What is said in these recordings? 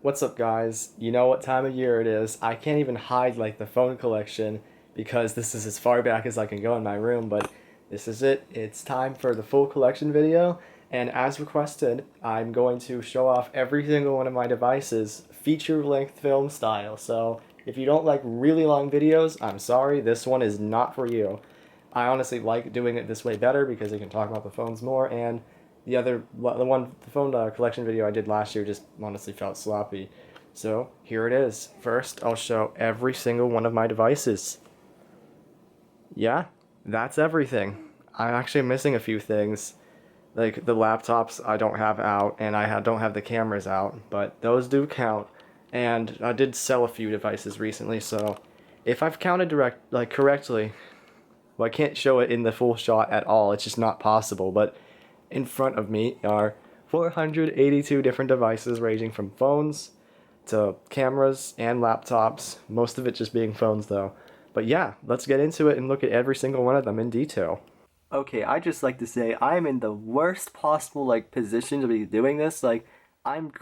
What's up, guys? You know what time of year it is. I can't even hide like the phone collection because this is as far back as I can go in my room, but this is it. It's time for the full collection video, and as requested, I'm going to show off every single one of my devices feature-length film style. So if you don't like really long videos, I'm sorry, this one is not for you. I honestly like doing it this way better because I can talk about the phones more, and the phone collection video I did last year just honestly felt sloppy. So here it is. First, I'll show every single one of my devices. Yeah, that's everything. I'm actually missing a few things. Like the laptops I don't have out, and don't have the cameras out, but those do count. And I did sell a few devices recently, so if I've counted correctly, well, I can't show it in the full shot at all. It's just not possible, but in front of me are 482 different devices ranging from phones to cameras and laptops, most of it just being phones though. But yeah, let's get into it and look at every single one of them in detail. Okay, I just like to say I'm in the worst possible position to be doing this. I'm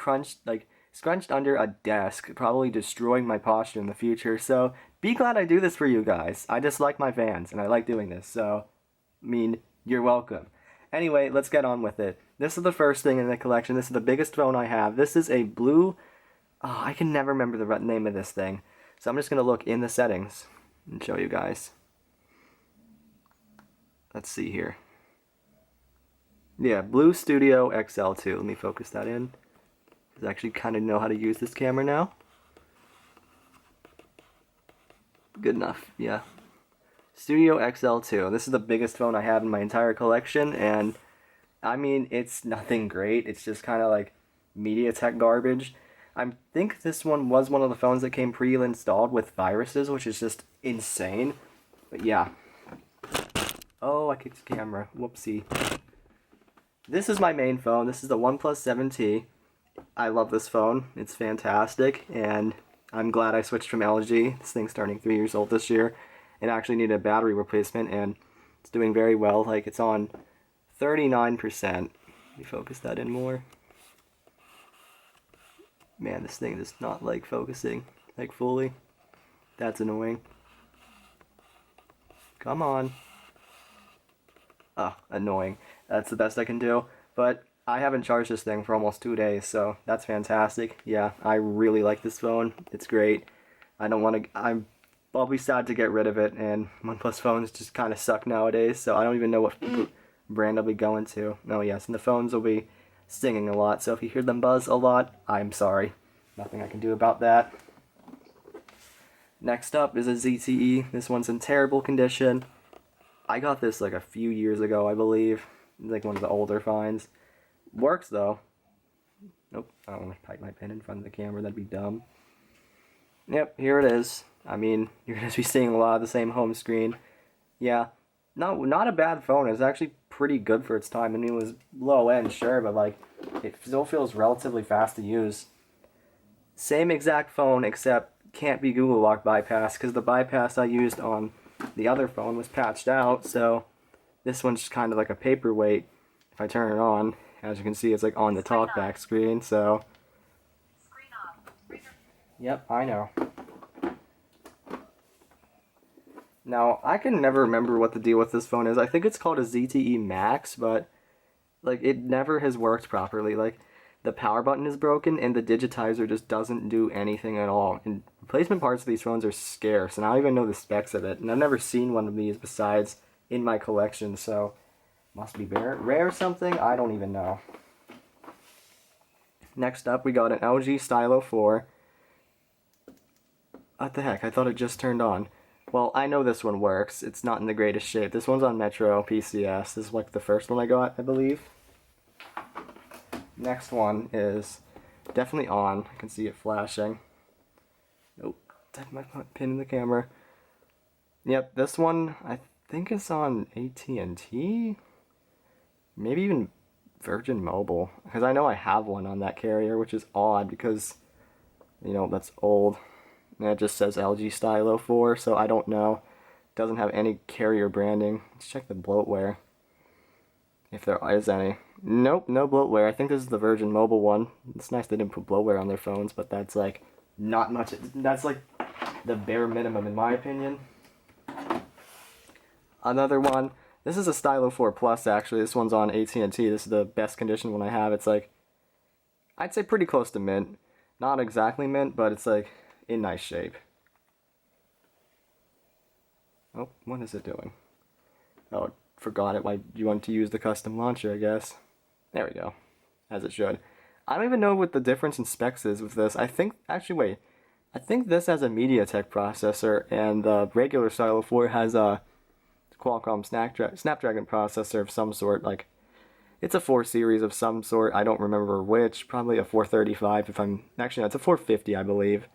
scrunched under a desk, probably destroying my posture in the future. So be glad I do this for you guys. I just like my fans and I like doing this. So, you're welcome. Anyway, let's get on with it. This is the first thing in the collection. This is the biggest phone I have. This is a blue... Oh, I can never remember the name of this thing. So I'm just going to look in the settings and show you guys. Let's see here. Yeah, blue Studio Xl2. Let me focus that in. I actually kind of know how to use this camera now. Good enough, yeah. Studio Xl2. This is the biggest phone I have in my entire collection, and it's nothing great. It's just kind of like MediaTek garbage. I think this one was one of the phones that came pre-installed with viruses, which is just insane. But yeah. Oh, I kicked the camera. Whoopsie. This is my main phone. This is the OnePlus 7T. I love this phone. It's fantastic, and I'm glad I switched from LG. This thing's turning 3 years old this year. It actually needed a battery replacement, and it's doing very well. It's on 39%. Let me focus that in more. Man, this thing is not focusing fully. That's annoying. Come on. Ah, annoying. That's the best I can do. But I haven't charged this thing for almost 2 days, so that's fantastic. Yeah, I really like this phone. It's great. I'll be sad to get rid of it, and OnePlus phones just kind of suck nowadays, so I don't even know what brand I'll be going to. Oh yes, and the phones will be singing a lot, so if you hear them buzz a lot, I'm sorry. Nothing I can do about that. Next up is a ZTE. This one's in terrible condition. I got this a few years ago, I believe. It's one of the older finds. Works though. Nope, I don't want to pipe my pen in front of the camera, that'd be dumb. Yep, here it is. You're going to be seeing a lot of the same home screen. Yeah, not a bad phone. It's actually pretty good for its time. It was low end, sure, but it still feels relatively fast to use. Same exact phone, except can't be Google Lock bypass, because the bypass I used on the other phone was patched out, so this one's just kind of like a paperweight. If I turn it on, as you can see, it's on the talkback screen, so... Yep, I know. Now, I can never remember what the deal with this phone is. I think it's called a ZTE Max, but it never has worked properly. The power button is broken, and the digitizer just doesn't do anything at all. And replacement parts of these phones are scarce, and I don't even know the specs of it. And I've never seen one of these besides in my collection, so must be rare or something? I don't even know. Next up, we got an LG Stylo 4. What the heck? I thought it just turned on. Well, I know this one works. It's not in the greatest shape. This one's on Metro PCS. This is the first one I got, I believe. Next one is definitely on. I can see it flashing. Nope, that's my pin in the camera. Yep, this one I think is on AT&T? Maybe even Virgin Mobile. Because I know I have one on that carrier, which is odd because, that's old. And it just says LG Stylo 4, so I don't know. It doesn't have any carrier branding. Let's check the bloatware. if there is any. Nope, no bloatware. I think this is the Virgin Mobile one. It's nice they didn't put bloatware on their phones, but that's like not much. That's like the bare minimum in my opinion. Another one. This is a Stylo 4 Plus actually. This one's on AT&T. This is the best condition one I have. It's like, I'd say pretty close to mint. Not exactly mint, but it's like in nice shape. Oh, what is it doing? Oh, forgot it. Why you want to use the custom launcher, I guess. There we go. As it should. I don't even know what the difference in specs is with this. I think, actually wait. I think this has a MediaTek processor, and the regular Stylo 4 has a Qualcomm Snapdragon processor of some sort. Like, it's a 4 series of some sort. I don't remember which. Probably a 435 if I'm... Actually, no, it's a 450, I believe.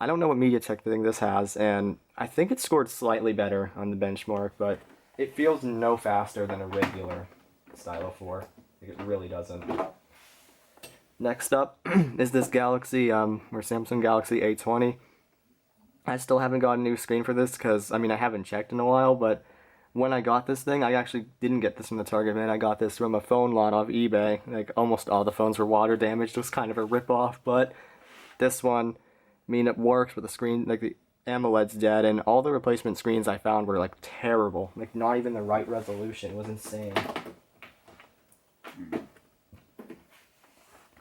I don't know what MediaTek thing this has, and I think it scored slightly better on the benchmark, but it feels no faster than a regular Stylo 4. It really doesn't. Next up is this Galaxy, or Samsung Galaxy A20. I still haven't got a new screen for this because, I mean, I haven't checked in a while, but when I got this thing, I actually didn't get this from the Target man. I got this from a phone lot off eBay. Like, almost all the phones were water damaged. It was kind of a rip-off, but this one, I mean, it works, but the screen, like, the AMOLED's dead, and all the replacement screens I found were, like, terrible. Like, not even the right resolution. It was insane.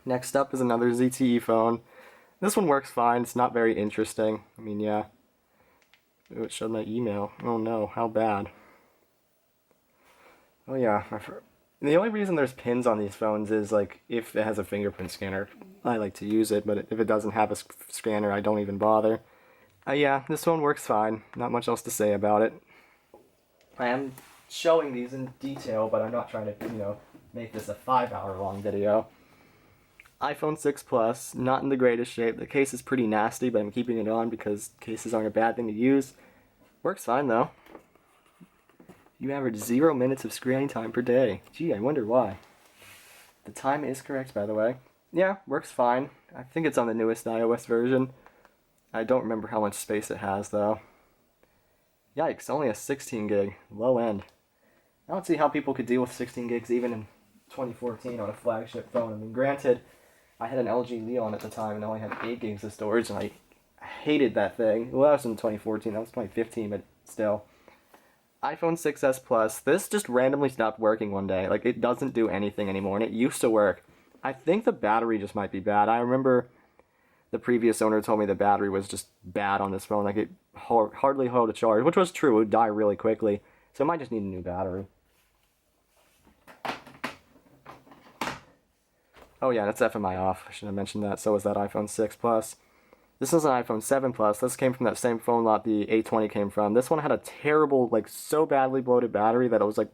Next up is another ZTE phone. This one works fine. It's not very interesting. I mean, yeah. Ooh, it showed my email. Oh no, how bad. Oh yeah, the only reason there's pins on these phones is, like, if it has a fingerprint scanner, I like to use it, but if it doesn't have a scanner, I don't even bother. Yeah, this phone works fine. Not much else to say about it. I am showing these in detail, but I'm not trying to, you know, make this a 5-hour long video. iPhone 6 Plus, not in the greatest shape. The case is pretty nasty, but I'm keeping it on because cases aren't a bad thing to use. Works fine, though. You average 0 minutes of screen time per day. Gee, I wonder why. The time is correct, by the way. Yeah, works fine. I think it's on the newest iOS version. I don't remember how much space it has, though. Yikes, only a 16 gig. Low end. I don't see how people could deal with 16 gigs even in 2014 on a flagship phone. I mean, granted, I had an LG Leon at the time and only had 8 gigs of storage, and I hated that thing. Well, that was in 2014. That was 2015, but still. iPhone 6s Plus, this just randomly stopped working one day. Like, it doesn't do anything anymore, and it used to work. I think the battery just might be bad. I remember the previous owner told me the battery was just bad on this phone. Like, it hardly held a charge, which was true. It would die really quickly. So it might just need a new battery. Oh yeah, that's FMI off. I should have mentioned that. So is that iPhone 6 Plus. This is an iPhone 7 Plus. This came from that same phone lot the A20 came from. This one had a terrible, like, so badly bloated battery that it was, like,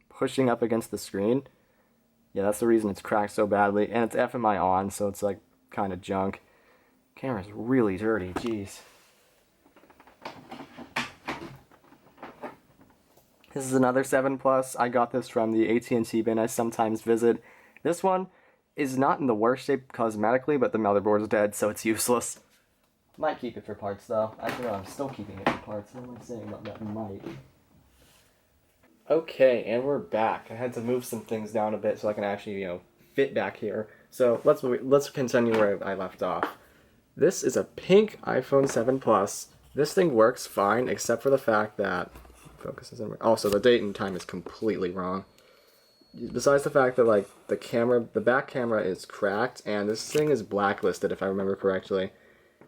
pushing up against the screen. Yeah, that's the reason it's cracked so badly. And it's FMI on, so it's, like, kind of junk. Camera's really dirty, jeez. This is another 7 Plus. I got this from the AT&T bin I sometimes visit. This one is not in the worst shape cosmetically, but the motherboard's dead, so it's useless. Might keep it for parts, though. Actually, no, I'm still keeping it for parts. What am I saying about that might? Okay, and we're back. I had to move some things down a bit so I can actually, you know, fit back here. So let's continue where I left off. This is a pink iPhone 7 Plus. This thing works fine, except for the fact that... Focus isn't... Also, the date and time is completely wrong. Besides the fact that, like, the back camera is cracked, and this thing is blacklisted, if I remember correctly.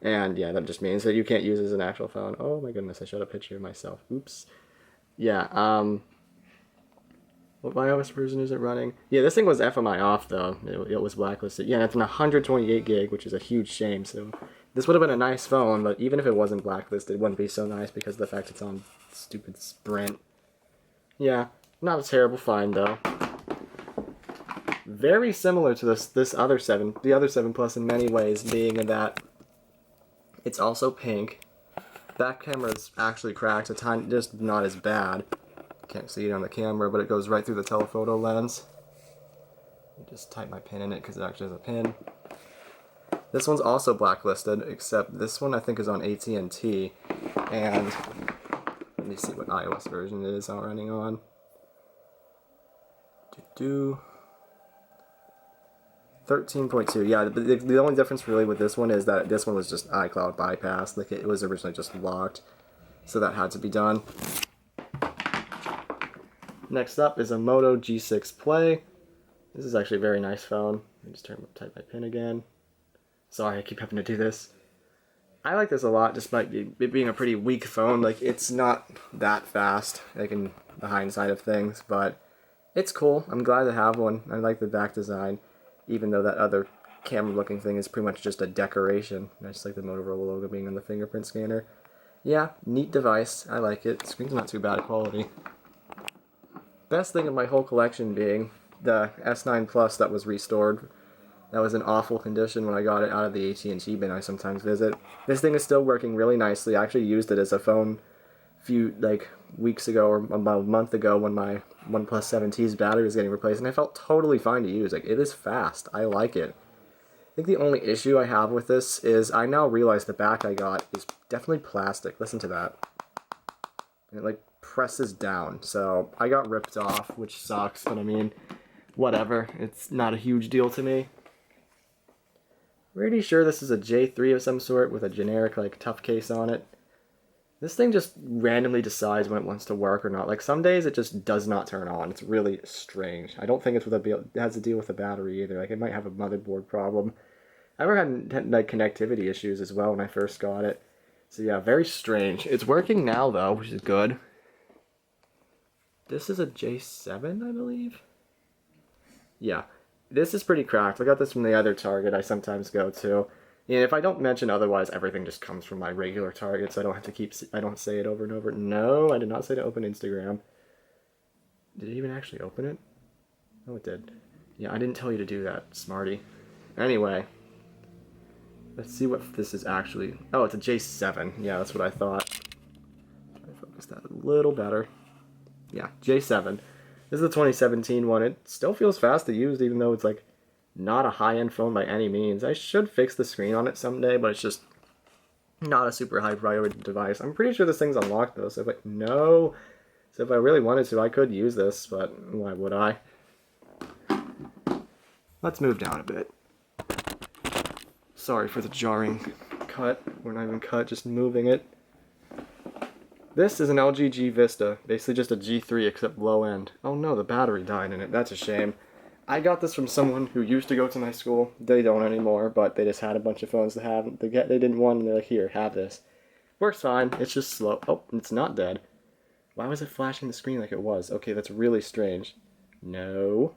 And, yeah, that just means that you can't use it as an actual phone. Oh my goodness, I showed a picture of myself. Oops. Yeah, what iOS version is it running? Yeah, this thing was FMI off, though. It was blacklisted. Yeah, it's an 128 gig, which is a huge shame, so... This would have been a nice phone, but even if it wasn't blacklisted, it wouldn't be so nice because of the fact it's on stupid Sprint. Yeah, not a terrible find, though. Very similar to the other 7 Plus in many ways, being that it's also pink. Back camera is actually cracked, just not as bad. Can't see it on the camera, but it goes right through the telephoto lens. Let me just type my pin in it because it actually has a pin. This one's also blacklisted, except this one I think is on AT&T, and let me see what iOS version it is running on. 13.2. Yeah, the only difference really with this one is that this one was just iCloud bypass. Like it was originally just locked, so that had to be done. Next up is a Moto G6 Play. This is actually a very nice phone. Let me just type my pin again. Sorry, I keep having to do this. I like this a lot, despite it being a pretty weak phone. Like, it's not that fast, like in the hindsight of things, but it's cool. I'm glad to have one. I like the back design, even though that other camera-looking thing is pretty much just a decoration. I just like the Motorola logo being on the fingerprint scanner. Yeah, neat device. I like it. The screen's not too bad quality. Best thing of my whole collection being the S9 Plus that was restored. That was in awful condition when I got it out of the AT&T bin I sometimes visit. This thing is still working really nicely. I actually used it as a phone a few weeks ago or about a month ago when my OnePlus 7T's battery was getting replaced, and I felt totally fine to use. Like, it is fast. I like it. I think the only issue I have with this is I now realize the back I got is definitely plastic. Listen to that. And it presses down. So I got ripped off, which sucks, but I mean, whatever. It's not a huge deal to me. Pretty sure this is a J3 of some sort with a generic tough case on it. This thing just randomly decides when it wants to work or not. Like, some days it just does not turn on. It's really strange. I don't think it's it has to deal with the battery either. Like, it might have a motherboard problem. I ever had connectivity issues as well when I first got it. So yeah, very strange. It's working now though, which is good. This is a J7, I believe? Yeah. This is pretty cracked. I got this from the other Target I sometimes go to. And if I don't mention otherwise, everything just comes from my regular Target, so I don't have to I don't say it over and over. No, I did not say to open Instagram. Did it even actually open it? Oh, it did. Yeah, I didn't tell you to do that, smarty. Anyway. Let's see what this is actually. Oh, it's a J7. Yeah, that's what I thought. Try to focus that a little better. Yeah, J7. This is the 2017 one. It still feels fast to use, even though it's not a high-end phone by any means. I should fix the screen on it someday, but it's just not a super high priority device. I'm pretty sure this thing's unlocked though, so if I really wanted to, I could use this, but why would I? Let's move down a bit. Sorry for the jarring cut. We're not even cut, just moving it. This is an LG G Vista, basically just a G3 except low end. Oh no, the battery died in it. That's a shame. I got this from someone who used to go to my school. They don't anymore, but they just had a bunch of phones to have. They didn't want, and they're like, here, have this. Works fine. It's just slow. Oh, it's not dead. Why was it flashing the screen like it was? Okay, that's really strange. No.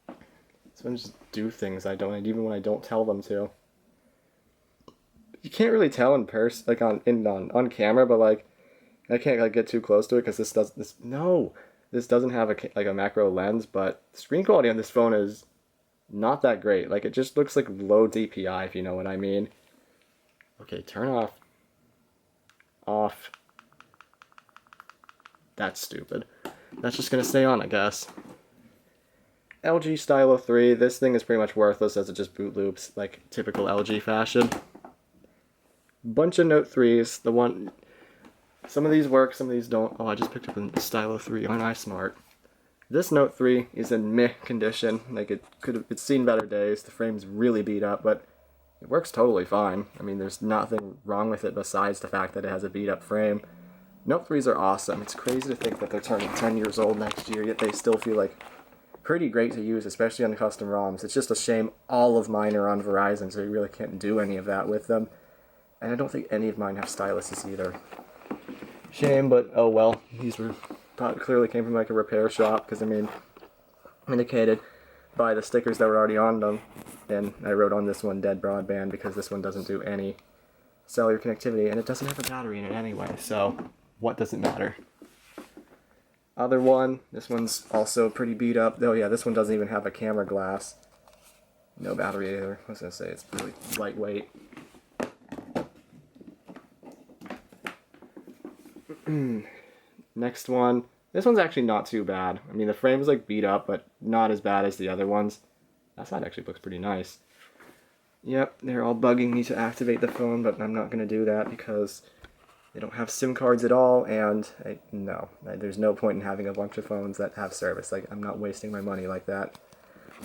This one just do things I don't, even when I don't tell them to. You can't really tell in person, on camera, but I can't get too close to it because this doesn't have a macro lens, but the screen quality on this phone is not that great. It just looks like low DPI, if you know what I mean. Okay, turn off. Off. That's stupid. That's just gonna stay on, I guess. LG Stylo 3. This thing is pretty much worthless as it just boot loops, typical LG fashion. Bunch of Note 3s. Some of these work, some of these don't. Oh, I just picked up a Stylo 3. Aren't I smart? This Note 3 is in meh condition. It's seen better days. The frame's really beat up, but it works totally fine. I mean, there's nothing wrong with it besides the fact that it has a beat up frame. Note 3s are awesome. It's crazy to think that they're turning 10 years old next year, yet they still feel pretty great to use, especially on the custom ROMs. It's just a shame all of mine are on Verizon, so you really can't do any of that with them. And I don't think any of mine have styluses either. Shame, but oh well. These clearly came from a repair shop, because I mean, indicated by the stickers that were already on them. And I wrote on this one dead broadband because this one doesn't do any cellular connectivity, and it doesn't have a battery in it anyway, so what does it matter? Other one, this one's also pretty beat up. Oh yeah, this one doesn't even have a camera glass. No battery either. I was gonna say it's really lightweight. Next one. This one's actually not too bad. I mean, the frame is beat up, but not as bad as the other ones. That side actually looks pretty nice. Yep, they're all bugging me to activate the phone, but I'm not going to do that because They don't have SIM cards at all, and no, there's no point in having a bunch of phones that have service. Like, I'm not wasting my money like that.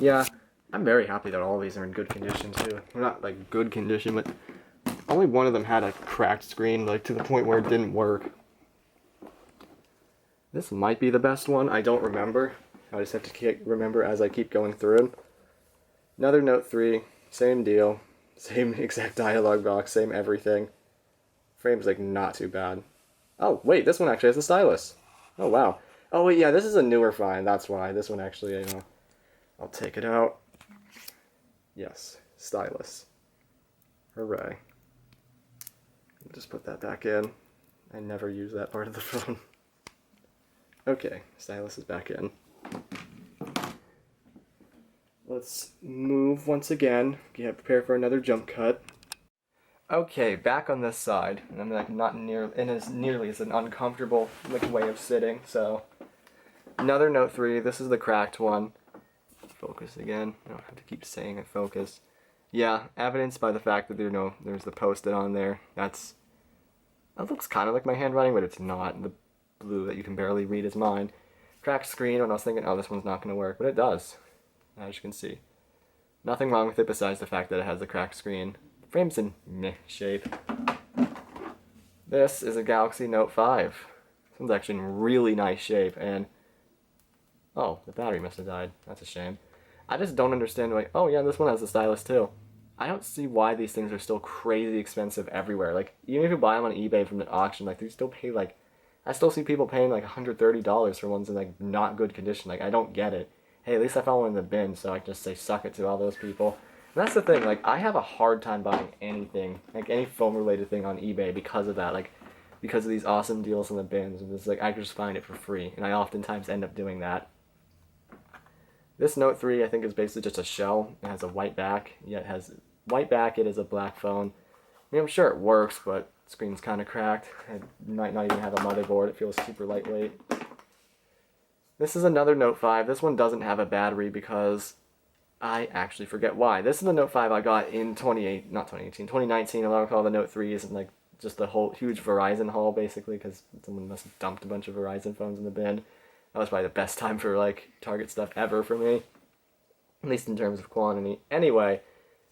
Yeah, I'm very happy that all these are in good condition too. Well, not like good condition, but only one of them had a cracked screen, like to the point where it didn't work. This might be the best one. I don't remember. I just have to remember as I keep going through it. Another Note 3, same deal, same exact dialogue box, same everything. Frame's like not too bad. Oh wait, this one actually has a stylus. Oh wow. Oh wait, yeah, this is a newer find. That's why this one actually, you know, I'll take it out. Yes, stylus. Hooray. Just put that back in. I never use that part of the phone. Okay, stylus is back in. Let's move once again. Get prepared for another jump cut. Okay, back on this side, and I'm like not nearly as an uncomfortable way of sitting. So another Note 3. This is the cracked one. Focus again. I don't have to keep saying it. Focus. Yeah, evidenced by the fact that there's the Post-it on there. That looks kind of like my handwriting, but it's not. The blue that you can barely read is mine. Cracked screen. When I was thinking, oh, this one's not going to work, but it does, as you can see. Nothing wrong with it besides the fact that it has the cracked screen. Frame's in meh shape. This is a Galaxy Note 5. This one's actually in really nice shape, and oh, the battery must have died. That's a shame. I just don't understand, like, oh yeah, this one has a stylus too. I don't see why these things are still crazy expensive everywhere. Like, even if you buy them on eBay from an auction, like, they still pay, like, I still see people paying, like, $130 for ones in, like, not good condition. Like, I don't get it. Hey, at least I found one in the bin, so I can just say suck it to all those people. And that's the thing, like, I have a hard time buying anything, like, any phone-related thing on eBay because of that, like, because of these awesome deals in the bins. And it's like, I can just find it for free, and I oftentimes end up doing that. This Note 3, I think, is basically just a shell. It has a white back. Yeah, it has white back. It is a black phone. I mean, I'm sure it works, but the screen's kind of cracked. It might not even have a motherboard. It feels super lightweight. This is another Note 5. This one doesn't have a battery because I actually forget why. This is the Note 5 I got in 2019. A lot of call the Note 3 isn't like just the whole huge Verizon haul, basically, because someone must have dumped a bunch of Verizon phones in the bin. That was probably the best time for, like, Target stuff ever for me. At least in terms of quantity. Anyway,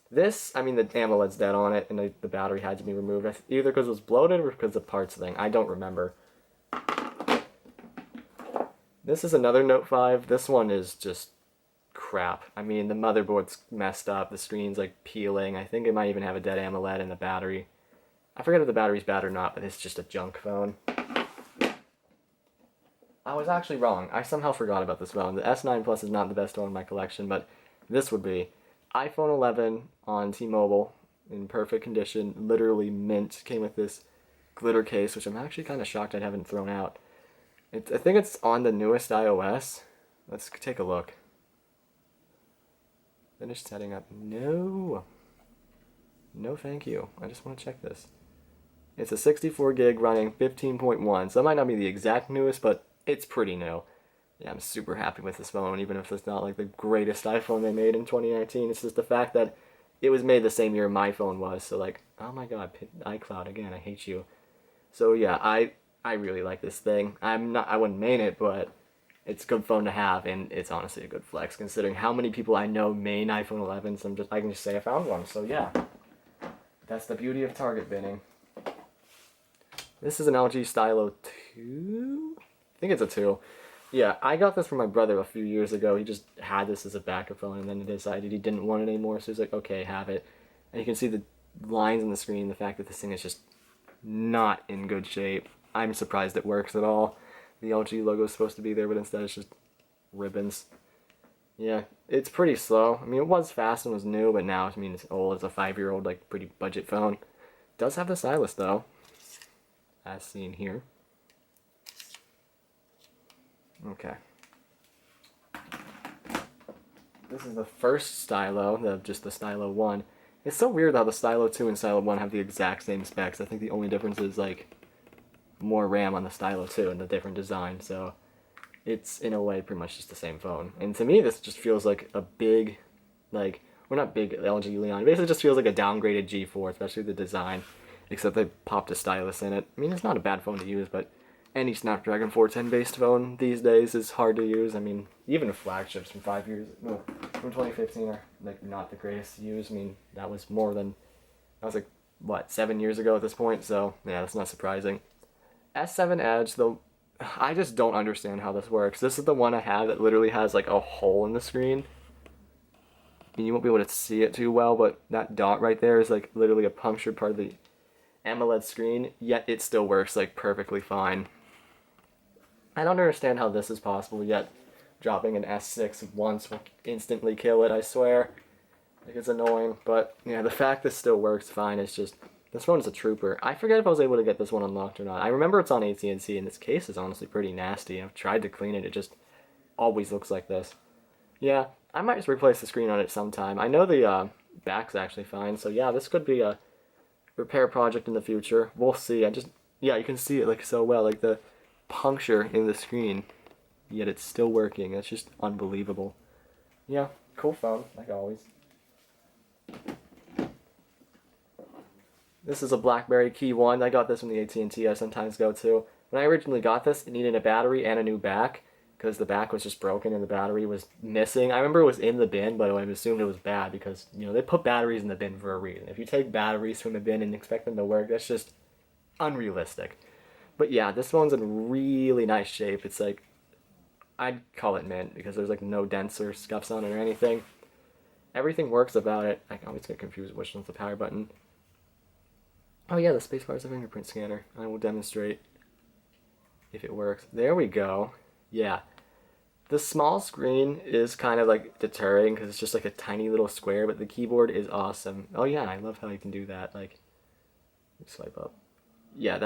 this, I mean, the AMOLED's dead on it, and the battery had to be removed. Either because it was bloated or because of the parts thing. I don't remember. This is another Note 5. This one is just crap. I mean, the motherboard's messed up. The screen's, like, peeling. I think it might even have a dead AMOLED in the battery. I forget if the battery's bad or not, but it's just a junk phone. I was actually wrong. I somehow forgot about this phone. The S9 Plus is not the best one in my collection, but this would be. iPhone 11 on T-Mobile in perfect condition, literally mint. Came with this glitter case, which I'm actually kind of shocked I haven't thrown out. I think it's on the newest iOS. Let's take a look. Finish setting up. No. No, thank you. I just want to check this. It's a 64 gig running 15.1, so that might not be the exact newest, but it's pretty new. Yeah, I'm super happy with this phone, even if it's not like the greatest iPhone they made in 2019. It's just the fact that it was made the same year my phone was, so like, oh my god, iCloud again, I hate you. So yeah, I really like this thing. I wouldn't main it, but it's a good phone to have, and it's honestly a good flex, considering how many people I know main iPhone 11s. I can just say I found one, so yeah. That's the beauty of Target binning. This is an LG Stylo 2? I think it's a 2. Yeah, I got this from my brother a few years ago. He just had this as a backup phone, and then he decided he didn't want it anymore, so he's like, okay, have it. And you can see the lines on the screen, the fact that this thing is just not in good shape. I'm surprised it works at all. The LG logo is supposed to be there, but instead it's just ribbons. Yeah, it's pretty slow. I mean, it was fast and was new, but now, I mean, it's old. It's a 5-year-old, like, pretty budget phone. It does have the stylus, though, as seen here. Okay. This is the first Stylo, just the Stylo 1. It's so weird how the Stylo 2 and Stylo 1 have the exact same specs. I think the only difference is, like, more RAM on the Stylo 2 and the different design, so it's, in a way, pretty much just the same phone. And to me, this just feels like a big, like, well, not big LG Leon, it basically just feels like a downgraded G4, especially the design. except they popped a stylus in it. I mean, it's not a bad phone to use, but any Snapdragon 410 based phone these days is hard to use. I mean, even flagships from 5 years, no, from 2015 are like not the greatest to use. I mean, that was like, what, 7 years ago at this point, so yeah, that's not surprising. S7 Edge, though, I just don't understand how this works. This is the one I have that literally has like a hole in the screen. And you won't be able to see it too well, but that dot right there is like literally a punctured part of the AMOLED screen, yet it still works like perfectly fine. I don't understand how this is possible, yet dropping an S6 once will instantly kill it, I swear. Like, it's annoying, but yeah, the fact this still works fine is just, this phone is a trooper. I forget if I was able to get this one unlocked or not. I remember it's on AT&T, and this case is honestly pretty nasty. I've tried to clean it, it just always looks like this. Yeah, I might just replace the screen on it sometime. I know the back's actually fine, so yeah, this could be a repair project in the future. We'll see. Yeah, you can see it like so well, like the puncture in the screen, yet it's still working. It's just unbelievable. Yeah, cool phone, like always. This is a Blackberry Key One. I got this from the AT&T I sometimes go to. When I originally got this, it needed a battery and a new back, because the back was just broken and the battery was missing. I remember it was in the bin, but I assumed it was bad because, you know, they put batteries in the bin for a reason. If you take batteries from the bin and expect them to work, that's just unrealistic. But yeah, this one's in really nice shape. It's like, I'd call it mint because there's like no dents or scuffs on it or anything. Everything works about it. I always get confused which one's the power button. Oh yeah, the spacebar is a fingerprint scanner. I will demonstrate if it works. There we go. Yeah. The small screen is kind of like deterring because it's just like a tiny little square, but the keyboard is awesome. Oh yeah, I love how you can do that. Like, swipe up. Yeah,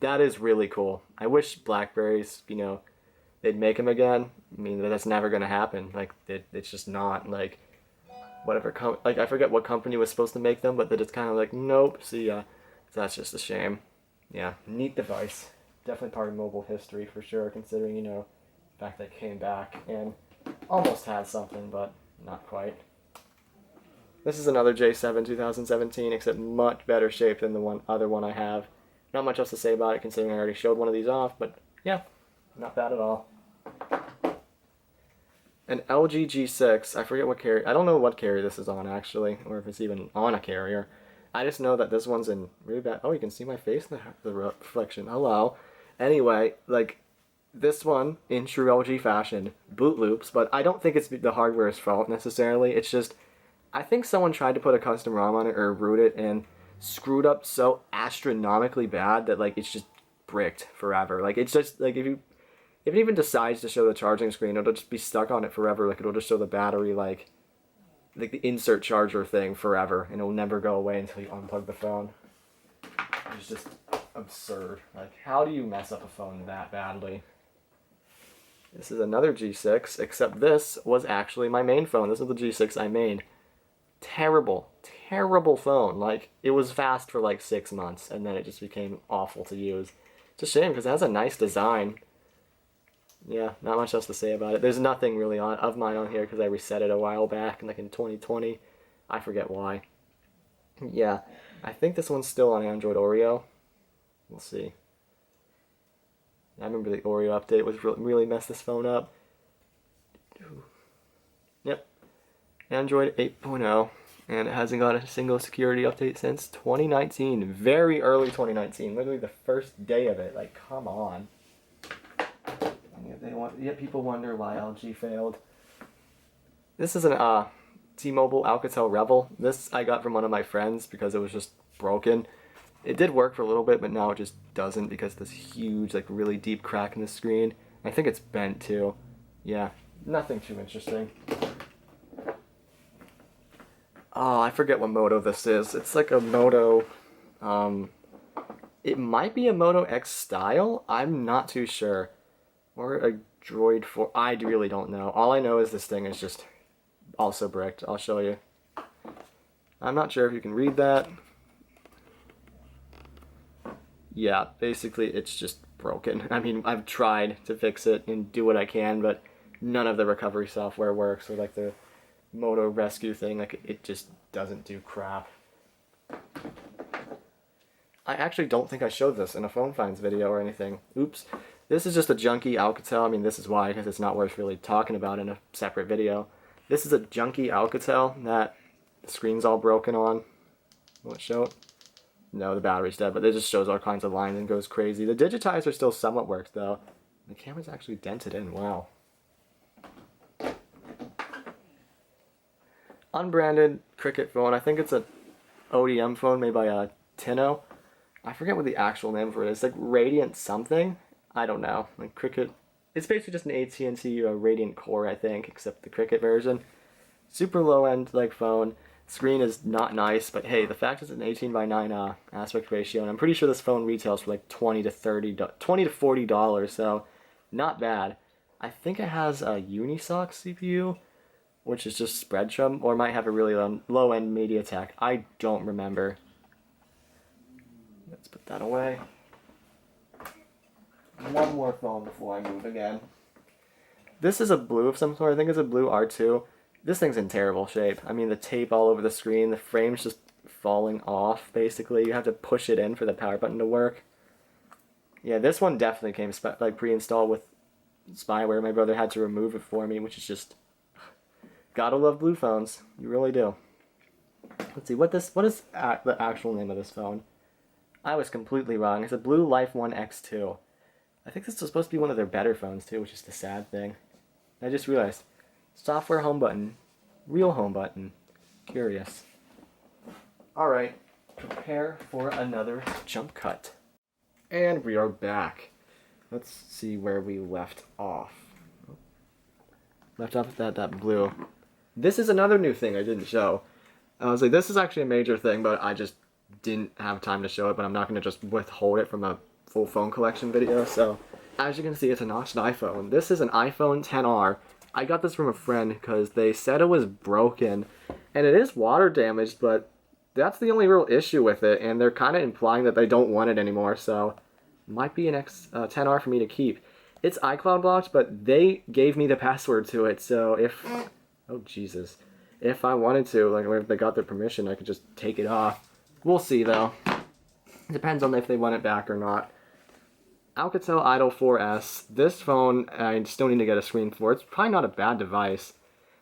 that is really cool. I wish Blackberries, you know, they'd make them again. I mean, that's never gonna happen. Like, it's just not. Like, whatever. Like, I forget what company was supposed to make them, but they're just kind of like, nope. See ya. So that's just a shame. Yeah, neat device. Definitely part of mobile history for sure, considering, you know, the fact that it came back and almost had something, but not quite. This is another J7 2017, except much better shape than the other one I have. Not much else to say about it, considering I already showed one of these off, but yeah, not bad at all. An LG G6, I forget what carrier, I don't know what carrier this is on actually, or if it's even on a carrier. I just know that this one's in really bad, oh, you can see my face in the reflection, hello. Anyway, like, this one, in true LG fashion, boot loops, but I don't think it's the hardware's fault necessarily, it's just, I think someone tried to put a custom ROM on it or root it and screwed up so astronomically bad that, like, it's just bricked forever. Like, it's just, like, if it even decides to show the charging screen, it'll just be stuck on it forever. Like, it'll just show the battery, like the insert charger thing forever, and it'll never go away until you unplug the phone. It's just absurd. Like, how do you mess up a phone that badly? This is another G6, except this was actually my main phone. This is the G6 I made. Terrible, terrible phone. Like, it was fast for like 6 months, and then it just became awful to use. It's a shame, because it has a nice design. Yeah, not much else to say about it. There's nothing really of mine on here because I reset it a while back, like in 2020. I forget why. Yeah, I think this one's still on Android Oreo. We'll see. I remember the Oreo update was really messed this phone up. Yep, Android 8.0, and it hasn't got a single security update since 2019. Very early 2019, literally the first day of it. Like, come on. Yet people wonder why LG failed. This is an T-Mobile Alcatel Rebel. This I got from one of my friends because it was just broken. It did work for a little bit, but now it just doesn't because of this huge, like, really deep crack in the screen. I think it's bent too. Yeah, nothing too interesting. Oh, I forget what Moto this is. It's like a Moto, it might be a Moto X style. I'm not too sure. Or a Droid 4. I really don't know. All I know is this thing is just also bricked. I'll show you. I'm not sure if you can read that. Yeah, basically it's just broken. I mean, I've tried to fix it and do what I can, but none of the recovery software works, or like the Moto Rescue thing, like, it just doesn't do crap. I actually don't think I showed this in a phone finds video or anything. Oops. This is just a junky Alcatel. I mean, this is why, because it's not worth really talking about in a separate video. This is a junky Alcatel that the screen's all broken on. Will it show it? No, the battery's dead, but it just shows all kinds of lines and goes crazy. The digitizer still somewhat works, though. The camera's actually dented in. Wow. Unbranded Cricket phone. I think it's a ODM phone made by Tino. I forget what the actual name for it is. It's like Radiant something. I don't know. Like Cricket. It's basically just an AT&T Radiant Core, I think, except the Cricket version. Super low end like phone. Screen is not nice, but hey, the fact is it's an 18:9 aspect ratio, and I'm pretty sure this phone retails for like $20 to $40, so not bad. I think it has a Unisoc CPU, which is just Spreadtrum, or it might have a really low end MediaTek. I don't remember. Let's put that away. One more phone before I move again. This is a blue of some sort. I think it's a blue R2. This thing's in terrible shape. I mean, the tape all over the screen, the frame's just falling off, basically. You have to push it in for the power button to work. Yeah, this one definitely came like pre-installed with spyware. My brother had to remove it for me, which is just... Gotta love blue phones. You really do. Let's see, what is the actual name of this phone? I was completely wrong. It's a Blue Life One X2. I think this is supposed to be one of their better phones, too, which is the sad thing. I just realized. Software home button. Real home button. Curious. Alright. Prepare for another jump cut. And we are back. Let's see where we left off. Left off at that blue. This is another new thing I didn't show. I was like, this is actually a major thing, but I just didn't have time to show it, but I'm not going to just withhold it from a full phone collection video. So, as you can see, it's a notched iPhone. This is an iPhone XR. I got this from a friend because they said it was broken, and it is water damaged, but that's the only real issue with it, and they're kind of implying that they don't want it anymore, so it might be an XR for me to keep. It's iCloud blocked, but they gave me the password to it, so if... Oh, Jesus. If I wanted to, like, if they got their permission, I could just take it off. We'll see, though. It depends on if they want it back or not. Alcatel Idol 4S. This phone, I still need to get a screen for. It's probably not a bad device.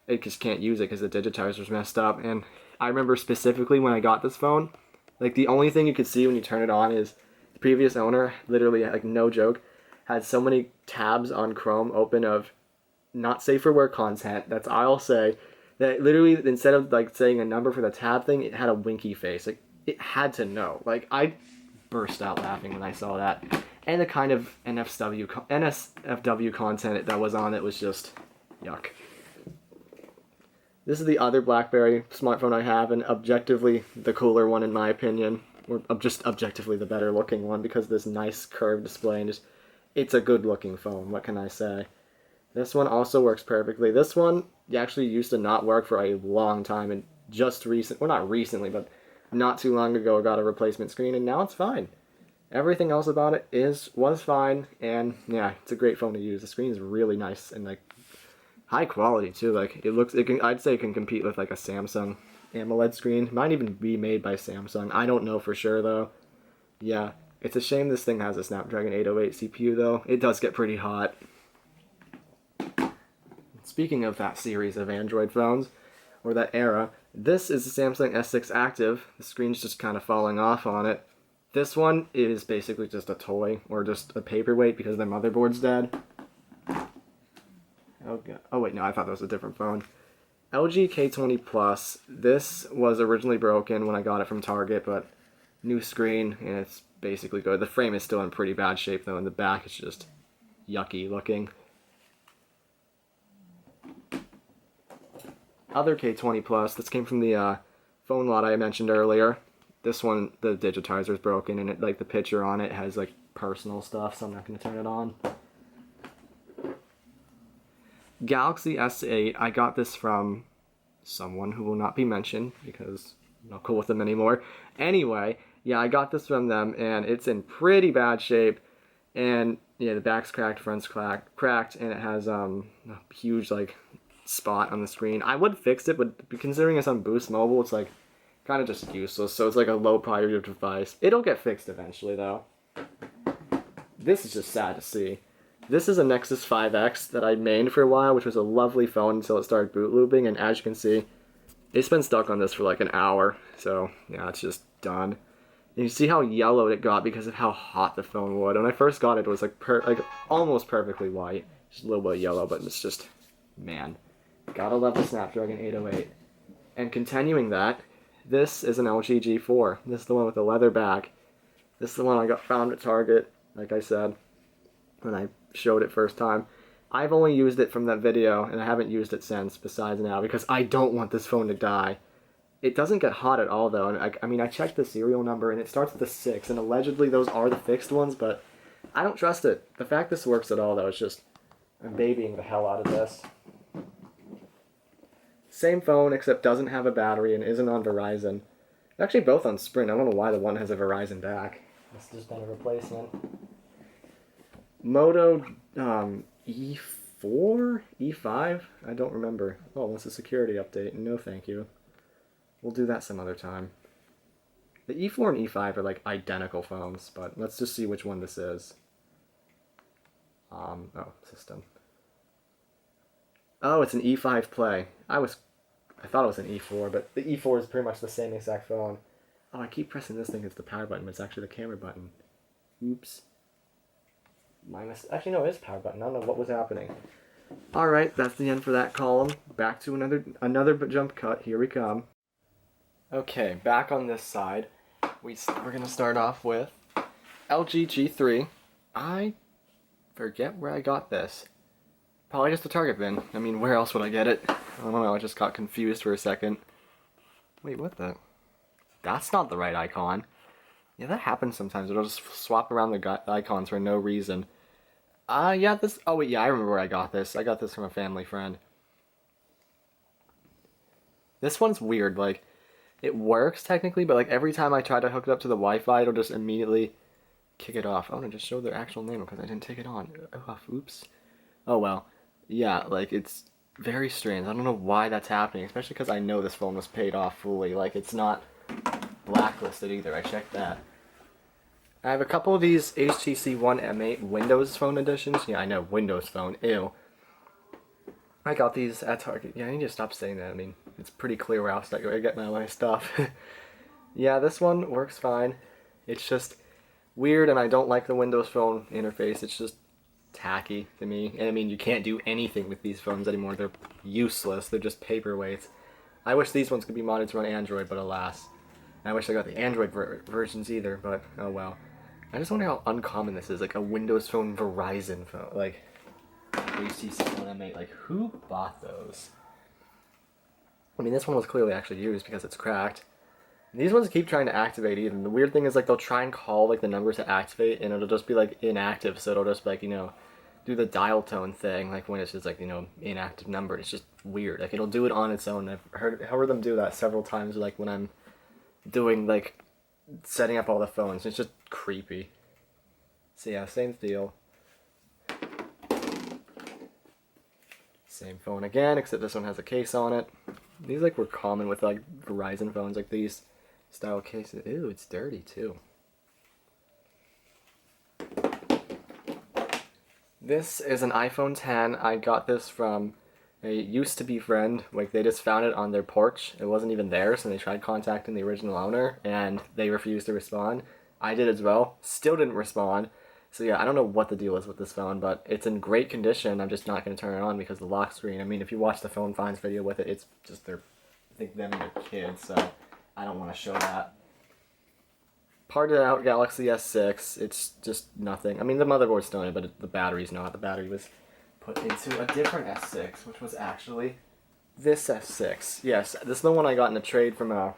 I just can't use it because the digitizer's messed up. And I remember specifically when I got this phone, like, the only thing you could see when you turn it on is the previous owner, literally, like, no joke, had so many tabs on Chrome open of not safe for work content, that's I'll say, that literally instead of like saying a number for the tab thing, it had a winky face. Like, it had to know. Like, I burst out laughing when I saw that. And the kind of NSFW content that was on it was just yuck. This is the other BlackBerry smartphone I have, and objectively the cooler one in my opinion, or just objectively the better looking one because of this nice curved display and just it's a good looking phone, what can I say? This one also works perfectly. This one actually used to not work for a long time, and just well, not recently, but not too long ago got a replacement screen, and now it's fine. Everything else about it was fine, and yeah, it's a great phone to use. The screen is really nice and like high quality too. Like I'd say it can compete with like a Samsung AMOLED screen. It might even be made by Samsung. I don't know for sure though. Yeah. It's a shame this thing has a Snapdragon 808 CPU, though. It does get pretty hot. Speaking of that series of Android phones, or that era, this is the Samsung S6 Active. The screen's just kind of falling off on it. This one is basically just a toy, or just a paperweight because their motherboard's dead. Oh, God. Oh wait, no, I thought that was a different phone. LG K20 Plus. This was originally broken when I got it from Target, but new screen, and it's basically good. The frame is still in pretty bad shape though. In the back, it's just yucky looking. Other K20 Plus. This came from the phone lot I mentioned earlier. This one, the digitizer is broken, and it, like the picture on it has like personal stuff, so I'm not going to turn it on. Galaxy S8. I got this from someone who will not be mentioned because I'm not cool with them anymore. Anyway. Yeah, I got this from them, and it's in pretty bad shape, and yeah, the back's cracked, front's cracked, and it has a huge, like, spot on the screen. I would fix it, but considering it's on Boost Mobile, it's like kind of just useless, so it's like a low priority device. It'll get fixed eventually, though. This is just sad to see. This is a Nexus 5X that I mained for a while, which was a lovely phone until it started boot looping, and as you can see, it's been stuck on this for like an hour, so yeah, it's just done. And you see how yellowed it got because of how hot the phone would. When I first got it, it was like almost perfectly white, just a little bit yellow, but it's just, man, gotta love the Snapdragon 808. And continuing that, this is an LG G4. This is the one with the leather back. This is the one I found at Target, like I said, when I showed it first time. I've only used it from that video, and I haven't used it since, besides now, because I don't want this phone to die. It doesn't get hot at all, though, and I mean, I checked the serial number, and it starts with a 6, and allegedly those are the fixed ones, but I don't trust it. The fact this works at all, though, is just, I'm babying the hell out of this. Same phone, except doesn't have a battery and isn't on Verizon. They're actually both on Sprint. I don't know why the one has a Verizon back. It's just been a replacement. Moto E4? E5? I don't remember. Oh, it's a security update. No thank you. We'll do that some other time. The E4 and E5 are like identical phones, but let's just see which one this is. Oh, system. Oh, it's an E5 Play. I thought it was an E4, but the E4 is pretty much the same exact phone. Oh, I keep pressing this thing, it's the power button, but it's actually the camera button. Oops. Actually, no, it is power button. I don't know what was happening. Alright, that's the end for that column. Back to another jump cut. Here we come. Okay, back on this side. We're going to start off with LG G3. I forget where I got this. Probably just a Target bin. I mean, where else would I get it? I don't know, I just got confused for a second. Wait, what the? That's not the right icon. Yeah, that happens sometimes. It'll just swap around the icons for no reason. Yeah, oh wait, yeah, I remember where I got this. I got this from a family friend. This one's weird, like, it works technically, but like every time I try to hook it up to the Wi-Fi, it'll just immediately kick it off. I want to just show their actual name because I didn't take it on. Oops. Oh well. Yeah, like, it's very strange. I don't know why that's happening, especially because I know this phone was paid off fully. Like, it's not blacklisted either. I checked that. I have a couple of these HTC One M8 Windows Phone editions. Yeah, I know, Windows Phone. Ew. I got these at Target. Yeah, I need to stop saying that. I mean, it's pretty clear where else I get my stuff. Yeah, this one works fine. It's just weird, and I don't like the Windows Phone interface. It's just tacky to me. And I mean, you can't do anything with these phones anymore. They're useless. They're just paperweights. I wish these ones could be modded to run Android, but alas. I wish I got the Android versions either, but oh well. I just wonder how uncommon this is, like a Windows Phone Verizon phone, like HTC One M8, like who bought those? I mean, this one was clearly actually used because it's cracked. These ones keep trying to activate even. The weird thing is, like, they'll try and call like the number to activate, and it'll just be like inactive, so it'll just be like, you know, do the dial tone thing, like when it's just like, you know, inactive number. It's just weird. Like, it'll do it on its own. I've heard them do that several times, like when I'm doing like setting up all the phones. It's just creepy. So yeah, same deal. Same phone again, except this one has a case on it. These like were common with like Verizon phones, like these style cases. Ew, it's dirty too. This is an iPhone 10. I got this from a used-to-be friend. Like, they just found it on their porch. It wasn't even theirs, and they tried contacting the original owner, and they refused to respond. I did as well. Still didn't respond. So yeah, I don't know what the deal is with this phone, but it's in great condition. I'm just not going to turn it on because of the lock screen. I mean, if you watch the phone finds video with it, it's just I think them and their kids, so I don't want to show that. Parted out Galaxy S6. It's just nothing. I mean, the motherboard's still in it, but the battery's not. The battery was put into a different S6, which was actually this S6. Yes, this is the one I got in a trade from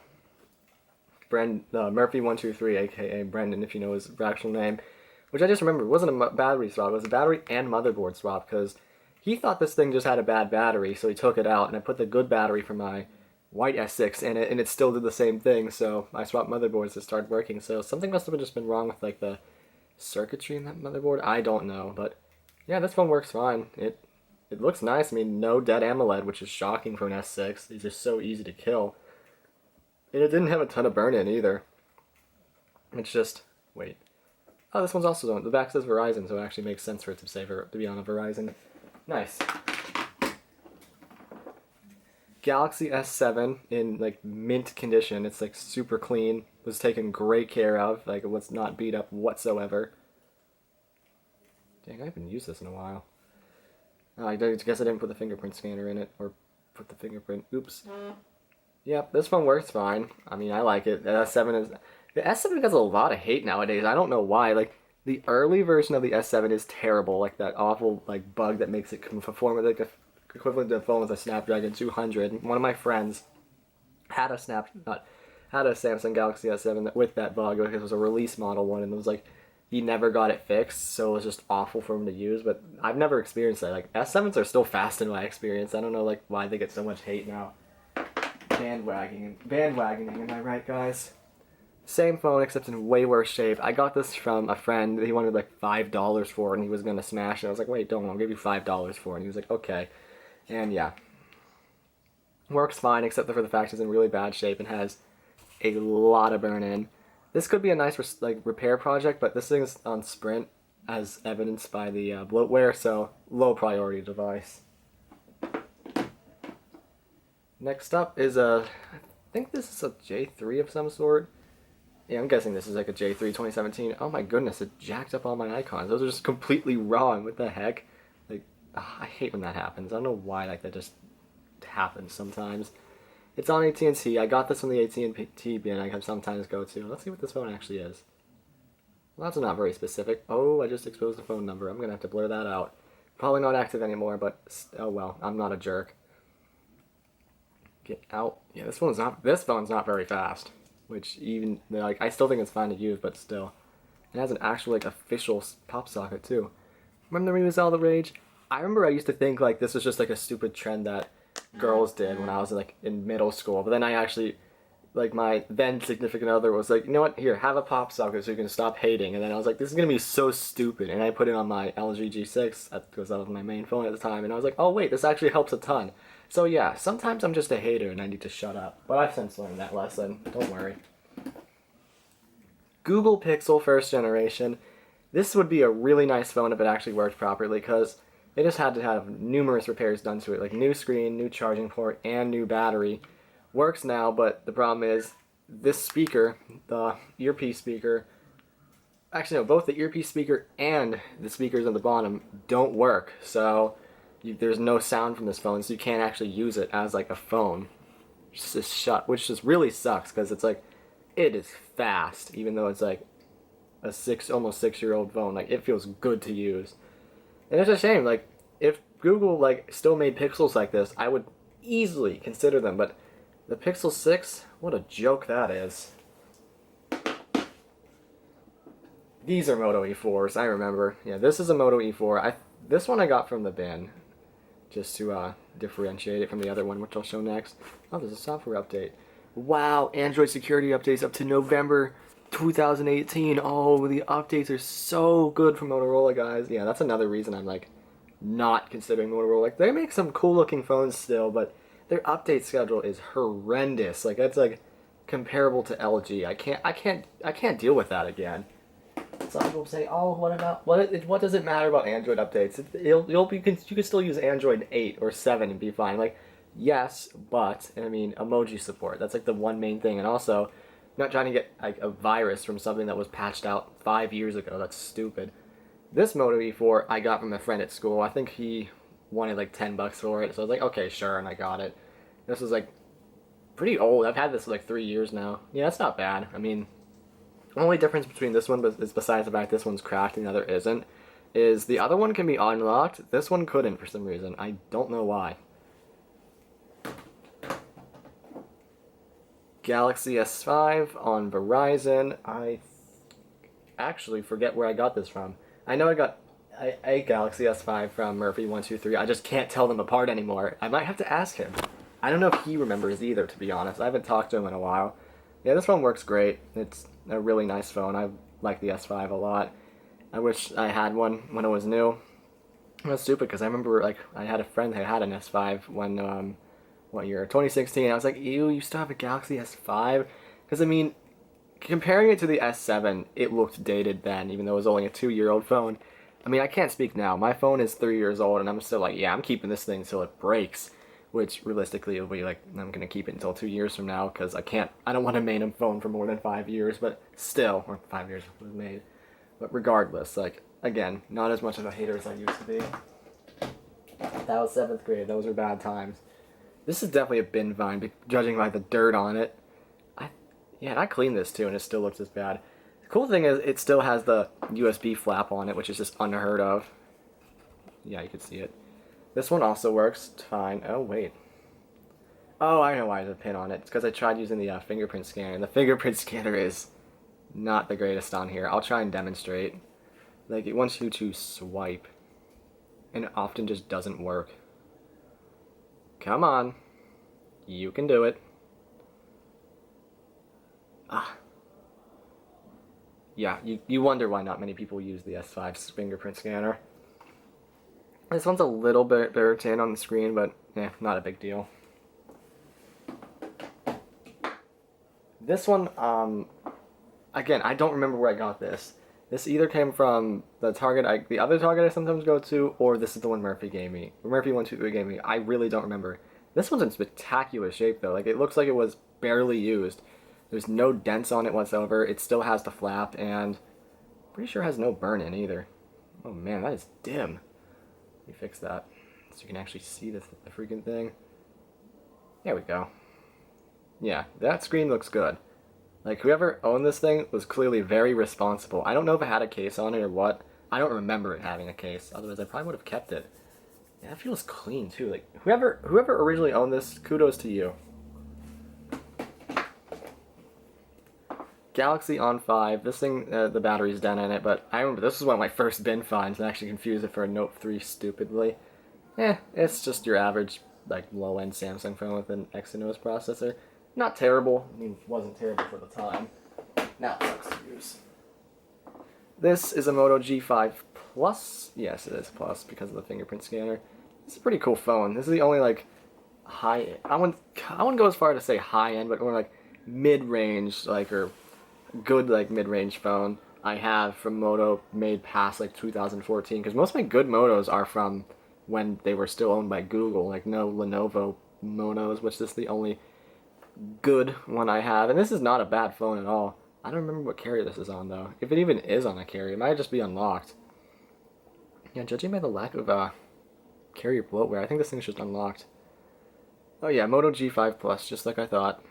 Murphy123, aka Brendan, if you know his actual name. Which I just remembered, it wasn't a battery swap, it was a battery and motherboard swap, because he thought this thing just had a bad battery, so he took it out, and I put the good battery for my white S6 in it, and it still did the same thing, so I swapped motherboards to start working. So something must have just been wrong with like the circuitry in that motherboard. I don't know, but yeah, this one works fine. It looks nice. I mean, no dead AMOLED, which is shocking for an S6. These are so easy to kill. And it didn't have a ton of burn-in either. It's just, wait. Oh, this one's also, the back says Verizon, so it actually makes sense for it to say to be on a Verizon. Nice. Galaxy S7 in like mint condition. It's like super clean. Was taken great care of. Like it was not beat up whatsoever. Dang, I haven't used this in a while. Oh, I guess I didn't put the fingerprint scanner in it, or put the fingerprint. Oops. Yep, this one works fine. I mean, I like it. The S7 gets a lot of hate nowadays. I don't know why. Like the early version of the S7 is terrible. Like that awful like bug that makes it conform like a equivalent to a phone with a Snapdragon 200. One of my friends had a Samsung Galaxy S7 with that bug because it was a release model one, and it was like he never got it fixed, so it was just awful for him to use. But I've never experienced that. Like S7s are still fast in my experience. I don't know like why they get so much hate now. Bandwagoning, am I right, guys? Same phone except in way worse shape. I got this from a friend. He wanted like $5 for it, and he was gonna smash it. I was like, wait, don't. I'll give you $5 for it. And he was like, okay. And yeah, works fine except for the fact it's in really bad shape and has a lot of burn-in. This could be a nice repair project, but this thing is on Sprint, as evidenced by the bloatware, so low priority device. Next up is I think this is a J3 of some sort. Yeah, I'm guessing this is like a J3 2017. Oh my goodness, it jacked up all my icons. Those are just completely wrong. What the heck? Like, I hate when that happens. I don't know why like that just happens sometimes. It's on AT&T. I got this from the AT&T bin I can sometimes go to. Let's see what this phone actually is. Well, that's not very specific. Oh, I just exposed the phone number. I'm going to have to blur that out. Probably not active anymore, but oh well. I'm not a jerk. Get out. Yeah, this phone's not very fast. Which even, like, I still think it's fine to use, but still. It has an actual, like, official pop socket, too. Remember when we all the rage? I remember I used to think, like, this was just, like, a stupid trend that girls did when I was, like, in middle school. But then I actually, like, my then significant other was like, you know what, here, have a pop socket so you can stop hating. And then I was like, this is going to be so stupid. And I put it on my LG G6, because that was my main phone at the time. And I was like, oh, wait, this actually helps a ton. So yeah, sometimes I'm just a hater and I need to shut up. But I've since learned that lesson. Don't worry. Google Pixel first generation. This would be a really nice phone if it actually worked properly, because it just had to have numerous repairs done to it, like new screen, new charging port, and new battery. Works now, but the problem is this speaker, the earpiece speaker, actually no, both the earpiece speaker and the speakers on the bottom don't work. So there's no sound from this phone, so you can't actually use it as like a phone. It's just shut, which just really sucks, because it's like, it is fast, even though it's like a almost 6-year-old phone. Like, it feels good to use. And it's a shame, like, if Google like still made Pixels like this, I would easily consider them, but the Pixel 6, what a joke that is. These are Moto E4s, I remember. Yeah, this is a Moto E4. This one I got from the bin, just to differentiate it from the other one, which I'll show next. Oh, there's a software update. Wow, Android security updates up to November 2018. Oh, the updates are so good from Motorola, guys. Yeah, that's another reason I'm like not considering Motorola. Like, they make some cool looking phones still, but their update schedule is horrendous. Like, that's like comparable to LG. I can't deal with that again. Some people say, "Oh, what does it matter about Android updates? You can still use Android 8 or 7 and be fine." Like, yes, but I mean, emoji support. That's like the one main thing, and also, not trying to get like a virus from something that was patched out 5 years ago. That's stupid. This Moto E4 I got from a friend at school. I think he wanted like $10 for it, so I was like, okay, sure, and I got it. This was like pretty old. I've had this for like 3 years now. Yeah, that's not bad. I mean, the only difference between this one is, besides the fact this one's cracked and the other isn't, is the other one can be unlocked. This one couldn't for some reason. I don't know why. Galaxy S5 on Verizon. I actually forget where I got this from. I know I got a Galaxy S5 from Murphy123. I just can't tell them apart anymore. I might have to ask him. I don't know if he remembers either, to be honest. I haven't talked to him in a while. Yeah, this phone works great. It's a really nice phone. I like the S5 a lot. I wish I had one when it was new. It was stupid because I remember like I had a friend that had an S5 when what year? 2016. I was like, ew, you still have a Galaxy S5? Because, I mean, comparing it to the S7, it looked dated then, even though it was only a 2-year-old phone. I mean, I can't speak now. My phone is 3 years old, and I'm still like, yeah, I'm keeping this thing until it breaks. Which, realistically, it'll be like, I'm going to keep it until 2 years from now, because I don't want to maintain a phone for more than 5 years, but still, or 5 years it was made. But regardless, like, again, not as much of a hater as I used to be. That was 7th grade. Those are bad times. This is definitely a bin vine, judging by the dirt on it. Yeah, and I cleaned this too, and it still looks as bad. The cool thing is, it still has the USB flap on it, which is just unheard of. Yeah, you can see it. This one also works fine. Oh, wait. Oh, I know why there's a pin on it. It's because I tried using the fingerprint scanner, and the fingerprint scanner is not the greatest on here. I'll try and demonstrate. Like, it wants you to swipe, and it often just doesn't work. Come on. You can do it. Ah. Yeah, you wonder why not many people use the S5's fingerprint scanner. This one's a little bit irritating on the screen, but not a big deal. This one, again, I don't remember where I got this. This either came from the Target, the other Target I sometimes go to, or this is the one Murphy gave me. Murphy123 gave me. I really don't remember. This one's in spectacular shape though. Like, it looks like it was barely used. There's no dents on it whatsoever. It still has the flap, and I'm pretty sure it has no burn-in either. Oh man, that is dim. Let me fix that so you can actually see the freaking thing. There we go. Yeah, that screen looks good. Like, whoever owned this thing was clearly very responsible. I don't know if it had a case on it or what. I don't remember it having a case. Otherwise, I probably would have kept it. Yeah, it feels clean too. Like, whoever originally owned this, kudos to you. Galaxy on 5. This thing, the battery's dead in it, but I remember this was one of my first bin finds, and I actually confused it for a Note 3 stupidly. It's just your average, like, low-end Samsung phone with an Exynos processor. Not terrible. I mean, it wasn't terrible for the time. Now it sucks to use. This is a Moto G5 Plus. Yes, it is Plus because of the fingerprint scanner. It's a pretty cool phone. This is the only, like, high... I wouldn't go as far to say high-end, but more like mid-range, like, or good, like, mid-range phone I have from Moto made past, like, 2014. Because most of my good Motos are from when they were still owned by Google. Like, no Lenovo Motos, which is the only good one I have. And this is not a bad phone at all. I don't remember what carrier this is on, though. If it even is on a carrier, it might just be unlocked. Yeah, judging by the lack of carrier bloatware, I think this thing's just unlocked. Oh yeah, Moto G5 Plus, just like I thought.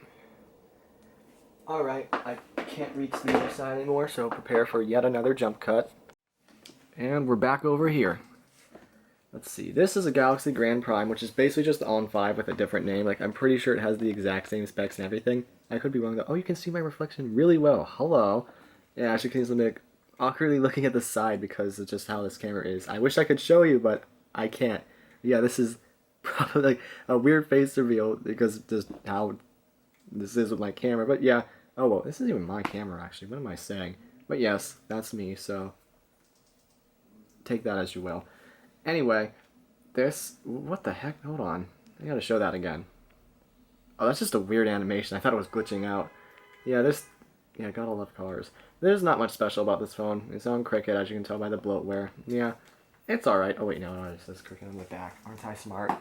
Alright, I can't reach the other side anymore, so prepare for yet another jump cut. And we're back over here. Let's see, this is a Galaxy Grand Prime, which is basically just the On 5 with a different name. Like, I'm pretty sure it has the exact same specs and everything. I could be wrong though. Oh, you can see my reflection really well. Hello. Yeah, as you can see, I'm like awkwardly looking at the side because of just how this camera is. I wish I could show you, but I can't. Yeah, this is probably like a weird face reveal because just how this is with my camera. But yeah, oh well, this isn't even my camera actually. What am I saying? But yes, that's me, so take that as you will. Anyway, this, what the heck? Hold on. I gotta show that again. Oh, that's just a weird animation. I thought it was glitching out. Yeah, gotta love colors. There's not much special about this phone. It's on Cricket, as you can tell by the bloatware. Yeah, it's alright. Oh wait, no, it says Cricket on the back. Aren't I smart?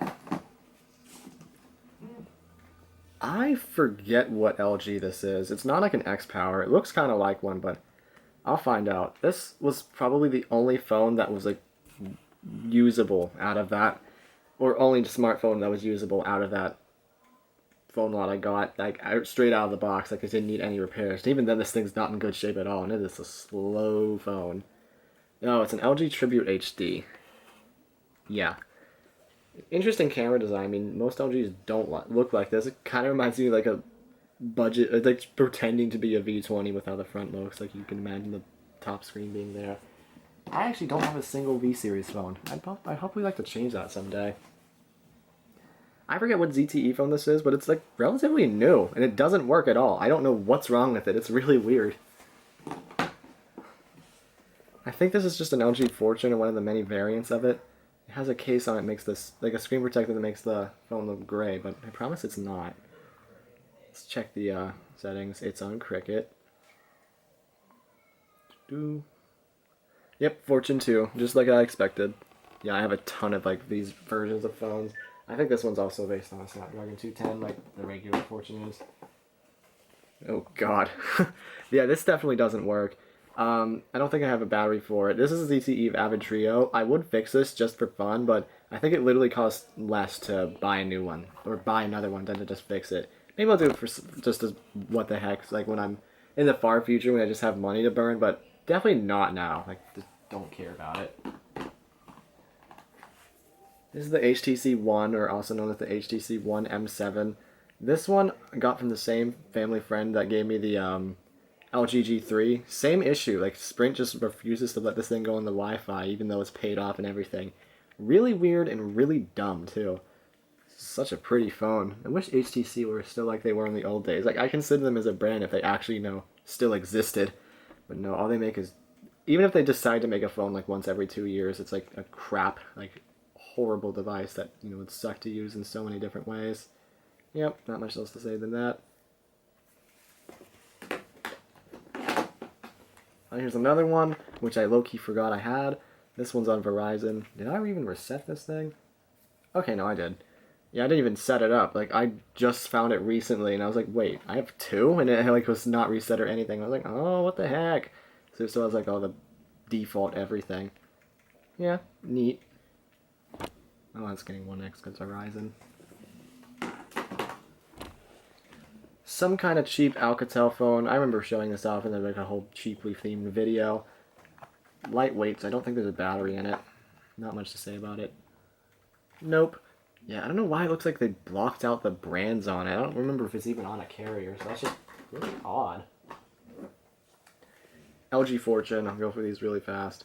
I forget what LG this is. It's not like an X Power. It looks kind of like one, but I'll find out. This was probably the only phone that was like usable out of that, or only smartphone that was usable out of that phone lot I got, like straight out of the box. Like, it didn't need any repairs. Even then, this thing's not in good shape at all, and it is a slow phone. No, it's an LG Tribute HD. Yeah. Interesting camera design. I mean, most LGs don't look like this. It kind of reminds me of like a budget, it's like pretending to be a V20 with how the front looks. Like, you can imagine the top screen being there. I actually don't have a single V-series phone. I'd hopefully like to change that someday. I forget what ZTE phone this is, but it's like relatively new, and it doesn't work at all. I don't know what's wrong with it. It's really weird. I think this is just an LG Fortune or one of the many variants of it. It has a case on it, makes this like a screen protector that makes the phone look gray, but I promise it's not. Let's check the settings. It's on Cricket. Yep, Fortune 2, just like I expected. Yeah, I have a ton of like these versions of phones. I think this one's also based on a Snapdragon 210, like the regular Fortune is. Oh god. Yeah, this definitely doesn't work. I don't think I have a battery for it. This is a Zte Avid Trio. I would fix this just for fun, but I think it literally costs less to buy a new one, or buy another one than to just fix it. Maybe I'll do it for just as what the heck, like when I'm in the far future when I just have money to burn, but definitely not now. Like, just don't care about it. This is the HTC One, or also known as the HTC One M7. This one I got from the same family friend that gave me the LG G3. Same issue, like Sprint just refuses to let this thing go on the Wi-Fi even though it's paid off and everything. Really weird and really dumb too. Such a pretty phone. I wish HTC were still like they were in the old days. Like, I consider them as a brand if they actually, still existed. But no, all they make is, even if they decide to make a phone like once every 2 years, it's like a crap, like horrible device that, would suck to use in so many different ways. Yep, not much else to say than that. Here's another one, which I low-key forgot I had. This one's on Verizon. Did I even reset this thing? Okay, no, I did. Yeah, I didn't even set it up. Like, I just found it recently, and I was like, wait, I have two? And it, like, was not reset or anything. I was like, oh, what the heck? So it still has, like, all the default everything. Yeah, neat. Oh, it's getting One X because Verizon. Some kind of cheap Alcatel phone. I remember showing this off in like a whole cheaply themed video. Lightweight, so I don't think there's a battery in it. Not much to say about it. Nope. Yeah, I don't know why it looks like they blocked out the brands on it. I don't remember if it's even on a carrier, so that's just really odd. LG Fortune. I'll go through these really fast.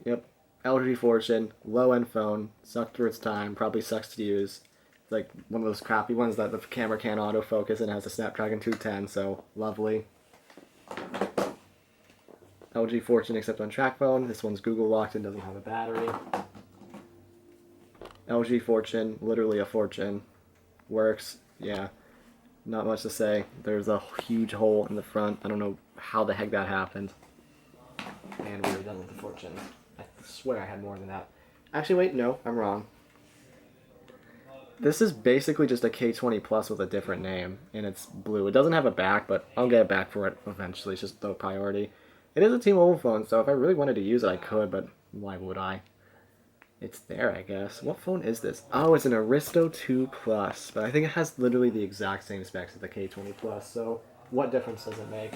Yep. LG Fortune. Low-end phone. Sucked through its time. Probably sucks to use. Like one of those crappy ones that the camera can't autofocus and has a Snapdragon 210, so lovely. LG Fortune except on track phone. This one's Google locked and doesn't have a battery. LG Fortune, literally a fortune. Works, yeah. Not much to say. There's a huge hole in the front. I don't know how the heck that happened. And we were done with the Fortune. I swear I had more than that. Actually, wait, no, I'm wrong. This is basically just a K20 Plus with a different name, and it's blue. It doesn't have a back, but I'll get a back for it eventually. It's just the priority. It is a T-Mobile phone, so if I really wanted to use it, I could, but why would I? It's there, I guess. What phone is this? Oh, it's an Aristo 2 Plus, but I think it has literally the exact same specs as the K20 Plus, so what difference does it make?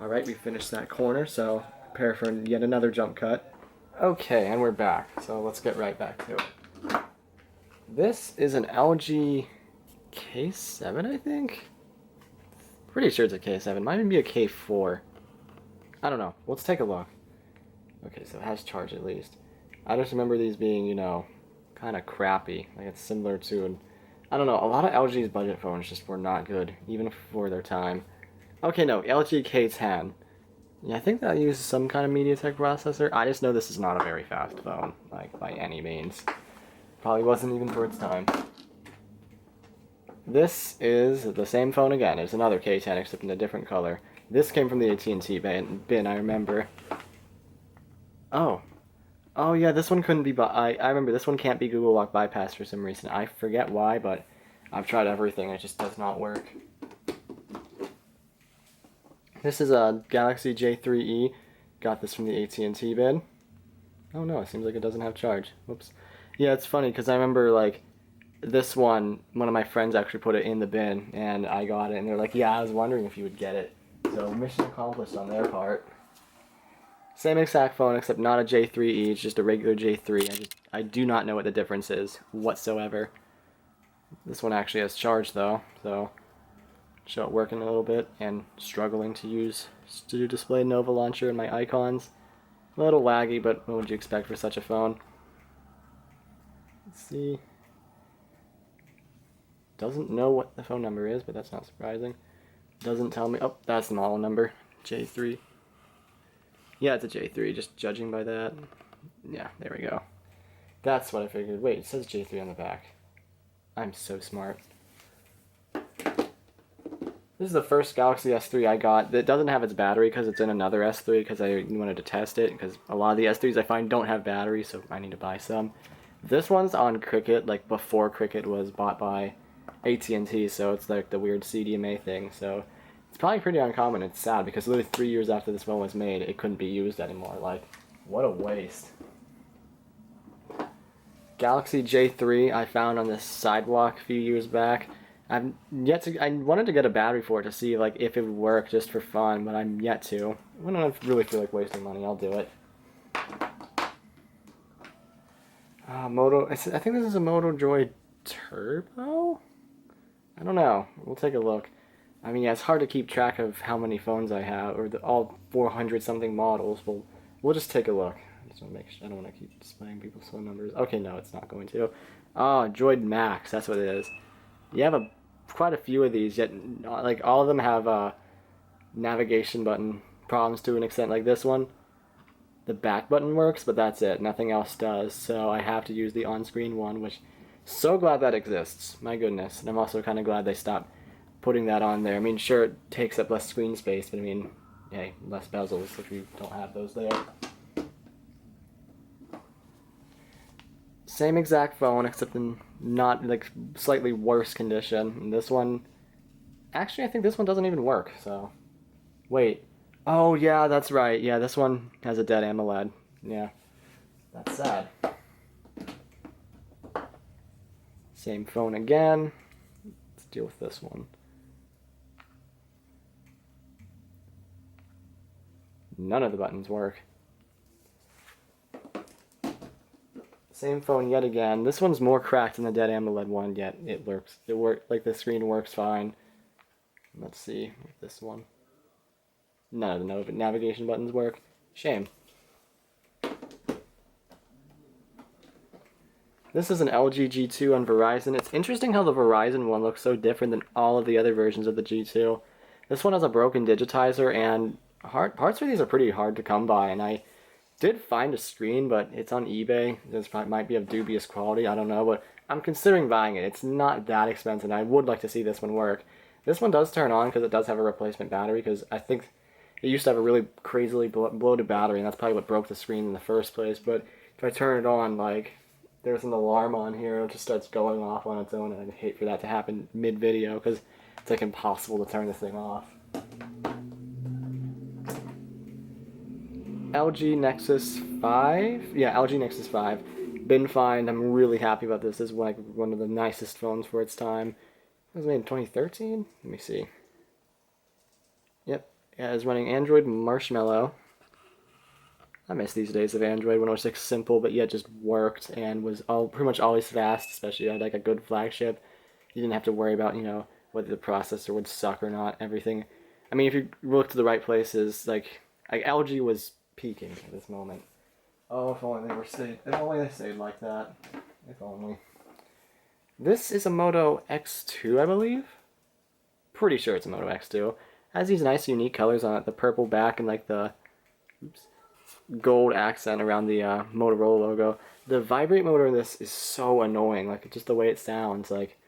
Alright, we finished that corner, so prepare for yet another jump cut. Okay, and we're back, so let's get right back to it. This is an LG K7, I think? Pretty sure it's a K7. Might even be a K4. I don't know. Let's take a look. Okay, so it has charge at least. I just remember these being, kind of crappy. Like, it's similar to, I don't know, a lot of LG's budget phones just were not good, even for their time. Okay, no, LG K10. Yeah, I think that uses some kind of MediaTek processor. I just know this is not a very fast phone, like, by any means. Probably wasn't even for its time. This is the same phone again. It's another K10 except in a different color. This came from the AT&T bin, I remember. Oh. Oh yeah, this one couldn't be, I remember this one can't be Google Lock bypass for some reason. I forget why, but I've tried everything. It just does not work. This is a Galaxy J3e. Got this from the AT&T bin. Oh no, it seems like it doesn't have charge. Whoops. Yeah, it's funny because I remember like this one of my friends actually put it in the bin and I got it and they're like, yeah, I was wondering if you would get it. So mission accomplished on their part. Same exact phone except not a J3e, it's just a regular J3. I do not know what the difference is whatsoever. This one actually has charge though, so show it working a little bit and struggling to use Studio Display Nova Launcher and my icons. A little laggy, but what would you expect for such a phone? Let's see. Doesn't know what the phone number is, but that's not surprising. Doesn't tell me. Oh, that's the model number. J3. Yeah, it's a J3, just judging by that. Yeah, there we go. That's what I figured. Wait, it says J3 on the back. I'm so smart. This is the first Galaxy S3 I got that doesn't have its battery because it's in another S3 because I wanted to test it because a lot of the S3s I find don't have batteries, so I need to buy some. This one's on Cricket, like before Cricket was bought by AT&T, so it's like the weird CDMA thing, so it's probably pretty uncommon. It's sad because literally 3 years after this phone was made, it couldn't be used anymore. Like, what a waste. Galaxy J3 I found on this sidewalk a few years back. I wanted to get a battery for it to see like if it would work just for fun, but I'm yet to. When I don't really feel like wasting money, I'll do it. Moto, I think this is a Moto Droid Turbo? I don't know. We'll take a look. I mean, yeah, it's hard to keep track of how many phones I have, or all 400 something models. We'll just take a look. I just want to make sure. I don't want to keep displaying people's phone numbers. Okay, no, it's not going to. Oh, Droid Max. That's what it is. You have quite a few of these, yet like all of them have navigation button problems to an extent. Like this one, the back button works, but that's it. Nothing else does. So I have to use the on-screen one, which so glad that exists. My goodness. And I'm also kind of glad they stopped putting that on there. I mean, sure, it takes up less screen space, but I mean, hey, less bezels if you don't have those there. Same exact phone, except in not like slightly worse condition. And this one, actually, I think this one doesn't even work. So, wait. Oh yeah, that's right. Yeah, this one has a dead AMOLED. Yeah, that's sad. Same phone again. Let's deal with this one. None of the buttons work. Same phone yet again. This one's more cracked than the dead AMOLED one, yet it works. Like the screen works fine. Let's see with this one. None of the navigation buttons work. Shame. This is an LG G2 on Verizon. It's interesting how the Verizon one looks so different than all of the other versions of the G2. This one has a broken digitizer, and parts for these are pretty hard to come by, and I did find a screen, but it's on eBay. This might be of dubious quality, I don't know, but I'm considering buying it. It's not that expensive, and I would like to see this one work. This one does turn on because it does have a replacement battery, because I think it used to have a really crazily bloated battery, and that's probably what broke the screen in the first place. But if I turn it on, like, there's an alarm on here, it just starts going off on its own, and I'd hate for that to happen mid-video, because it's like impossible to turn this thing off. LG Nexus 5? Yeah, LG Nexus 5. Been fine. I'm really happy about this. This is like one of the nicest phones for its time. It was made in 2013? Let me see. Yep. Yeah, it's running Android Marshmallow. I miss these days of Android when it was like simple but yet just worked and was pretty much always fast, especially had like a good flagship. You didn't have to worry about, you know, whether the processor would suck or not. Everything. I mean, if you look to the right places, like LG was peaking at this moment. Oh, if only they were stayed. If only they stayed like that. If only. This is a Moto X2, I believe. Pretty sure it's a Moto X2. Has these nice, unique colors on it. The purple back and like the gold accent around the Motorola logo. The vibrate motor in this is so annoying. Like just the way it sounds. Like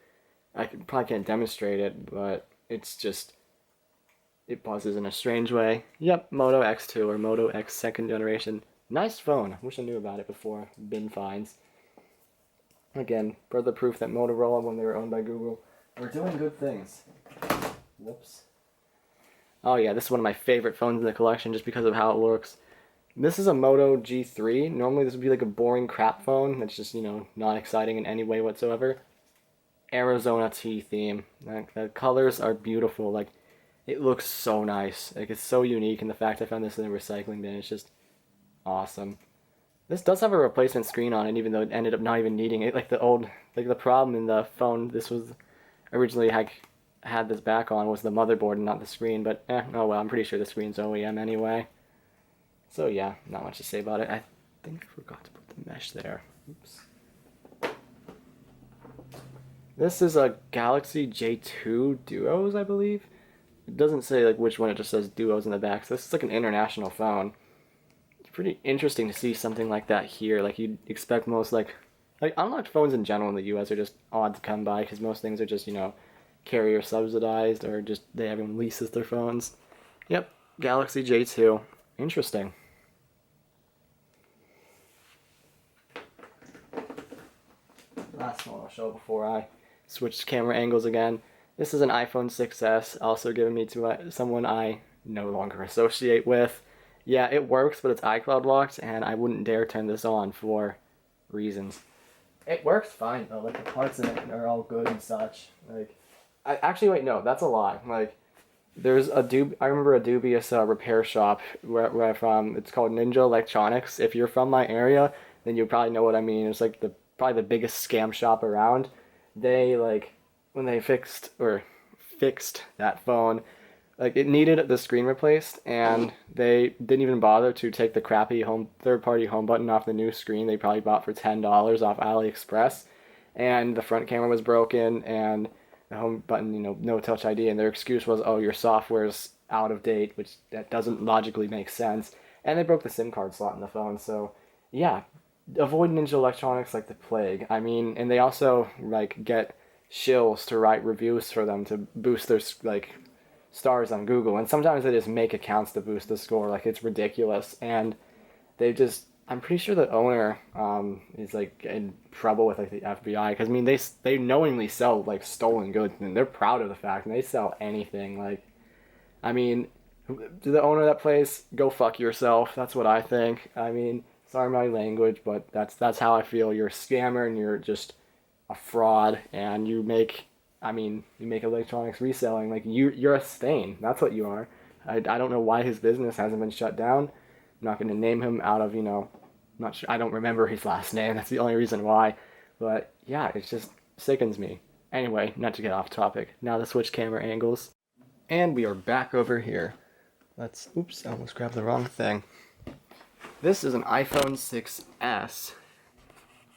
I probably can't demonstrate it, but it's just. It buzzes in a strange way. Yep, Moto X2 or Moto X second generation. Nice phone. Wish I knew about it before. Bin finds. Again, further proof that Motorola, when they were owned by Google, were doing good things. Whoops. Oh yeah, this is one of my favorite phones in the collection just because of how it looks. This is a Moto G3. Normally this would be like a boring crap phone that's just, you know, not exciting in any way whatsoever. Arizona tea theme. Like, the colors are beautiful. Like, it looks so nice. Like, it's so unique, and the fact I found this in a recycling bin is just awesome. This does have a replacement screen on it, even though it ended up not even needing it. Like the problem in the phone this was originally had this back on was the motherboard and not the screen, but oh well, I'm pretty sure the screen's OEM anyway. So yeah, not much to say about it. I think I forgot to put the mesh there. Oops. This is a Galaxy J2 Duos, I believe. It doesn't say like which one, it just says Duos in the back. So this is like an international phone. pretty interesting to see something like that here. Like you'd expect most like unlocked phones in general in the US are just odd to come by because most things are just, you know, carrier subsidized or just everyone leases their phones. Yep, Galaxy J2. Interesting. Last one I'll show before I switch camera angles again. This is an iPhone 6s, also given me to someone I no longer associate with. Yeah, it works, but it's iCloud locked, and I wouldn't dare turn this on for reasons. It works fine though. Like the parts in it are all good and such. Like, actually wait, no, that's a lie. Like, there's I remember a dubious repair shop where I'm from. It's called Ninja Electronics. If you're from my area, then you probably know what I mean. It's like probably the biggest scam shop around. They when they fixed that phone, like it needed the screen replaced, and they didn't even bother to take the crappy third-party home button off the new screen they probably bought for $10 off AliExpress, and the front camera was broken, and the home button, you know, no Touch ID, and their excuse was, oh, your software's out of date, which that doesn't logically make sense, and they broke the SIM card slot in the phone. So yeah, avoid Ninja Electronics like the plague. I mean, and they also like get shills to write reviews for them to boost their like stars on Google, and sometimes they just make accounts to boost the score. Like, it's ridiculous, and they just, I'm pretty sure the owner is like in trouble with like the FBI, because I mean they knowingly sell like stolen goods, and they're proud of the fact, and they sell anything. Like, I mean, to the owner of that place, go fuck yourself. That's what I think. I mean, sorry my language, but that's how I feel. You're a scammer, and you're just a fraud, and you make electronics reselling. Like, you're a stain. That's what you are. I don't know why his business hasn't been shut down. I'm not going to name him out of, you know, not sure. I don't remember his last name. That's the only reason why. But yeah, it just sickens me. Anyway, not to get off topic. Now to switch camera angles. And we are back over here. Oops, I almost grabbed the wrong thing. This is an iPhone 6s.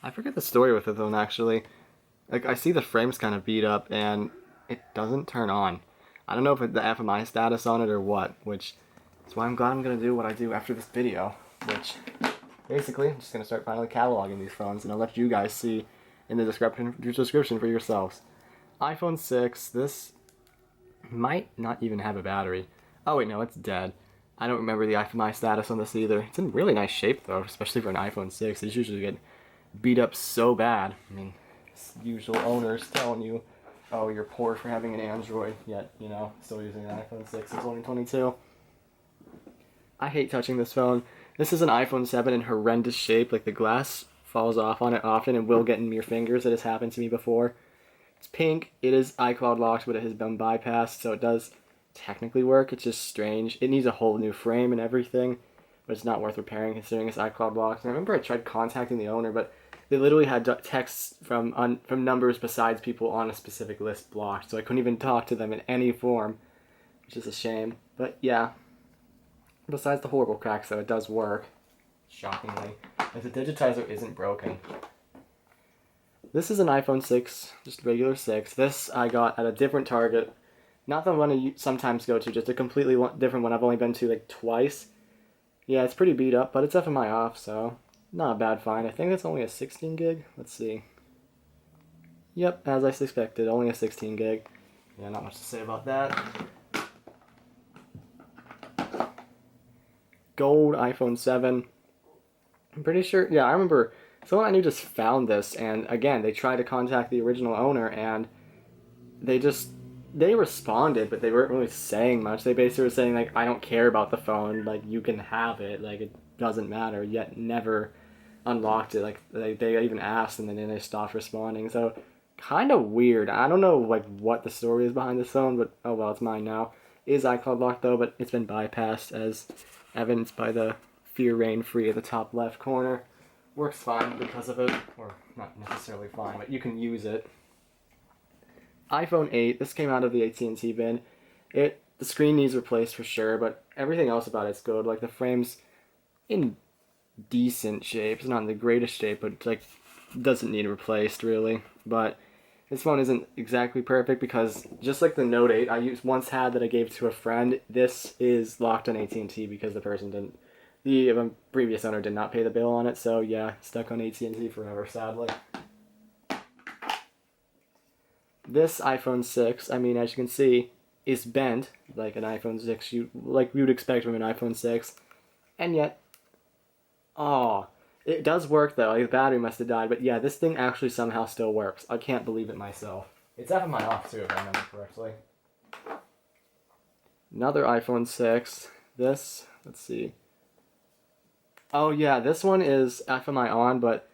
I forget the story with it though, actually. Like, I see the frame's kind of beat up, and it doesn't turn on. I don't know if it's the FMI status on it or what, which is why I'm glad I'm going to do what I do after this video, which, basically, I'm just going to start finally cataloging these phones, and I'll let you guys see in the description for yourselves. iPhone 6, this might not even have a battery. Oh wait, no, it's dead. I don't remember the FMI status on this either. It's in really nice shape, though, especially for an iPhone 6. These usually get beat up so bad. I mean, usual owners telling you, oh, you're poor for having an Android, yet, you know, still using an iPhone 6 in 2022. I hate touching this phone. This is an iPhone 7 in horrendous shape. Like, the glass falls off on it often and will get in your fingers. It has happened to me before. It's pink. It is iCloud locked, but it has been bypassed, so it does technically work. It's just strange. It needs a whole new frame and everything, but it's not worth repairing considering it's iCloud locked. And I remember I tried contacting the owner, but they literally had texts from numbers besides people on a specific list blocked, so I couldn't even talk to them in any form, which is a shame. But yeah, besides the horrible cracks, though, it does work, shockingly. If the digitizer isn't broken. This is an iPhone 6, just regular 6. This I got at a different Target, not the one I sometimes go to, just a completely different one I've only been to like twice. Yeah, it's pretty beat up, but it's FMI off, so not a bad find. I think it's only a 16 gig. Let's see. Yep, as I suspected, only a 16 gig. Yeah, not much to say about that. Gold iPhone 7. I'm pretty sure, yeah, I remember someone I knew just found this, and again, they tried to contact the original owner, and they responded, but they weren't really saying much. They basically were saying, like, I don't care about the phone, like, you can have it, like, it doesn't matter, yet never unlocked it. Like, they even asked, and then they stopped responding. So kind of weird. I don't know like what the story is behind this phone, but oh well, it's mine now. It is iCloud locked though, but it's been bypassed, as evidenced by the Fear Reign Free at the top left corner. Works fine because of it, or not necessarily fine, but you can use it. iPhone 8, this came out of the AT&T bin. The screen needs replaced for sure, but everything else about it's good. Like, the frame's in decent shape. It's not in the greatest shape, but like doesn't need replaced really. But this phone isn't exactly perfect because just like the Note 8 once had that I gave to a friend, this is locked on AT&T because the person didn't the previous owner did not pay the bill on it, so yeah, stuck on AT&T forever, sadly. This iPhone 6, I mean, as you can see, is bent like an iPhone 6, like we would expect from an iPhone 6, and yet, oh, it does work though. Like, the battery must have died, but yeah, this thing actually somehow still works. I can't believe it myself. It's FMI off too, if I remember correctly. Another iPhone 6. This, let's see. Oh yeah, this one is FMI on, but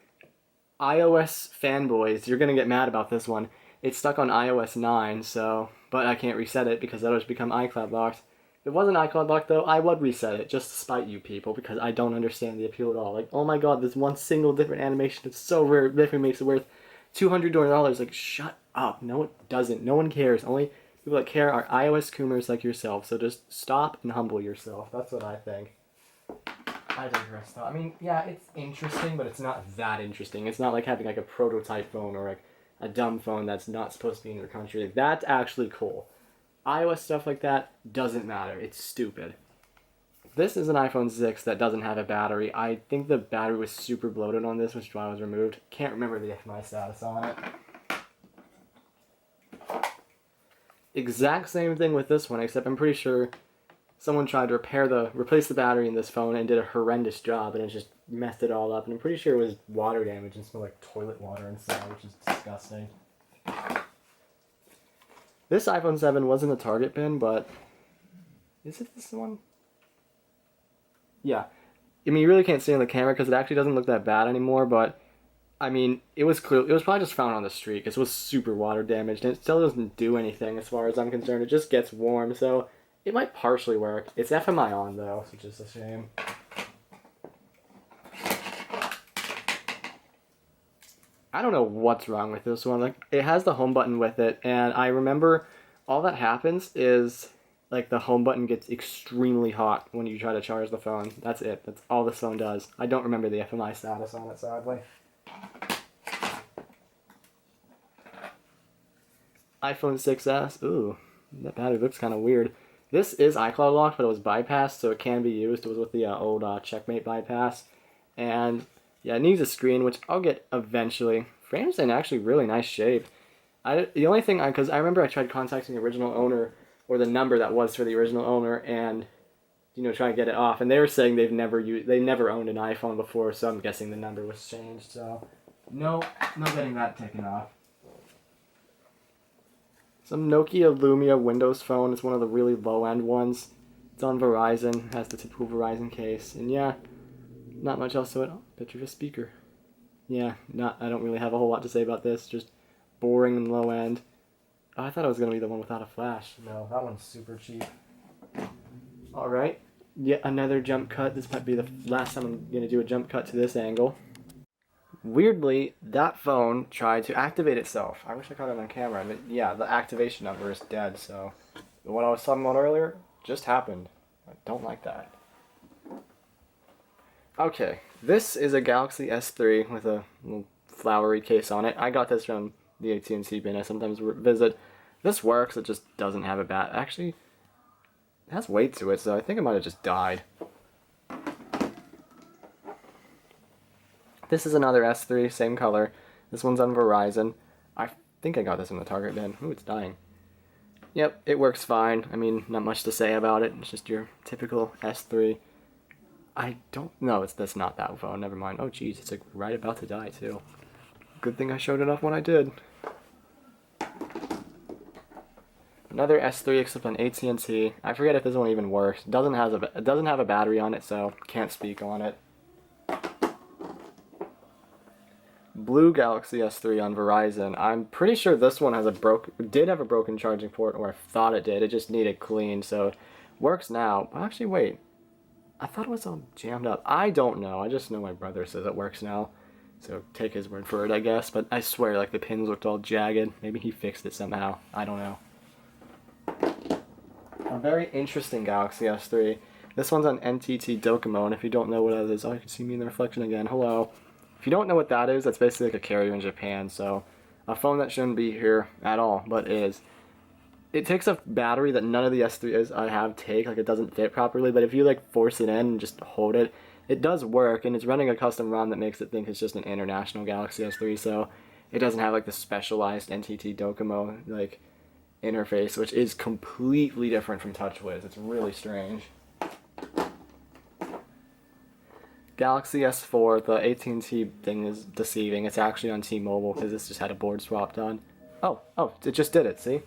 iOS fanboys, you're gonna get mad about this one. It's stuck on iOS 9, so, but I can't reset it because that'll just become iCloud locked. If it wasn't iCloud locked though, I would reset it just to spite you people because I don't understand the appeal at all. Like, oh my god, this one single different animation, it's so rare, it definitely makes it worth $200. Like, shut up. No, it doesn't. No one cares. Only people that care are iOS coomers like yourself, so just stop and humble yourself. That's what I think. I digress though. I mean, yeah, it's interesting, but it's not that interesting. It's not like having like a prototype phone or like a dumb phone that's not supposed to be in your country. Like, that's actually cool. iOS stuff like that doesn't matter. It's stupid. This is an iPhone 6 that doesn't have a battery. I think the battery was super bloated on this, which is why it was removed. Can't remember the FMI status on it. Exact same thing with this one, except I'm pretty sure someone tried to replace the battery in this phone and did a horrendous job, and it just messed it all up. And I'm pretty sure it was water damage and smelled like toilet water inside, which is disgusting. This iPhone 7 was in the Target bin, but is it this one? Yeah. I mean, you really can't see it on the camera because it actually doesn't look that bad anymore, but I mean, it was probably just found on the street because it was super water damaged, and it still doesn't do anything as far as I'm concerned. It just gets warm, so it might partially work. It's FMI on though, which is a shame. I don't know what's wrong with this one. Like, it has the home button with it, and I remember all that happens is like the home button gets extremely hot when you try to charge the phone. That's it. That's all this phone does. I don't remember the FMI status on it, sadly. iPhone 6s. Ooh, that battery looks kind of weird. This is iCloud locked, but it was bypassed, so it can be used. It was with the old Checkmate bypass. And yeah, it needs a screen, which I'll get eventually. Frame's in actually really nice shape. The only thing, because I remember I tried contacting the original owner, or the number that was for the original owner, and try to get it off. And they were saying they never owned an iPhone before, so I'm guessing the number was changed. So no getting that taken off. Some Nokia Lumia Windows phone. It's one of the really low-end ones. It's on Verizon. It has the typical Verizon case. And yeah, not much else to it. Oh, picture of a speaker. Yeah, I don't really have a whole lot to say about this. Just boring and low-end. Oh, I thought it was going to be the one without a flash. No, that one's super cheap. Alright, yet another jump cut. This might be the last time I'm going to do a jump cut to this angle. Weirdly, that phone tried to activate itself. I wish I caught it on camera, but yeah, the activation number is dead, so what I was talking about earlier just happened. I don't like that. Okay, this is a Galaxy S3 with a little flowery case on it. I got this from the AT&T bin I sometimes visit. This works, it just doesn't have a bat. Actually, it has weight to it, so I think it might have just died. This is another S3, same color. This one's on Verizon. I think I got this in the Target bin. Ooh, it's dying. Yep, it works fine. I mean, not much to say about it. It's just your typical S3. I don't know. That's not that phone. Never mind. Oh, geez, it's like right about to die too. Good thing I showed it off when I did. Another S3 except on AT&T. I forget if this one even works. It doesn't have a battery on it, so can't speak on it. Blue Galaxy S3 on Verizon. I'm pretty sure this one did have a broken charging port, or I thought it did. It just needed cleaned, so it works now. But actually, wait. I thought it was all jammed up. I don't know. I just know my brother says it works now. So take his word for it, I guess. But I swear, like, the pins looked all jagged. Maybe he fixed it somehow. I don't know. A very interesting Galaxy S3. This one's on NTT Docomo, and if you don't know what that is, oh, you can see me in the reflection again. Hello. If you don't know what that is, that's basically like a carrier in Japan, so a phone that shouldn't be here at all, but is. it takes a battery that none of the S3s I have take. Like, it doesn't fit properly, but if you like force it in and just hold it, it does work, and it's running a custom ROM that makes it think it's just an international Galaxy S3, so it doesn't have like the specialized NTT Docomo like interface, which is completely different from TouchWiz. It's really strange. Galaxy S4, the AT&T thing is deceiving. It's actually on T-Mobile because this just had a board swap done. Oh, it just did it, see?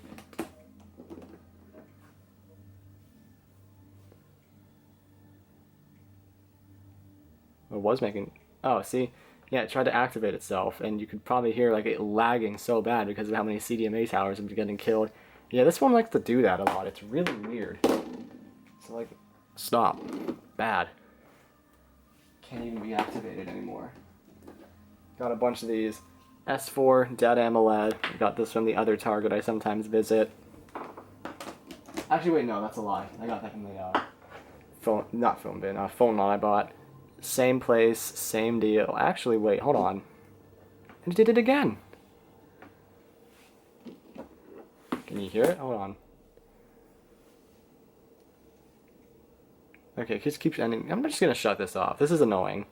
It was making... Oh, see? Yeah, it tried to activate itself, and you could probably hear like it lagging so bad because of how many CDMA towers have been getting killed. Yeah, this one likes to do that a lot. It's really weird. So like, stop. Bad. Can't even be activated anymore. Got a bunch of these. S4, Dead AMOLED. Got this from the other Target I sometimes visit. Actually, wait, no, that's a lie. I got that from the phone line I bought. Same place, same deal. Actually, wait, hold on. It did it again. Can you hear it? Hold on. Okay, it just keeps ending. I'm just gonna shut this off. This is annoying.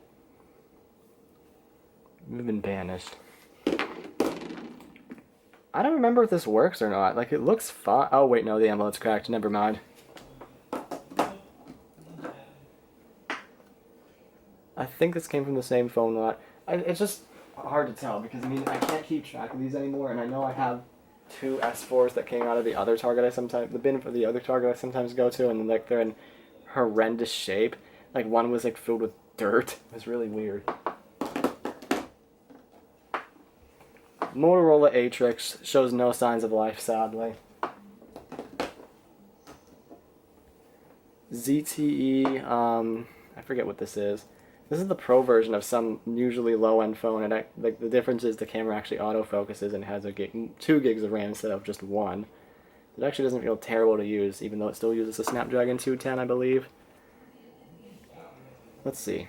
We've been banished. I don't remember if this works or not. Like, it looks fine. Oh, wait, no, the AMOLED's cracked. Never mind. I think this came from the same phone lot. It's just hard to tell because, I mean, I can't keep track of these anymore, and I know I have two S4s that came out of the other Target the bin for the other Target I sometimes go to, and like they're in horrendous shape. Like, one was like filled with dirt. It was really weird. Motorola Atrix shows no signs of life, sadly. Zte, I forget what this is. This is the Pro version of some usually low-end phone, and like the difference is the camera actually autofocuses and has 2 gigs of RAM instead of just 1. It actually doesn't feel terrible to use, even though it still uses a Snapdragon 210, I believe. Let's see.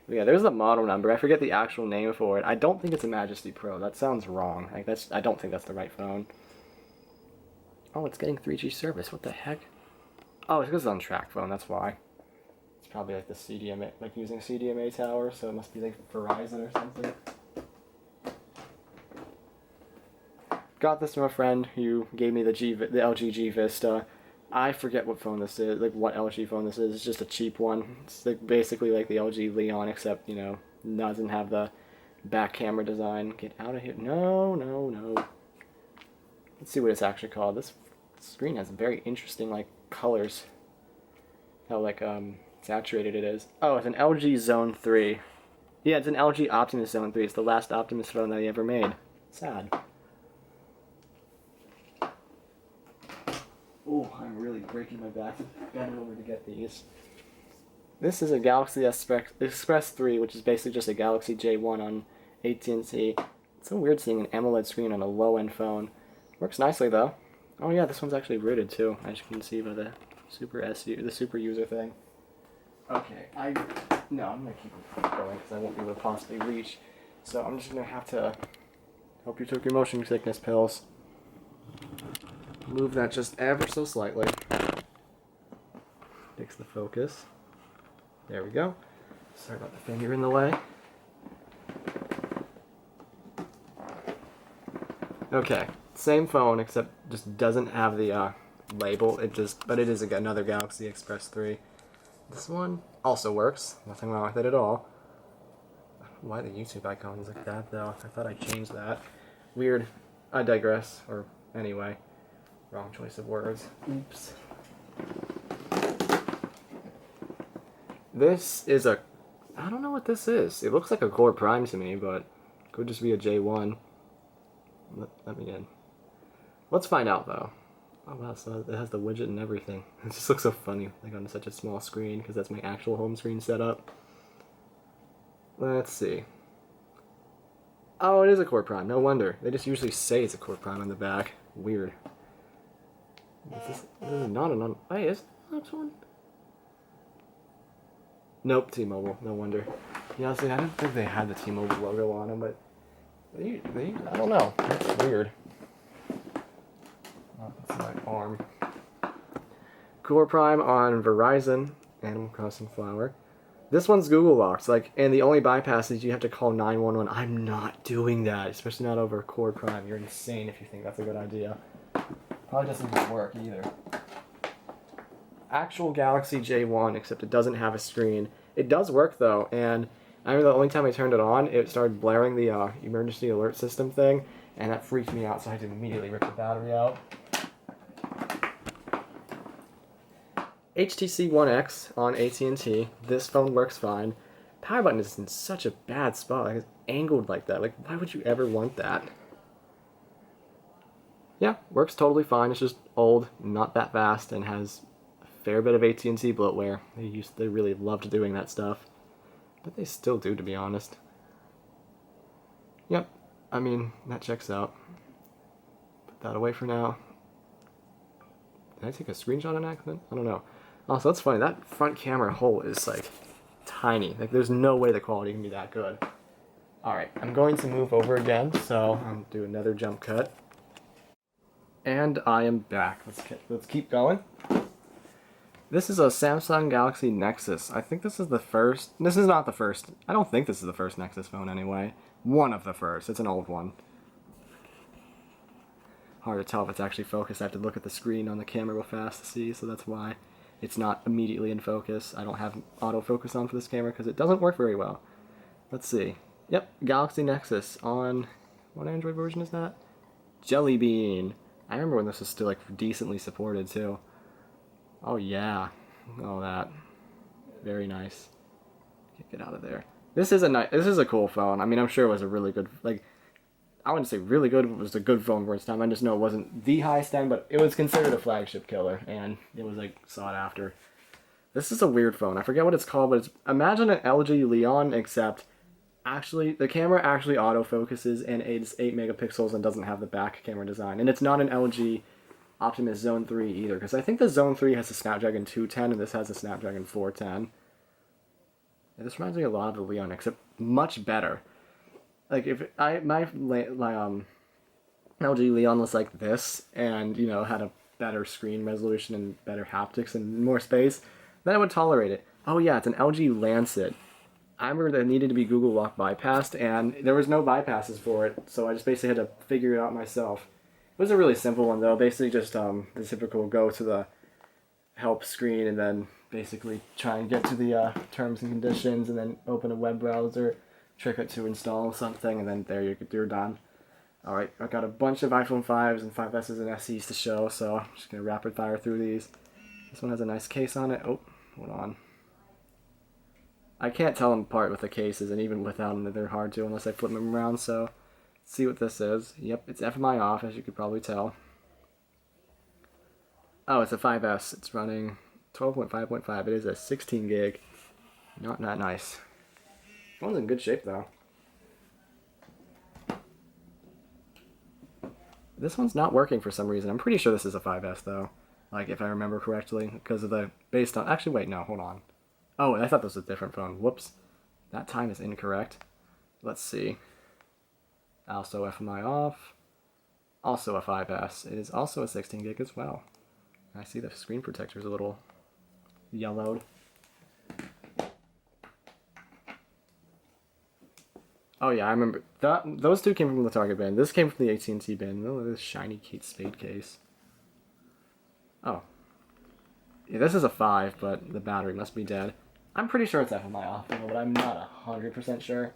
Yeah, there's the model number. I forget the actual name for it. I don't think it's a Majesty Pro. That sounds wrong. Like, I don't think that's the right phone. Oh, it's getting 3G service. What the heck? Oh, it's because it's on track phone. That's why. It's probably like the CDMA, like using CDMA tower, so it must be like Verizon or something. Got this from a friend who gave me the LG G Vista. I forget what phone this is, like what LG phone this is. It's just a cheap one. It's like basically like the LG Leon, except, you know, doesn't have the back camera design. Get out of here. No. Let's see what it's actually called. This screen has very interesting, like, colors. How, like, saturated it is. Oh, it's an LG Zone 3. Yeah, it's an LG Optimus Zone 3. It's the last Optimus phone that he ever made. Sad. Oh, I'm really breaking my back bending over to get these. This is a Galaxy Express 3, which is basically just a Galaxy J1 on AT&T. It's so weird seeing an AMOLED screen on a low-end phone. Works nicely, though. Oh yeah, this one's actually rooted, too, as you can see by the super user thing. Okay, I'm gonna keep it going because I won't be able to possibly reach. So I'm just gonna have to hope you took your motion sickness pills. Move that just ever so slightly. Fix the focus. There we go. Sorry about the finger in the way. Okay, same phone except just doesn't have the label. But it is another Galaxy Express 3. This one also works. Nothing wrong with it at all. I don't know why the YouTube icon is like that though. I thought I changed that. Weird. I digress. Or anyway. Wrong choice of words. Oops. This is I don't know what this is. It looks like a Core Prime to me, but it could just be a J1. Let me in. Let's find out though. Oh wow, so it has the widget and everything. It just looks so funny, like on such a small screen, because that's my actual home screen setup. Let's see. Oh, it is a Core Prime. No wonder. They just usually say it's a Core Prime on the back. Weird. This is not an wait, is that one? Nope, T-Mobile. No wonder. Yeah, see, I didn't think they had the T-Mobile logo on them, but they I don't know. That's weird. Oh, that's my arm. Core Prime on Verizon, Animal Crossing Flower. This one's Google locked, like, and the only bypass is you have to call 911. I'm not doing that, especially not over Core Prime. You're insane if you think that's a good idea. Probably doesn't even work either. Actual Galaxy J1, except it doesn't have a screen. It does work though, and I remember the only time I turned it on, it started blaring the emergency alert system thing, and that freaked me out, so I had to immediately rip the battery out. Htc One X on AT&T. This phone works fine. Power button is in such a bad spot. Like, it's angled like that. Like, why would you ever want that? Yeah, works totally fine. It's just old, not that fast, and has a fair bit of AT&T bloatware. They really loved doing that stuff. But they still do, to be honest. Yep, I mean, that checks out. Put that away for now. Did I take a screenshot on accident? I don't know. Also, that's funny. That front camera hole is, like, tiny. Like, there's no way the quality can be that good. Alright, I'm going to move over again, so I'll do another jump cut. And I am back. Let's keep going. This is a Samsung Galaxy Nexus. I think this is the first. This is not the first. I don't think this is the first Nexus phone anyway. One of the first. It's an old one. Hard to tell if it's actually focused. I have to look at the screen on the camera real fast to see, so that's why it's not immediately in focus. I don't have autofocus on for this camera because it doesn't work very well. Let's see. Yep, Galaxy Nexus on, what Android version is that? Jelly Bean. I remember when this was still, like, decently supported too. Oh yeah, all that. Very nice. Get out of there. This is a cool phone. I mean, I'm sure it was a really good, like, I wouldn't say really good, it was a good phone for its time. I just know it wasn't the highest end, but it was considered a flagship killer, and it was, like, sought after. This is a weird phone. I forget what it's called, but it's, imagine an LG Leon, except actually, the camera actually autofocuses, and it's 8 megapixels and doesn't have the back camera design. And it's not an LG Optimus Zone 3 either, because I think the Zone 3 has a Snapdragon 210, and this has a Snapdragon 410. And this reminds me a lot of the Leon, except much better. Like, if my LG Leon was like this, and, you know, had a better screen resolution and better haptics and more space, then I would tolerate it. Oh yeah, it's an LG Lancet. I remember that it needed to be Google Lock bypassed, and there was no bypasses for it, so I just basically had to figure it out myself. It was a really simple one, though. Basically just the typical go to the help screen and then basically try and get to the terms and conditions and then open a web browser, trick it to install something, and then there you're done. Alright, I've got a bunch of iPhone 5s and 5Ss and SEs to show, so I'm just going to rapid fire through these. This one has a nice case on it. Oh, hold on. I can't tell them apart with the cases, and even without them, they're hard to unless I flip them around, so let's see what this is. Yep, it's FMI off, as you could probably tell. Oh, it's a 5S. It's running 12.5.5. It is a 16 gig. Not that nice. Phone's in good shape, though. This one's not working for some reason. I'm pretty sure this is a 5S, though. Like, if I remember correctly, because of the, based on, actually, wait, no, hold on. Oh, I thought this was a different phone. Whoops. That time is incorrect. Let's see. Also FMI off. Also a 5S. It is also a 16 gig as well. I see the screen protector is a little yellowed. Oh yeah, I remember. Those two came from the Target bin. This came from the AT&T bin. Oh, this shiny Kate Spade case. Oh. Yeah, this is a 5, but the battery must be dead. I'm pretty sure it's FMI off, but I'm not 100% sure.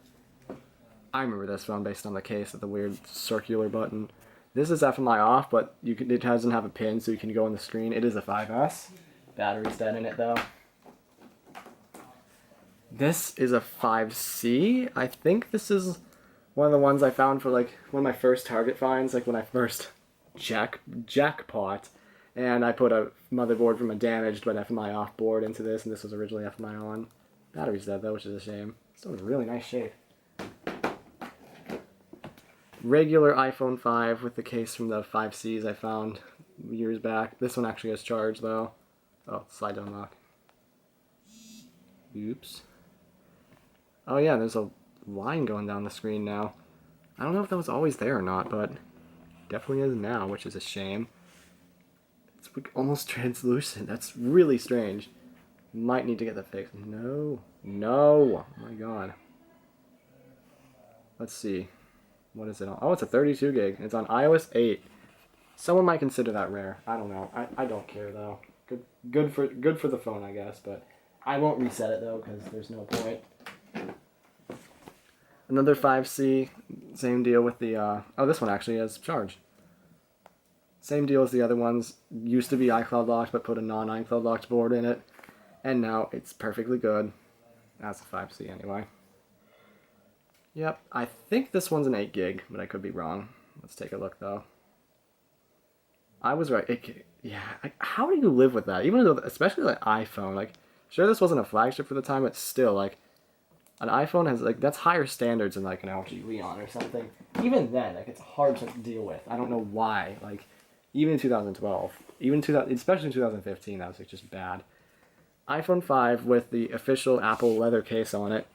I remember this phone based on the case with the weird circular button. This is FMI off, but it doesn't have a pin, so you can go on the screen. It is a 5S. Battery's dead in it, though. This is a 5C. I think this is one of the ones I found for, like, one of my first Target finds, like when I first jackpot. And I put a motherboard from a damaged but FMI off board into this, and this was originally FMI on. Battery's dead though, which is a shame. Still in really nice shape. Regular iPhone 5 with the case from the 5Cs I found years back. This one actually has charge though. Oh, slide to unlock. Oops. Oh yeah, there's a line going down the screen now. I don't know if that was always there or not, but definitely is now, which is a shame. It's like almost translucent. That's really strange. Might need to get that fixed. No. No! Oh my god. Let's see. What is it on? Oh, it's a 32 gig. It's on iOS 8. Someone might consider that rare. I don't know. I don't care though. Good for the phone, I guess, but I won't reset it though because there's no point. Another 5C, same deal with the oh, this one actually has charge. Same deal as the other ones. Used to be iCloud locked, but put a non-iCloud locked board in it, and now it's perfectly good. That's a 5C anyway. Yep, I think this one's an 8 gig, but I could be wrong. Let's take a look though. I was right. Yeah, how do you live with that? Even though, especially like iPhone, like, sure this wasn't a flagship for the time, but still, like, an iPhone has, like, that's higher standards than, like, an LG Leon or something. Even then, like, it's hard to deal with. I don't know why. Like, even in 2012, especially in 2015, that was, like, just bad. iPhone 5 with the official Apple leather case on it.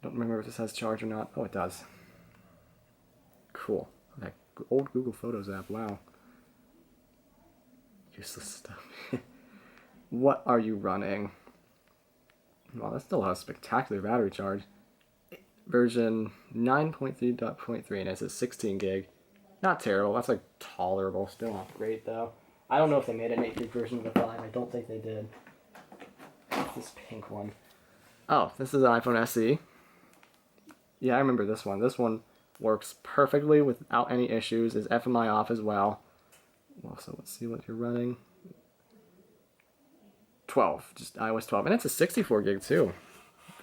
Don't remember if this has charge or not. Oh, it does. Cool. That old Google Photos app, wow. Useless stuff. What are you running? Wow, that still has spectacular battery charge. Version 9.3.3, and it's a 16 gig. Not terrible. That's like tolerable. Still not great though. I don't know if they made an 8 gig version of the 5. I don't think they did. This pink one. Oh, this is an iPhone SE. Yeah, I remember this one. This one works perfectly without any issues. Is FMI off as well. Well, so let's see what you're running. 12, just iOS 12, and it's a 64 gig too.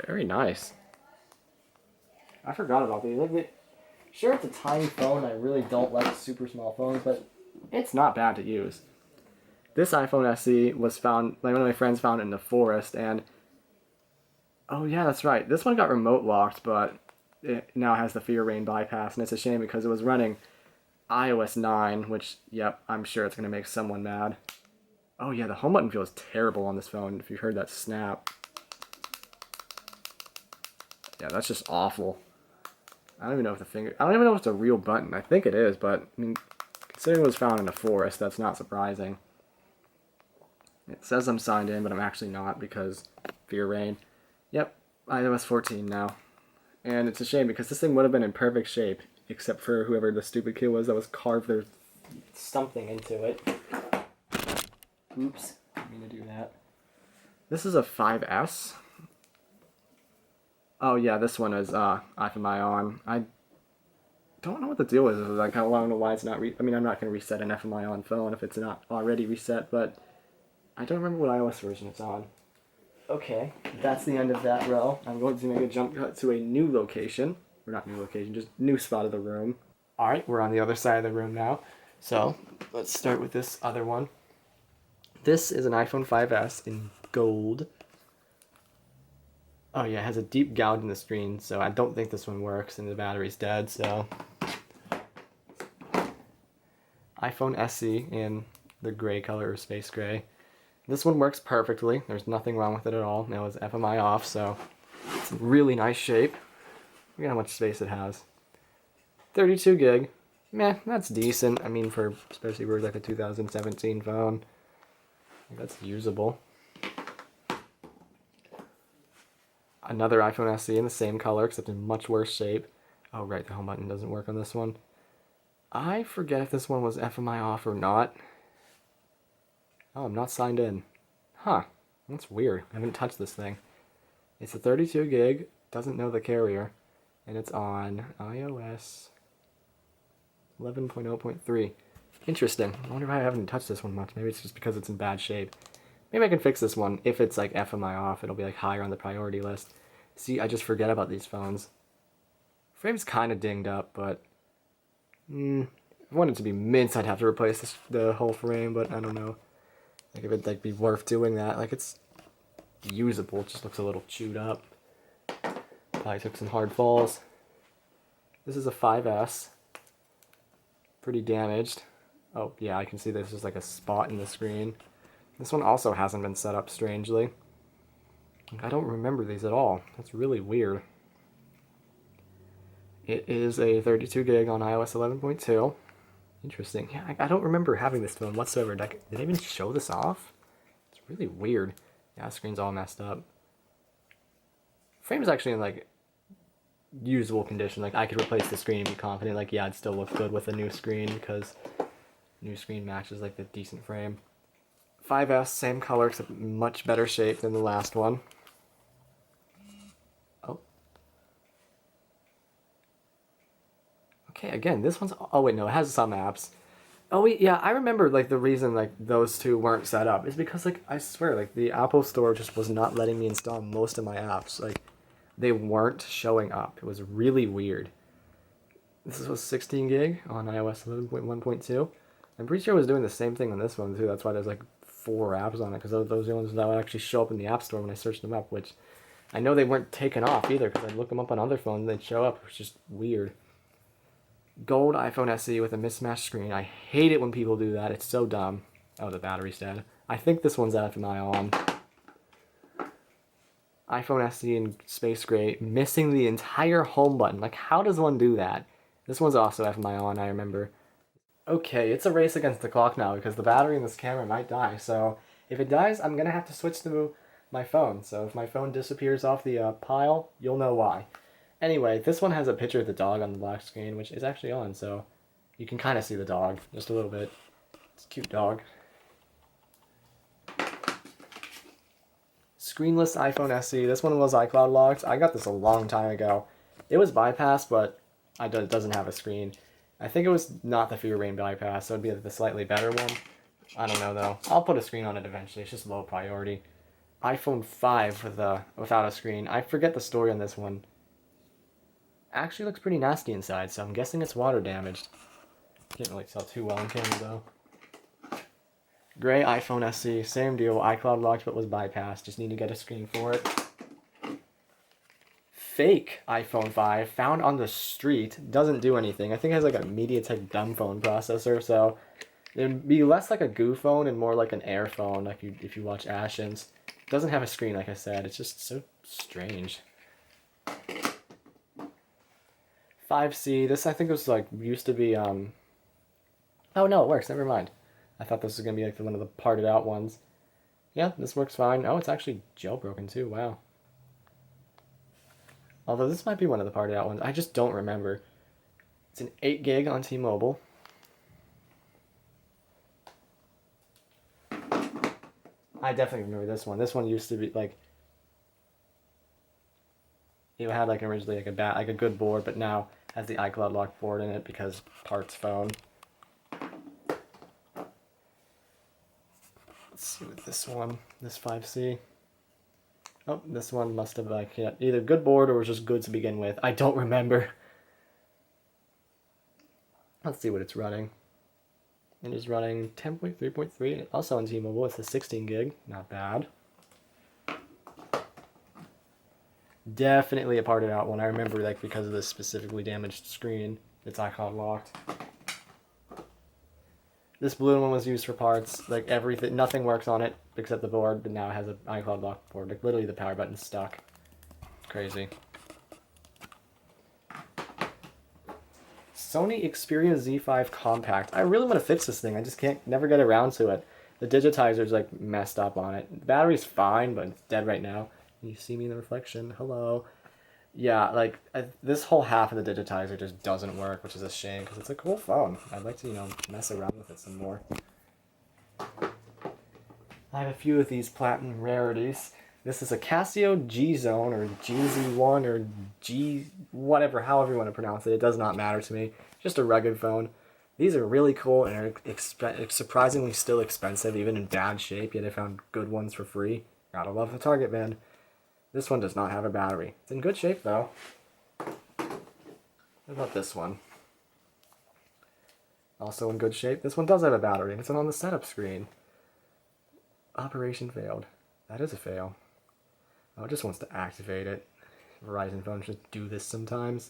Very nice. I forgot about these. Sure, it's a tiny phone. I really don't like super small phones, but it's not bad to use. This iPhone SE was found, like one of my friends found it in the forest, and oh yeah, that's right. This one got remote locked, but it now has the Fear Rain bypass, and it's a shame because it was running iOS 9, which, yep, I'm sure it's going to make someone mad. Oh yeah, the home button feels terrible on this phone, if you heard that snap. Yeah, that's just awful. I don't even know if I don't even know if it's a real button. I think it is, but, I mean, considering it was found in a forest, that's not surprising. It says I'm signed in, but I'm actually not because Fear Rain. Yep, iOS 14 now. And it's a shame because this thing would have been in perfect shape, except for whoever the stupid kid was that was carved their something into it. Oops, didn't mean to do that. This is a 5S. Oh yeah, this one is FMI on. I don't know what the deal is. Like, I don't know why it's not. I mean, I'm not going to reset an FMI on phone if it's not already reset, but I don't remember what iOS version it's on. Okay, that's the end of that row. I'm going to make a jump cut to a new location. Or not new location, just new spot of the room. Alright, we're on the other side of the room now. So, let's start with this other one. This is an iPhone 5S in gold. Oh yeah, it has a deep gouge in the screen, so I don't think this one works, and the battery's dead, so... iPhone SE in the gray color, or space gray. This one works perfectly. There's nothing wrong with it at all. Now it's FMI off, so it's in really nice shape. Look at how much space it has. 32 gig. Meh, that's decent. I mean, for especially for like a 2017 phone. That's usable. Another iPhone SE in the same color, except in much worse shape. Oh right, the home button doesn't work on this one. I forget if this one was FMI off or not. Oh, I'm not signed in. Huh, that's weird. I haven't touched this thing. It's a 32 gig, doesn't know the carrier, and it's on iOS 11.0.3. Interesting. I wonder why I haven't touched this one much. Maybe it's just because it's in bad shape. Maybe I can fix this one. If it's like FMI off, it'll be like higher on the priority list. See, I just forget about these phones. Frame's kind of dinged up, but... if I wanted it to be mints, I'd have to replace the whole frame, but I don't know. Like, if it'd like, be worth doing that. Like, it's usable, it just looks a little chewed up. Probably took some hard falls. This is a 5S. Pretty damaged. Oh, yeah, I can see this is like a spot in the screen. This one also hasn't been set up strangely. I don't remember these at all. That's really weird. It is a 32 gig on iOS 11.2. Interesting. Yeah, I don't remember having this phone whatsoever. Did I even show this off? It's really weird. Yeah, the screen's all messed up. Frame's actually in like usable condition. Like I could replace the screen and be confident. Like yeah, it'd still look good with a new screen because new screen matches like the decent frame. 5S, same color except much better shape than the last one. Oh. Okay, again, this one's... Oh wait, no, it has some apps. Oh wait, yeah, I remember like the reason like those two weren't set up is because like I swear like the Apple Store just was not letting me install most of my apps. Like they weren't showing up. It was really weird. This was 16 gig on iOS 11.1.2. I'm pretty sure I was doing the same thing on this one too. That's why there's like 4 apps on it, because those are the ones that would actually show up in the App Store when I searched them up, which I know they weren't taken off either because I'd look them up on other phones and they'd show up. It was just weird. Gold iPhone SE with a mismatched screen. I hate it when people do that. It's so dumb. Oh, the battery's dead. I think this one's FMI on. iPhone SE in space gray, missing the entire home button. Like, how does one do that? This one's also FMI on, I remember. Okay, it's a race against the clock now because the battery in this camera might die. So if it dies, I'm gonna have to switch to my phone. So if my phone disappears off the pile, you'll know why. Anyway, this one has a picture of the dog on the black screen, which is actually on, so you can kind of see the dog just a little bit. It's a cute dog. Screenless iPhone SE. This one was iCloud locked. I got this a long time ago. It was bypassed, but it doesn't have a screen. I think it was not the Fear Rain bypass, so it'd be the slightly better one. I don't know though. I'll put a screen on it eventually. It's just low priority. iPhone 5 without a screen. I forget the story on this one. Actually looks pretty nasty inside, so I'm guessing it's water damaged. Can't really tell too well on camera though. Gray iPhone SE, same deal. iCloud locked but was bypassed. Just need to get a screen for it. Fake iPhone 5 found on the street, doesn't do anything. I think it has like a MediaTek dumb phone processor, so it'd be less like a Goo phone and more like an Air phone, like if you watch Ashens. It doesn't have a screen, like I said. It's just so strange. 5C, this I think was like used to be oh no, it works, never mind. I thought this was gonna be like one of the parted out ones. Yeah, this works fine. Oh, it's actually jailbroken too, wow. Although this might be one of the parted out ones. I just don't remember. It's an 8 gig on T-Mobile. I definitely remember this one. This one used to be like... It had like originally like a good board, but now has the iCloud lock board in it because parts phone. Let's see what this 5C. Oh, this one must have like either good board or was just good to begin with. I don't remember. Let's see what it's running. It is running 10.3.3, also on T-Mobile. It's a 16 gig, not bad. Definitely a parted out one. I remember like because of this specifically damaged screen. It's iCloud locked. This blue one was used for parts, like everything, nothing works on it except the board, but now it has an iCloud lock board. Like literally the power button's stuck. Crazy. Sony Xperia Z5 Compact. I really want to fix this thing. I just never get around to it. The digitizer's like messed up on it. The battery's fine, but it's dead right now. You see me in the reflection. Hello. Yeah, like this whole half of the digitizer just doesn't work, which is a shame because it's a cool phone. I'd like to, mess around with it some more. I have a few of these platinum rarities. This is a Casio G-Zone or GZ1 or G whatever, however you want to pronounce it. It does not matter to me. Just a rugged phone. These are really cool and are surprisingly still expensive, even in bad shape, yet I found good ones for free. Gotta love the Target bin. This one does not have a battery. It's in good shape though. What about this one? Also in good shape. This one does have a battery and it's on the setup screen. Operation failed. That is a fail. Oh, it just wants to activate it. Verizon phones just do this sometimes.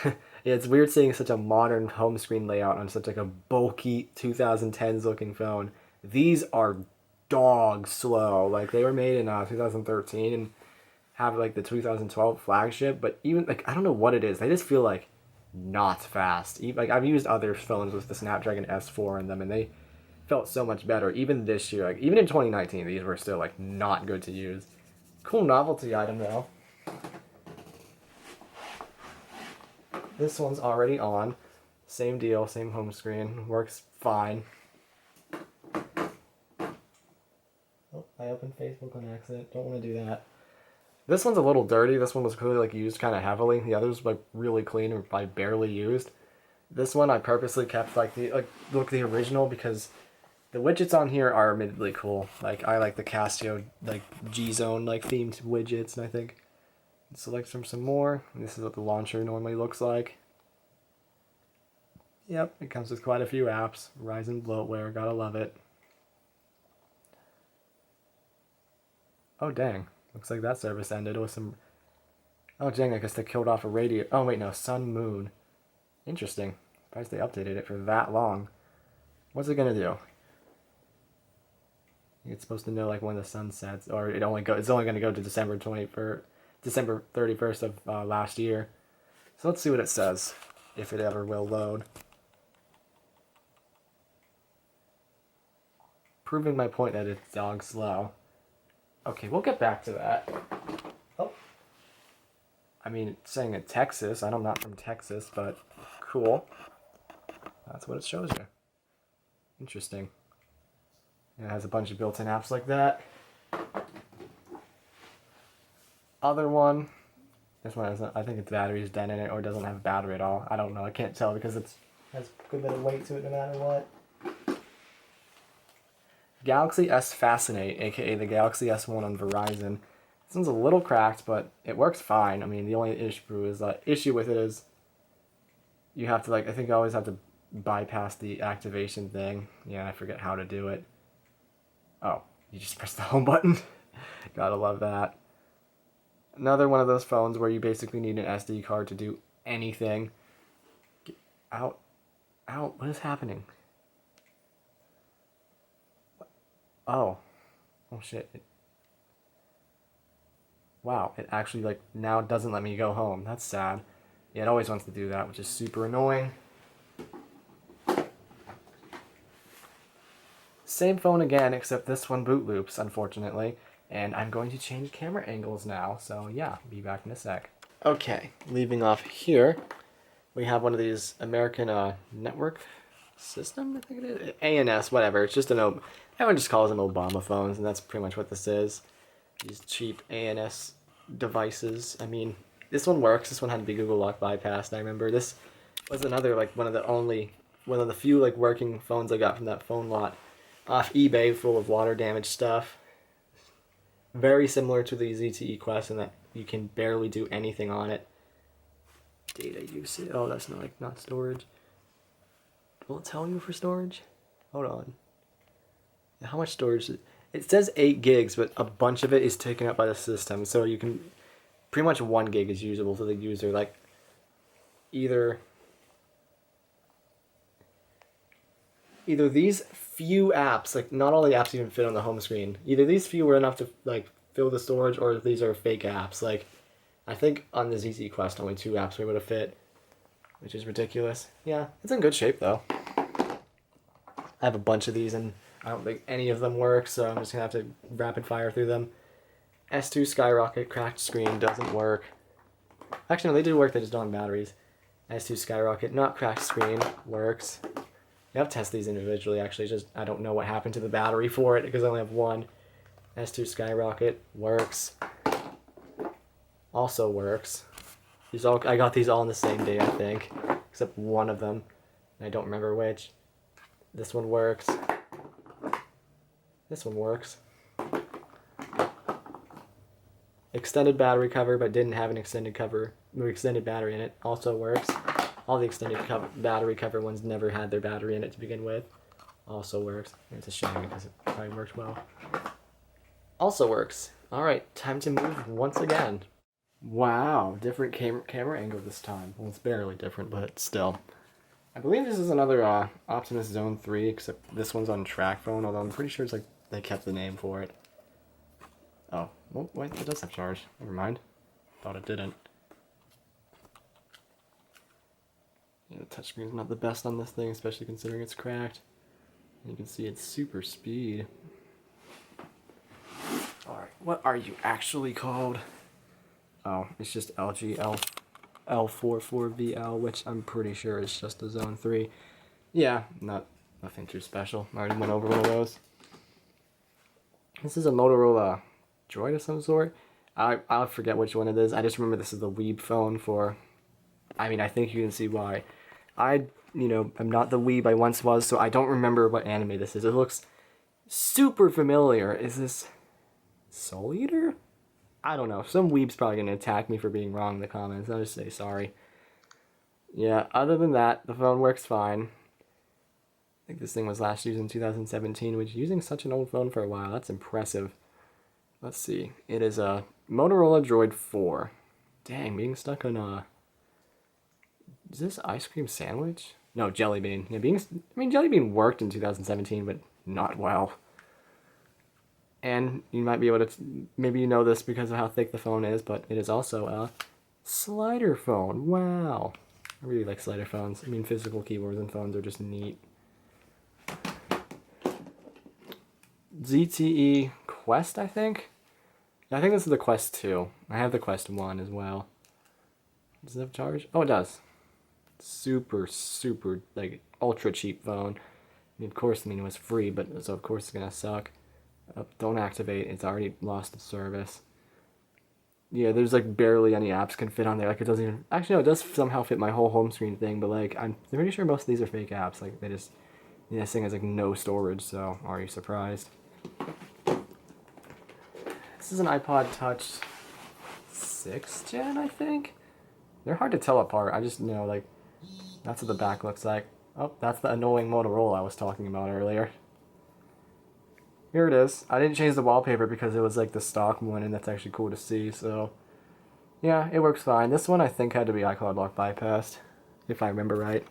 Yeah, it's weird seeing such a modern home screen layout on such like a bulky 2010s looking phone. These are dog slow. Like they were made in 2013 and have like the 2012 flagship, but even like I don't know what it is. They just feel like not fast. Like, I've used other phones with the Snapdragon S4 in them, and they felt so much better. Even this year, like even in 2019, these were still like not good to use. Cool novelty item though. This one's already on. Same deal, same home screen. Works fine. Oh, I opened Facebook on accident. Don't want to do that. This one's a little dirty. This one was clearly like used kind of heavily. The others like really clean or like barely used. This one I purposely kept like the original because the widgets on here are admittedly cool. Like I like the Casio like G-Zone like themed widgets, and I think select from some more. And this is what the launcher normally looks like. Yep, it comes with quite a few apps. Verizon bloatware, gotta love it. Oh dang, looks like that service ended with some... Oh dang, I guess they killed off a radio... Oh wait, no, Sun Moon. Interesting. Surprised they updated it for that long. What's it gonna do? It's supposed to know like when the sun sets, or it's only gonna go to December 31st of last year. So let's see what it says, if it ever will load. Proving my point that it's dog slow. Okay, we'll get back to that. Oh. I mean, it's saying in Texas. I'm not from Texas, but cool. That's what it shows you. Interesting. It has a bunch of built-in apps like that. Other one. This one hasn't, I think its battery is dead in it, or doesn't have a battery at all. I don't know. I can't tell because it has a good bit of weight to it no matter what. Galaxy S Fascinate, aka the Galaxy S1 on Verizon. This one's a little cracked, but it works fine. I mean, the only issue with it is you have to I think you always have to bypass the activation thing. Yeah, I forget how to do it. Oh, you just press the home button. Gotta love that. Another one of those phones where you basically need an SD card to do anything. Out. What is happening? Oh shit. Wow, it actually now doesn't let me go home. That's sad. Yeah, it always wants to do that, which is super annoying. Same phone again, except this one boot loops, unfortunately. And I'm going to change camera angles now, so yeah, be back in a sec. Okay, leaving off here, we have one of these American network system, I think it is? ANS, whatever. It's just everyone just calls them Obama phones, and that's pretty much what this is. These cheap ANS devices. I mean, this one works. This one had to be Google Lock bypassed. I remember this was another, one of the few, working phones I got from that phone lot off eBay, full of water damage stuff. Very similar to the Zte Quest in that you can barely do anything on it. Data usage. Oh, that's not storage. Will it tell you for storage? Hold on. How much storage? It says 8 gigs, but a bunch of it is taken up by the system. So you can... Pretty much 1 gig is usable to the user. Either these few apps, not all the apps even fit on the home screen. Either these few were enough to fill the storage, or these are fake apps. I think on the Zte Quest only 2 apps were able to fit, which is ridiculous. Yeah, it's in good shape though. I have a bunch of these and I don't think any of them work, so I'm just gonna have to rapid fire through them. S2 Skyrocket, cracked screen, doesn't work. Actually, no, they do work, they just don't have batteries. S2 Skyrocket, not cracked screen, works. You have to test these individually, actually, just I don't know what happened to the battery for it because I only have one. S2 Skyrocket, works. Also works. I got these all on the same day, I think, except one of them. I don't remember which. This one works. This one works. Extended battery cover, but didn't have an extended battery in it. Also works. All the extended battery cover ones never had their battery in it to begin with. Also works. It's a shame because it probably worked well. Also works. Alright, time to move once again. Wow, different camera angle this time. Well, it's barely different, but still. I believe this is another Optimus Zone 3, except this one's on track phone, although I'm pretty sure it's they kept the name for it. Oh, well, wait, it does have charge. Never mind. Thought it didn't. Yeah, the touchscreen's not the best on this thing, especially considering it's cracked. And you can see it's super speed. Alright, what are you actually called? Oh, it's just LG L44VL, which I'm pretty sure is just a Zone 3. Yeah, nothing too special. I already went over one of those. This is a Motorola Droid of some sort. I'll forget which one it is. I just remember this is the Weeb phone for... I mean, I think you can see why. I'm not the Weeb I once was, so I don't remember what anime this is. It looks super familiar. Is this Soul Eater? I don't know. Some Weeb's probably going to attack me for being wrong in the comments. I'll just say sorry. Yeah, other than that, the phone works fine. I think this thing was last used in 2017, which using such an old phone for a while, that's impressive. Let's see. It is a Motorola Droid 4. Dang, being stuck on a... Is this ice cream sandwich? No, Jelly Bean. Yeah, Jelly Bean worked in 2017, but not well. And you might be able to... Maybe you know this because of how thick the phone is, but it is also a slider phone. Wow. I really like slider phones. I mean, physical keyboards and phones are just neat. Zte Quest, I think? I think this is the Quest 2. I have the Quest 1 as well. Does it have charge? Oh, it does. Super, like, ultra cheap phone. I mean, of course, it was free, but so of course it's gonna suck. Don't activate. It's already lost its service. Yeah, there's like barely any apps can fit on there. Like, it doesn't even... Actually, no, it does somehow fit my whole home screen thing, but like, I'm pretty sure most of these are fake apps. Like, they just... Yeah, this thing has like no storage, so are you surprised? This is an Ipod Touch 6th gen, I think? They're hard to tell apart. I just know, like, that's what the back looks like. Oh, that's the annoying Motorola I was talking about earlier. Here it is. I didn't change the wallpaper because it was like the stock one, and that's actually cool to see, so... Yeah, it works fine. This one I think had to be iCloud lock bypassed, if I remember right.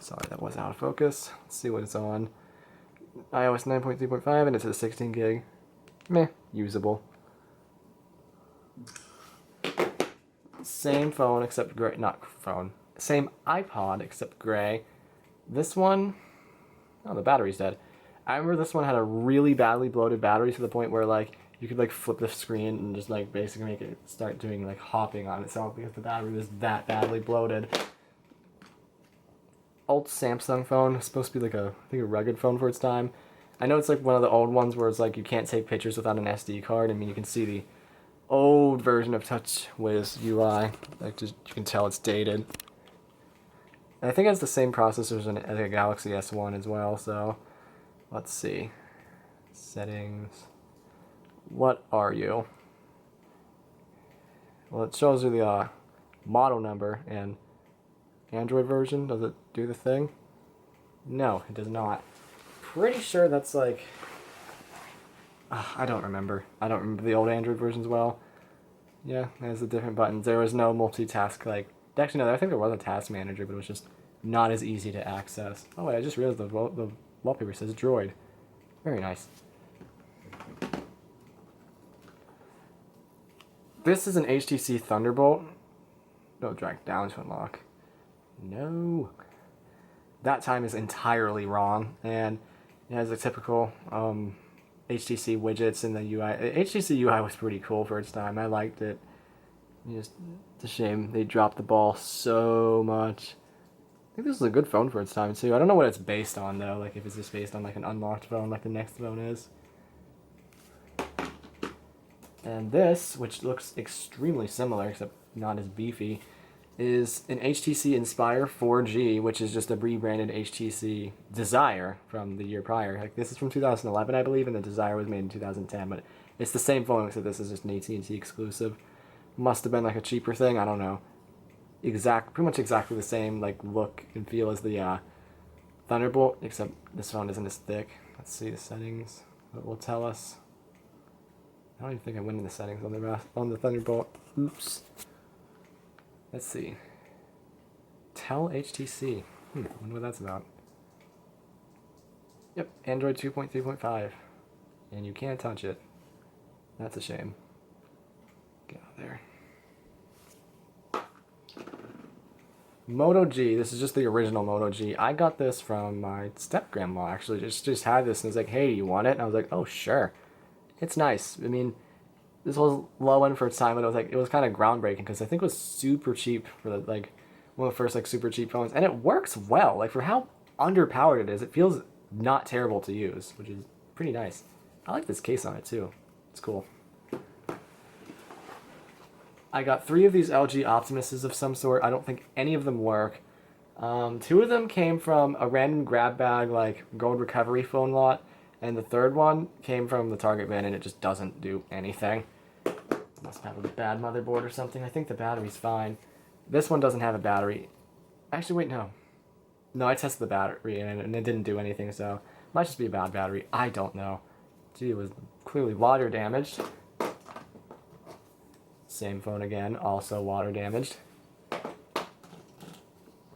Sorry, that was out of focus. Let's see what it's on. iOS 9.3.5, and it's a 16 gig. Meh, usable. Same phone except gray, not phone. Same iPod except gray. This one, oh, the battery's dead. I remember this one had a really badly bloated battery to the point where like you could like flip the screen and just like basically make it start doing like hopping on itself because the battery was that badly bloated. Old Samsung phone. It's supposed to be like I think a rugged phone for its time. I know it's like one of the old ones where it's like you can't take pictures without an SD card. I mean, you can see the old version of TouchWiz UI. Like, just you can tell it's dated. And I think it has the same processors as a Galaxy S1 as well. So, let's see. Settings. What are you? Well, it shows you the model number and Android version. Does it do the thing? No, it does not. Pretty sure that's like... I don't remember. I don't remember the old Android versions well. Yeah, there's the different buttons. There was no multitask, like... Actually, no, I think there was a task manager, but it was just not as easy to access. Oh, wait, I just realized the wallpaper says Droid. Very nice. This is an Htc Thunderbolt. No, drag down to unlock. No. That time is entirely wrong, and it has a typical HTC widgets in the UI. HTC UI was pretty cool for its time. I liked it. It's a shame they dropped the ball so much. I think this is a good phone for its time too. I don't know what it's based on though, like if it's just based on like an unlocked phone like the next phone is. And this, which looks extremely similar except not as beefy, is an HTC Inspire 4G, which is just a rebranded HTC Desire from the year prior. Like, this is from 2011, I believe, and the Desire was made in 2010, but it's the same phone, except this is just an AT&T exclusive. Must have been like a cheaper thing, I don't know. Pretty much exactly the same like look and feel as the Thunderbolt, except this phone isn't as thick. Let's see the settings. What will tell us? I don't even think I went in the settings on the Thunderbolt. Oops. Let's see. Tell HTC. I wonder what that's about. Yep, Android 2.3.5. And you can't touch it. That's a shame. Get out of there. Moto G, this is just the original Moto G. I got this from my step-grandma, actually. Just had this and was like, hey, do you want it? And I was like, oh, sure. It's nice. I mean, this was low end for its time, but it was kind of groundbreaking because I think it was super cheap for the, like, one of the first, like, super cheap phones. And it works well. Like, for how underpowered it is, it feels not terrible to use, which is pretty nice. I like this case on it, too. It's cool. I got 3 of these LG Optimuses of some sort. I don't think any of them work. 2 of them came from a random grab bag, like, gold recovery phone lot. And the 3rd one came from the Target bin, and it just doesn't do anything. Must have a bad motherboard or something. I think the battery's fine. This one doesn't have a battery. Actually, wait, no. No, I tested the battery, and it didn't do anything, so it might just be a bad battery. I don't know. Gee, it was clearly water damaged. Same phone again, also water damaged.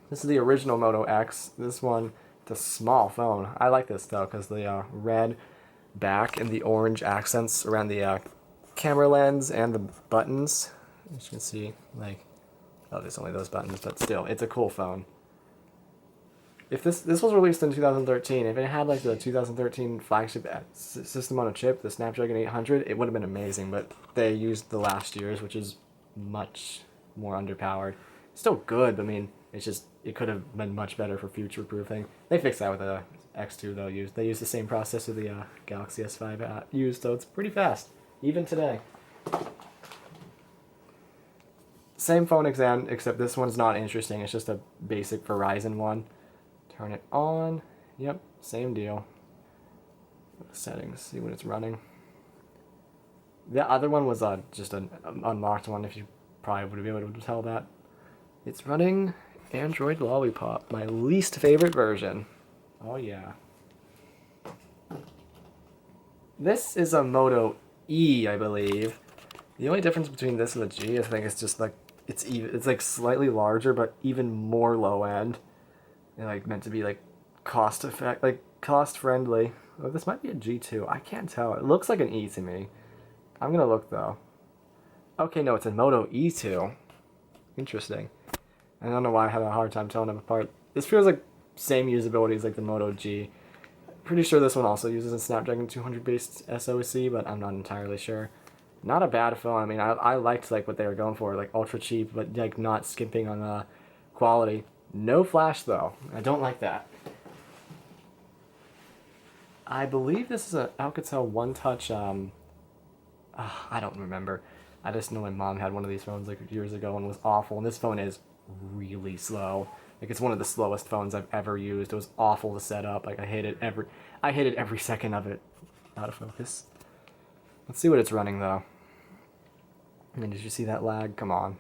This is the original Moto X. This one, it's a small phone. I like this though, because the red back and the orange accents around the camera lens and the buttons. As you can see, like, oh, there's only those buttons, but still, it's a cool phone. If this was released in 2013, if it had like the 2013 flagship system on a chip, the Snapdragon 800, it would have been amazing, but they used the last year's, which is much more underpowered. Still good, but I mean, it's just, it could have been much better for future-proofing. They fixed that with the X2 though. They used the same processor the Galaxy S5 used, so it's pretty fast, even today. Same phone exam, except this one's not interesting. It's just a basic Verizon one. Turn it on. Yep, same deal. Settings, see when it's running. The other one was just an unlocked one, if you probably would be able to tell that. It's running Android Lollipop, my least favorite version. Oh yeah. This is a Moto E, I believe. The only difference between this and the G, I think, is just like it's like slightly larger, but even more low end. And like meant to be like cost friendly. Oh, this might be a G2. I can't tell. It looks like an E to me. I'm gonna look though. Okay, no, it's a Moto E2. Interesting. I don't know why I had a hard time telling them apart. This feels like same usability as like the Moto G. Pretty sure this one also uses a Snapdragon 200 based SoC, but I'm not entirely sure. Not a bad phone. I mean, I liked like what they were going for, like ultra cheap, but like not skimping on quality. No flash though. I don't like that. I believe this is an Alcatel One Touch. I don't remember. I just know my mom had one of these phones like years ago and was awful. And this phone is really slow. Like it's one of the slowest phones I've ever used. It was awful to set up. Like I hated every second of it. Out of focus. Let's see what it's running though. I mean, did you see that lag? Come on.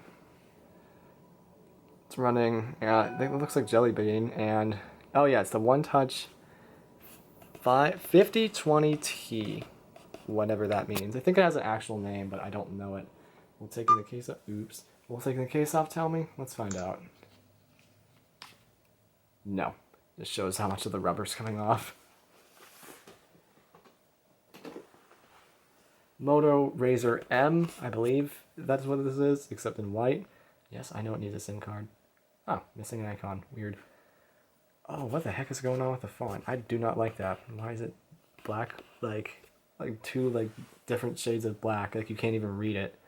It's running, I think it looks like Jelly Bean, and, oh yeah, it's the One Touch 5020T, whatever that means. I think it has an actual name, but I don't know it. We'll take the case off, oops. We'll take the case off, tell me? Let's find out. No, this shows how much of the rubber's coming off. Moto Razor M, I believe that's what this is, except in white. Yes, I know it needs a SIM card. Oh, missing an icon. Weird. Oh, what the heck is going on with the font? I do not like that. Why is it black? Like 2 different shades of black. Like you can't even read it.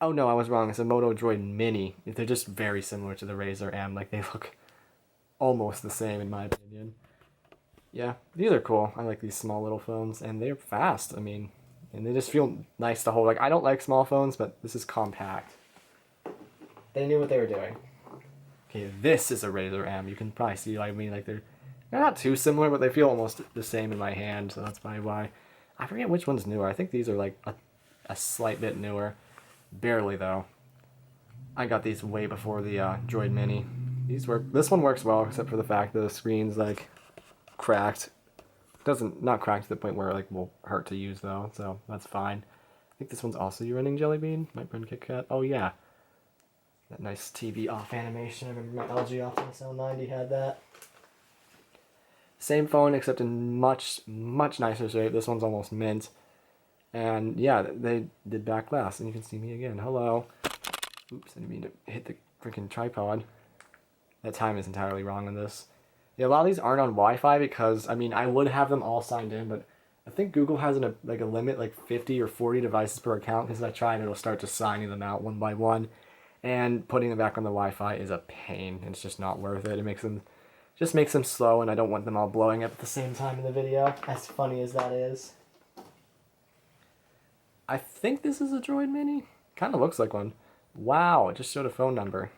Oh no, I was wrong. It's a Moto Droid Mini. They're just very similar to the Razor M. Like they look almost the same in my opinion. Yeah, these are cool. I like these small little phones, and they're fast. I mean, and they just feel nice to hold. Like I don't like small phones, but this is compact. They knew what they were doing. Okay, this is a Razor M. You can probably see, like, I mean, like, they're not too similar, but they feel almost the same in my hand, so that's probably why. I forget which one's newer. I think these are, like, a slight bit newer. Barely, though. I got these way before the Droid Mini. These work. This one works well, except for the fact that the screen's, like, cracked. Not cracked to the point where, like, will hurt to use, though, so that's fine. I think this one's also running Jelly Bean. Might run Kit Kat. Oh, yeah. That nice TV off animation. I remember my LG Optimus L90 had that. Same phone, except in much, much nicer shape. This one's almost mint. And yeah, they did back glass. And you can see me again. Hello. Oops, I didn't mean to hit the freaking tripod. That time is entirely wrong on this. Yeah, a lot of these aren't on Wi-Fi because, I mean, I would have them all signed in, but I think Google has a limit, like 50 or 40 devices per account, because if I try and it'll start just signing them out one by one, and putting them back on the Wi-Fi is a pain. It's just not worth it. It just makes them slow, and I don't want them all blowing up at the same time in the video, as funny as that is. I think this is a Droid Mini. Kind of looks like one. Wow, it just showed a phone number.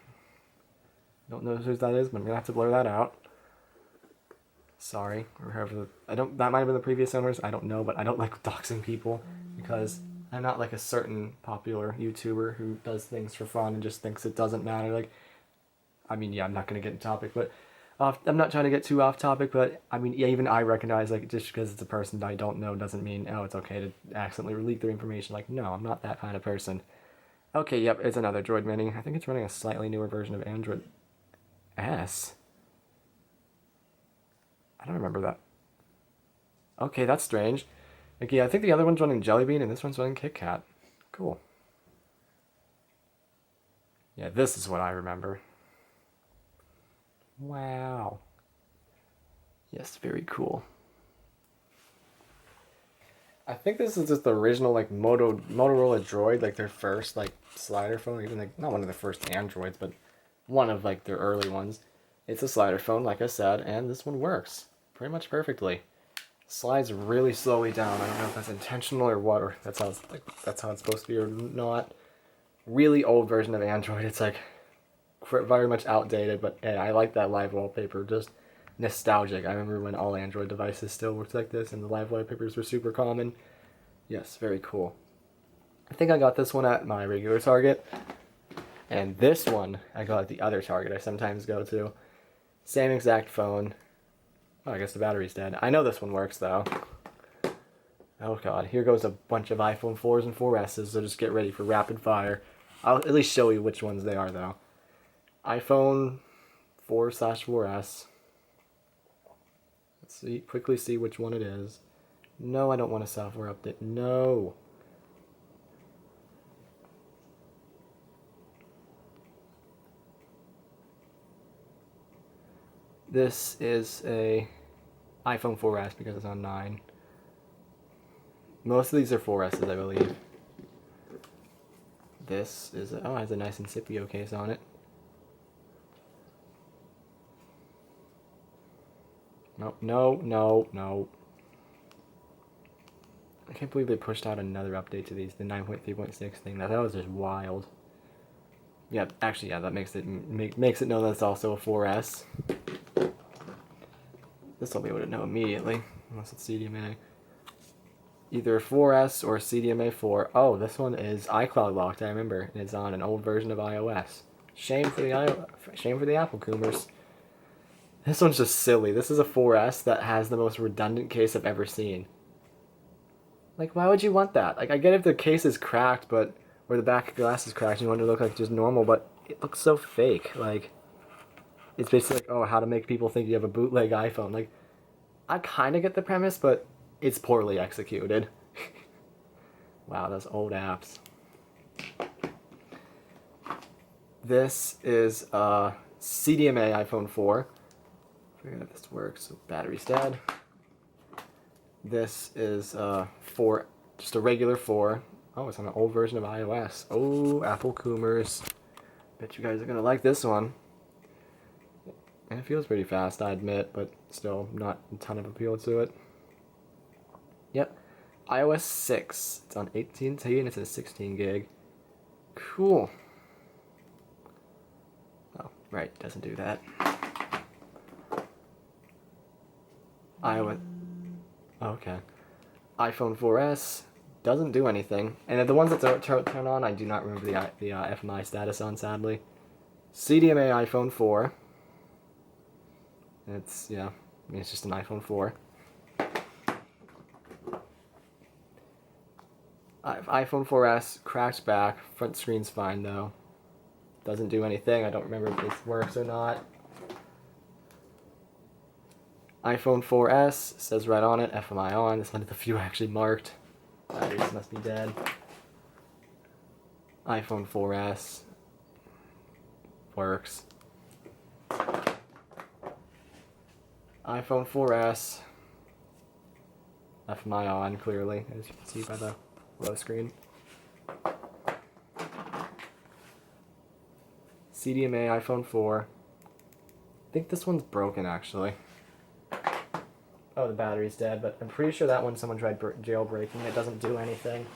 Don't know who that is, but I'm gonna have to blur that out. Sorry, or whoever. That might have been the previous owners. I don't know, but I don't like doxing people because I'm not like a certain popular YouTuber who does things for fun and just thinks it doesn't matter. Like, I mean, yeah, I'm not gonna get in topic, but I'm not trying to get too off topic. But I mean, yeah, even I recognize, like, just because it's a person that I don't know doesn't mean, oh, it's okay to accidentally leak their information. Like, no, I'm not that kind of person. Okay, yep, it's another Droid Mini. I think it's running a slightly newer version of Android S. I don't remember that. Okay, that's strange. Like, yeah, I think the other one's running Jelly Bean and this one's running Kit Kat. Cool. Yeah, this is what I remember. Wow. Yes, very cool. I think this is just the original, like, Motorola Droid, like their first, like, slider phone. Even, like, not one of the first Androids, but one of, like, their early ones. It's a slider phone, like I said, and this one works pretty much perfectly. Slides really slowly down. I don't know if that's intentional or what, or that's how it's supposed to be or not. Really old version of Android. It's like very much outdated, but hey, I like that live wallpaper. Just nostalgic. I remember when all Android devices still worked like this, and the live wallpapers were super common. Yes, very cool. I think I got this one at my regular Target, and this one I got at the other Target I sometimes go to. Same exact phone. Oh, I guess the battery's dead. I know this one works, though. Oh, God. Here goes a bunch of iPhone 4s and 4Ss, so just get ready for rapid fire. I'll at least show you which ones they are, though. iPhone 4/4S. Let's see. Quickly see which one it is. No, I don't want a software update. No. This is a iPhone 4S because it's on 9. Most of these are 4Ss, I believe. This is it has a nice Incipio case on it. No. I can't believe they pushed out another update to these, the 9.3.6 thing. That was just wild. Yeah, actually, yeah, that makes it know that it's also a 4S. This will be able to know immediately, unless it's CDMA. Either 4S or CDMA 4. Oh, this one is iCloud locked, I remember. And it's on an old version of iOS. Shame for the Apple Coomers. This one's just silly. This is a 4S that has the most redundant case I've ever seen. Like, why would you want that? Like, I get if the case is cracked, or the back glass is cracked, and you want it to look like just normal, but it looks so fake. Like, it's basically like, oh, how to make people think you have a bootleg iPhone. Like, I kind of get the premise, but it's poorly executed. Wow, those old apps. This is a CDMA iPhone 4. Figure out if this works. So battery's dead. This is 4, just a regular 4. Oh, it's on an old version of iOS. Oh, Apple Coomers. Bet you guys are gonna like this one. And it feels pretty fast, I admit, but still not a ton of appeal to it. Yep. iOS 6. It's on 18T and it's a 16 gig. Cool. Oh, right, doesn't do that. iOS. Oh, okay. iPhone 4S doesn't do anything. And the ones that don't turn on, I do not remember the FMI status on, sadly. CDMA iPhone 4. It's, yeah, I mean, it's just an iPhone 4. iPhone 4S, cracked back, front screen's fine though. Doesn't do anything, I don't remember if this works or not. iPhone 4S, says right on it, FMI on. This one of the few actually marked. Batteries must be dead. iPhone 4S. Works. iPhone 4S. Left my on, clearly, as you can see by the low screen. CDMA iPhone 4. I think this one's broken, actually. Oh, the battery's dead, but I'm pretty sure that one someone tried jailbreaking. It doesn't do anything.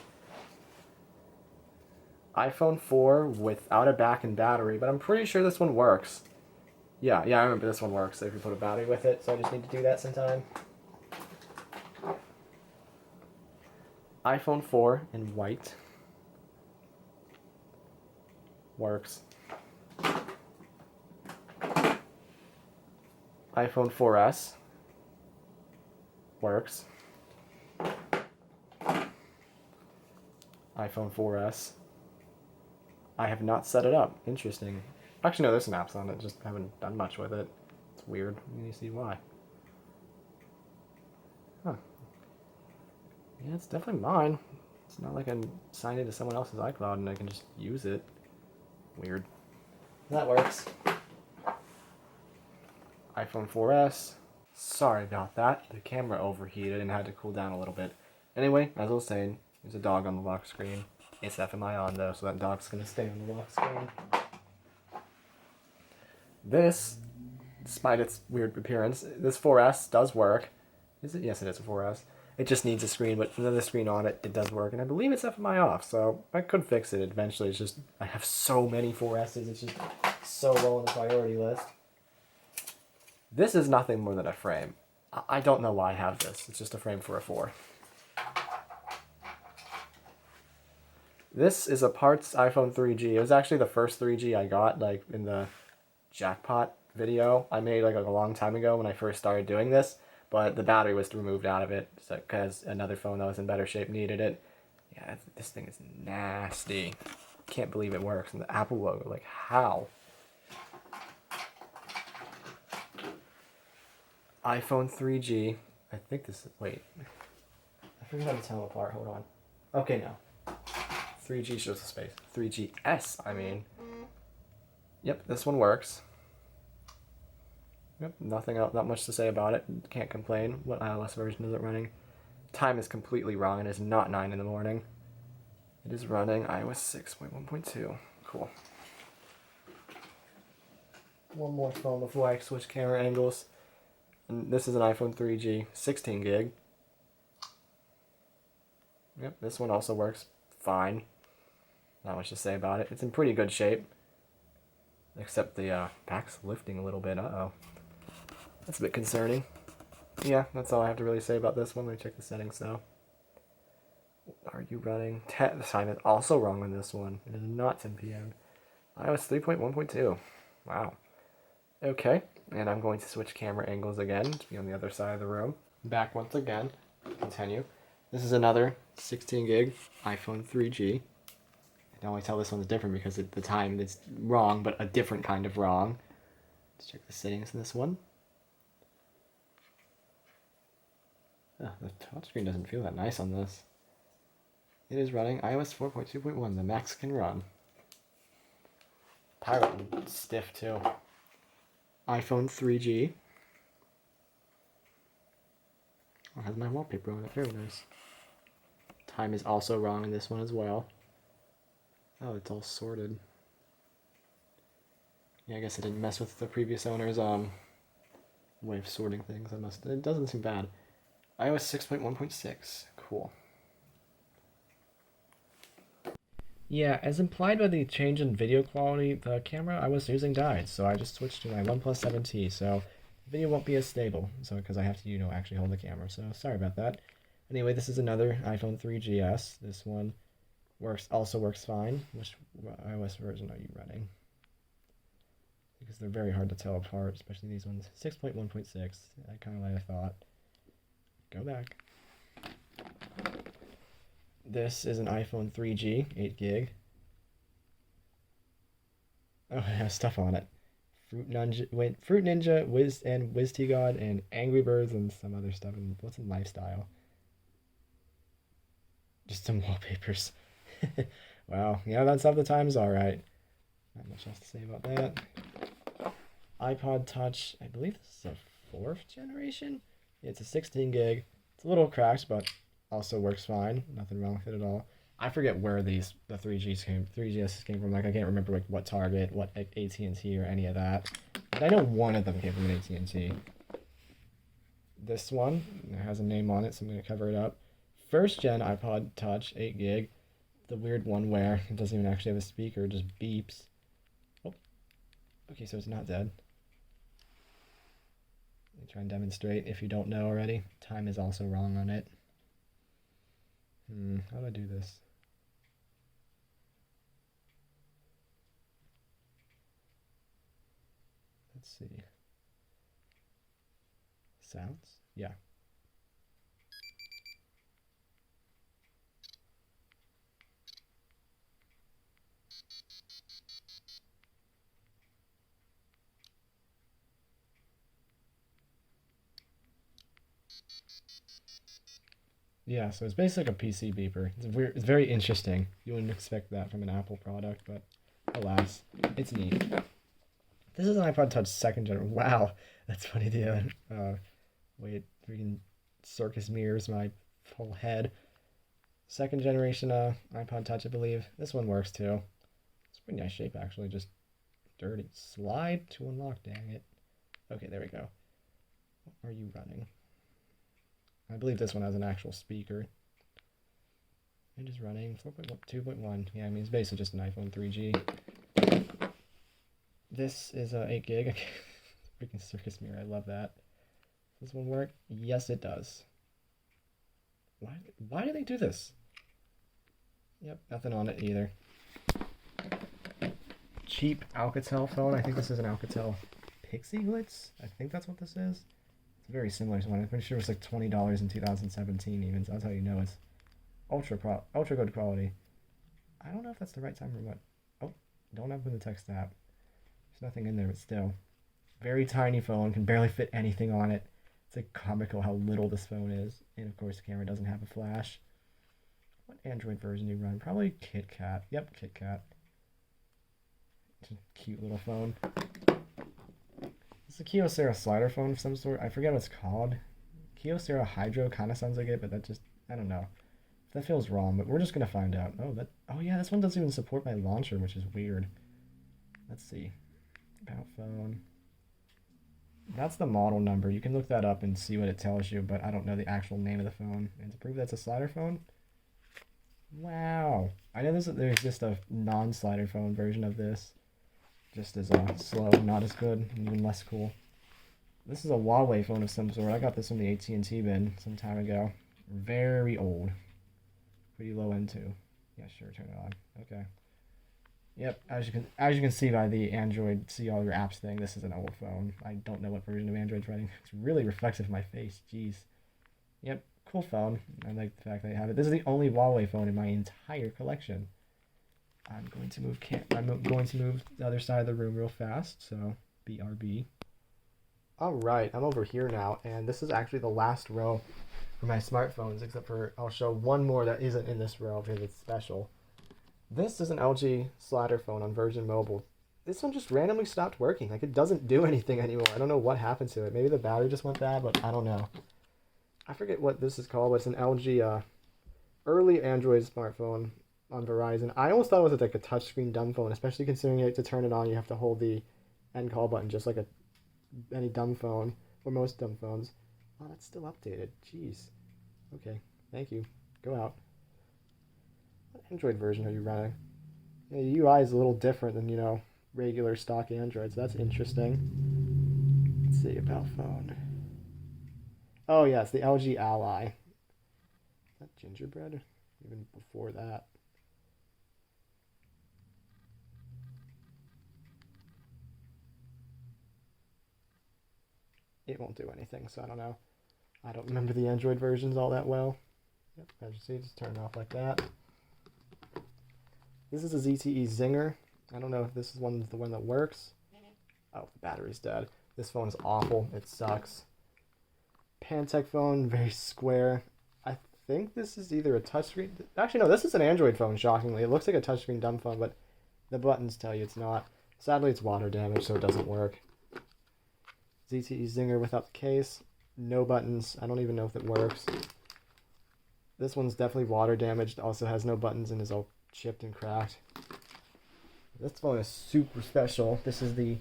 iPhone 4 without a back and battery, but I'm pretty sure this one works. Yeah, I remember this one works if you put a battery with it, so I just need to do that sometime. iPhone 4 in white. Works. iPhone 4S. Works. iPhone 4S. I have not set it up. Interesting. Actually, no, there's some apps on it. Just haven't done much with it. It's weird. You see why. Huh. Yeah, it's definitely mine. It's not like I'm signed into someone else's iCloud and I can just use it. Weird. That works. iPhone 4S. Sorry about that. The camera overheated and had to cool down a little bit. Anyway, as I was saying, there's a dog on the lock screen. It's FMI on though, so that dog's gonna stay on the lock screen. This, despite its weird appearance, this 4S does work. Is it? Yes, it is a 4S. It just needs a screen, but another screen on it, it does work. And I believe it's FMI off, so I could fix it eventually. It's just, I have so many 4Ss, it's just so low on the priority list. This is nothing more than a frame. I don't know why I have this. It's just a frame for a 4. This is a parts iPhone 3G. It was actually the first 3G I got, like, in the jackpot video I made, like, a long time ago when I first started doing this. But the battery was removed out of it because another phone that was in better shape needed it. Yeah, this thing is nasty. Can't believe it works. And the Apple logo, like, how? iPhone 3G. I think this is... Wait. I forgot how to tell them apart. Hold on. Okay, now. 3G shows the space. 3GS, I mean. Yep, this one works. Yep, nothing else, not much to say about it. Can't complain. What iOS version is it running? Time is completely wrong. It is not 9 in the morning. It is running iOS 6.1.2. Cool. One more phone before I switch camera angles. And this is an iPhone 3G, 16 gig. Yep, this one also works fine. Not much to say about it. It's in pretty good shape. Except the back's lifting a little bit. Uh-oh. That's a bit concerning. Yeah, that's all I have to really say about this one. Let me check the settings though. Are you running? The time is also wrong on this one. It is not 10 p.m. iOS 3.1.2. Wow. Okay, and I'm going to switch camera angles again to be on the other side of the room. Back once again. Continue. This is another 16 gig iPhone 3G. I can only tell this one's different because at the time it's wrong, but a different kind of wrong. Let's check the settings in this one. Oh, the touchscreen doesn't feel that nice on this. It is running iOS 4.2.1, the max can run. Pirate stiff too. iPhone 3G. Oh, it has my wallpaper on it, very nice. Time is also wrong in this one as well. Oh, it's all sorted. Yeah, I guess I didn't mess with the previous owner's way of sorting things. It doesn't seem bad. iOS 6.1.6. Cool. Yeah, as implied by the change in video quality, the camera I was using died, so I just switched to my Oneplus 7T, so the video won't be as stable, so because I have to, actually hold the camera, so sorry about that. Anyway, this is another iPhone 3GS. This one also works fine. Which iOS version are you running? Because they're very hard to tell apart, especially these ones. 6.1.6, kind of like I thought. Go back. This is an iPhone 3G, 8 gig. Oh, it has stuff on it. Fruit Ninja, Wiz T God, and Angry Birds, and some other stuff. And what's in Lifestyle? Just some wallpapers. Wow, yeah, that stuff the time's alright. Not much else to say about that. Ipod Touch. I believe this is a 4th generation. It's a 16 gig. It's a little cracked, but also works fine. Nothing wrong with it at all. I forget where the 3GS came from. Like, I can't remember like what Target, what AT&T, or any of that. But I know one of them came from an AT&T. This one has a name on it, so I'm going to cover it up. 1st gen Ipod Touch, 8 gig. The weird one where it doesn't even actually have a speaker, it just beeps. Oh, okay, so it's not dead. Let me try and demonstrate if you don't know already. Time is also wrong on it. How do I do this? Let's see. Sounds? Yeah. Yeah, so it's basically like a PC beeper. It's weird. It's very interesting. You wouldn't expect that from an Apple product, but alas, it's neat. This is an Ipod Touch 2nd generation. Wow, that's funny. Wait, freaking circus mirrors my whole head. 2nd generation Ipod Touch, I believe. This one works too. It's a pretty nice shape, actually. Just dirty. Slide to unlock. Dang it. Okay, there we go. What are you running? I believe this one has an actual speaker. It is running 4.1, 2.1. Yeah, I mean, it's basically just an iPhone 3G. This is 8 gig. Freaking circus mirror. I love that. Does this one work? Yes, it does. Why do they do this? Yep, nothing on it either. Cheap Alcatel phone. I think this is an Alcatel Pixie Glitz. I think that's what this is. It's very similar to one. I'm pretty sure it was like $20 in 2017 even, so that's how you know it's ultra good quality. I don't know if that's the right time or what. Oh, don't open the text app. There's nothing in there, but still. Very tiny phone, can barely fit anything on it. It's like comical how little this phone is. And of course the camera doesn't have a flash. What Android version do you run? Probably KitKat. Yep, KitKat. It's a cute little phone. It's a Kyocera slider phone of some sort. I forget what it's called. Kyocera Hydro kind of sounds like it, but that just, I don't know. That feels wrong, but we're just going to find out. Oh yeah, this one doesn't even support my launcher, which is weird. Let's see. About phone. That's the model number. You can look that up and see what it tells you, but I don't know the actual name of the phone. And to prove that's a slider phone? Wow. I know there's just a non-slider phone version of this. Just as slow, not as good, and even less cool. This is a Huawei phone of some sort. I got this from the AT&T bin some time ago. Very old. Pretty low end too. Yeah, sure, turn it on. Okay. Yep, as you can see by the Android see all your apps thing, this is an old phone. I don't know what version of Android's running. It's really reflective of my face. Jeez. Yep, cool phone. I like the fact that I have it. This is the only Huawei phone in my entire collection. I'm going to move the other side of the room real fast, so BRB. Alright, I'm over here now, and this is actually the last row for my smartphones, except for I'll show one more that isn't in this row because it's special. This is an LG slider phone on Virgin Mobile. This one just randomly stopped working. Like, it doesn't do anything anymore. I don't know what happened to it. Maybe the battery just went bad, but I don't know. I forget what this is called, but it's an LG early Android smartphone on Verizon. I almost thought it was like a touchscreen dumb phone, especially considering to turn it on you have to hold the end call button just like any dumb phone, or most dumb phones. Oh, that's still updated. Jeez. Okay, thank you. Go out. What Android version are you running? Yeah, the UI is a little different than, regular stock Android, so that's interesting. Let's see, about phone. Oh, yeah, it's the LG Ally. Is that gingerbread? Even before that. It won't do anything, so I don't know. I don't remember the Android versions all that well. Yep, as you see, just turn it off like that. This is a ZTE Zinger. I don't know if this is the one that works. Oh, the battery's dead. This phone is awful. It sucks. Pantech phone, very square. I think this is either a touchscreen. Actually, no, this is an Android phone, shockingly. It looks like a touchscreen dumb phone, but the buttons tell you it's not. Sadly, it's water damaged, so it doesn't work. ZTE Zinger without the case. No buttons. I don't even know if it works. This one's definitely water damaged. Also has no buttons and is all chipped and cracked. This phone is super special. This is the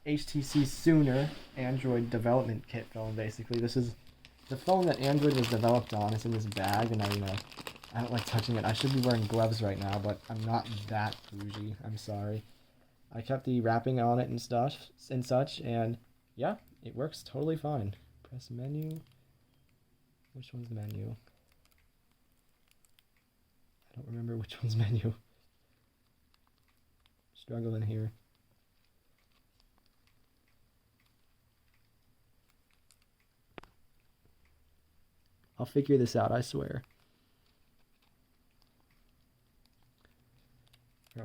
HTC Sooner Android development kit phone, basically. This is the phone that Android was developed on. It's in this bag, and I don't like touching it. I should be wearing gloves right now, but I'm not that bougie. I'm sorry. I kept the wrapping on it and stuff and such, and yeah, it works totally fine. Press menu. Which one's the menu? I don't remember which one's menu. Struggling here. I'll figure this out, I swear.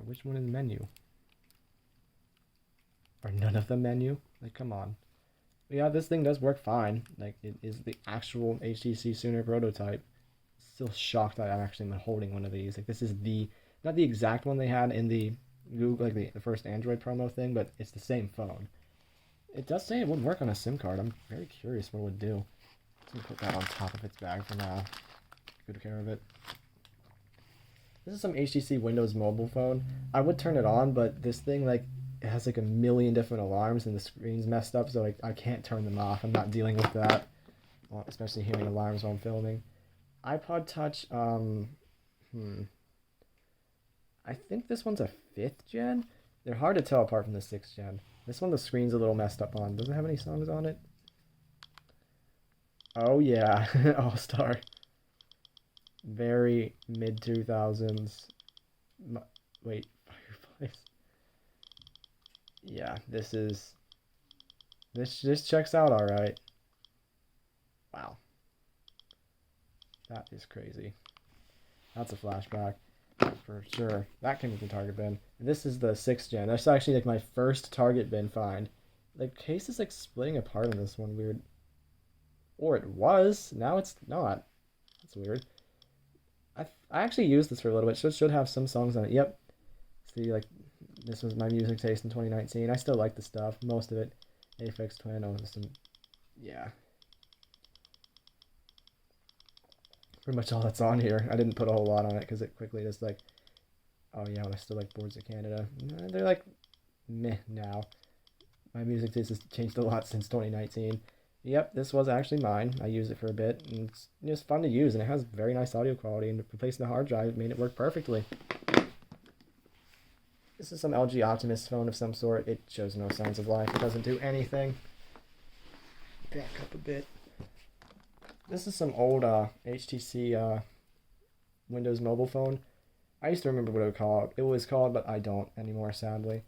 Which one is the menu? Are none of them menu? Like, come on. But yeah, this thing does work fine. Like, it is the actual HTC Sooner prototype. Still shocked that I'm actually holding one of these. Like, this is not the exact one they had in the Google, like the first Android promo thing, but it's the same phone. It does say it would work on a SIM card. I'm very curious what it would do. Let me put that on top of its bag for now. Good care of it. This is some HTC Windows mobile phone. I would turn it on, but this thing, like, it has like a million different alarms and the screen's messed up, so like I can't turn them off. I'm not dealing with that, especially hearing alarms while I'm filming. Ipod Touch, I think this one's a 5th gen. They're hard to tell apart from the 6th gen. This one, the screen's a little messed up on. Does it have any songs on it? Oh yeah, All-Star. Very mid-2000s. Wait, Fireplace. Yeah, this checks out all right. Wow. That is crazy. That's a flashback for sure. That came with the Target bin. And this is the 6th gen. That's actually like my first Target bin find. The case is like splitting apart on this one, weird. Or it was. Now it's not. That's weird. I actually used this for a little bit. Should have some songs on it. Yep. See, like, this was my music taste in 2019. I still like the stuff. Most of it. Aphex Twin. Oh, some. Yeah. Pretty much all that's on here. I didn't put a whole lot on it because it quickly just like. Oh yeah, I still like Boards of Canada. They're like meh now. My music taste has changed a lot since 2019. Yep, this was actually mine. I used it for a bit, and it's just fun to use, and it has very nice audio quality, and replacing the hard drive made it work perfectly. This is some LG Optimus phone of some sort. It shows no signs of life. It doesn't do anything. Back up a bit. This is some old HTC Windows mobile phone. I used to remember what it was called, but I don't anymore, sadly.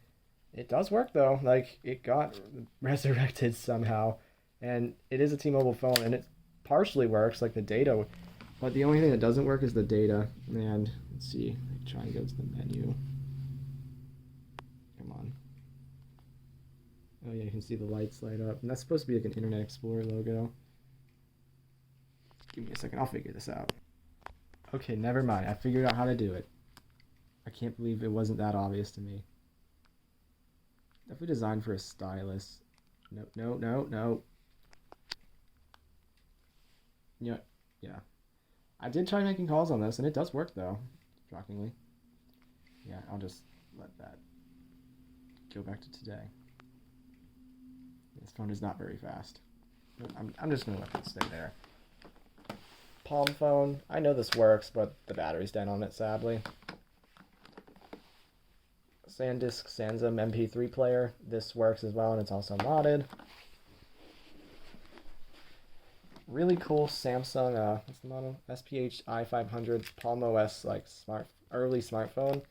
It does work, though. Like, it got resurrected somehow. And it is a T-Mobile phone, and it partially works, like the data. But the only thing that doesn't work is the data. And let's see. Try and go to the menu. Come on. Oh yeah, you can see the lights light up. And that's supposed to be like an Internet Explorer logo. Give me a second. I'll figure this out. Okay, never mind. I figured out how to do it. I can't believe it wasn't that obvious to me. Definitely designed for a stylus. No. Yeah. I did try making calls on this, and it does work, though. Shockingly. Yeah, I'll just let that go back to today. This phone is not very fast. I'm just going to let that stay there. Palm phone. I know this works, but the battery's dead on it, sadly. SanDisk Sansom MP3 player. This works as well, and it's also modded. Really cool Samsung, what's the model? SPH i500 Palm OS, like, early smartphone.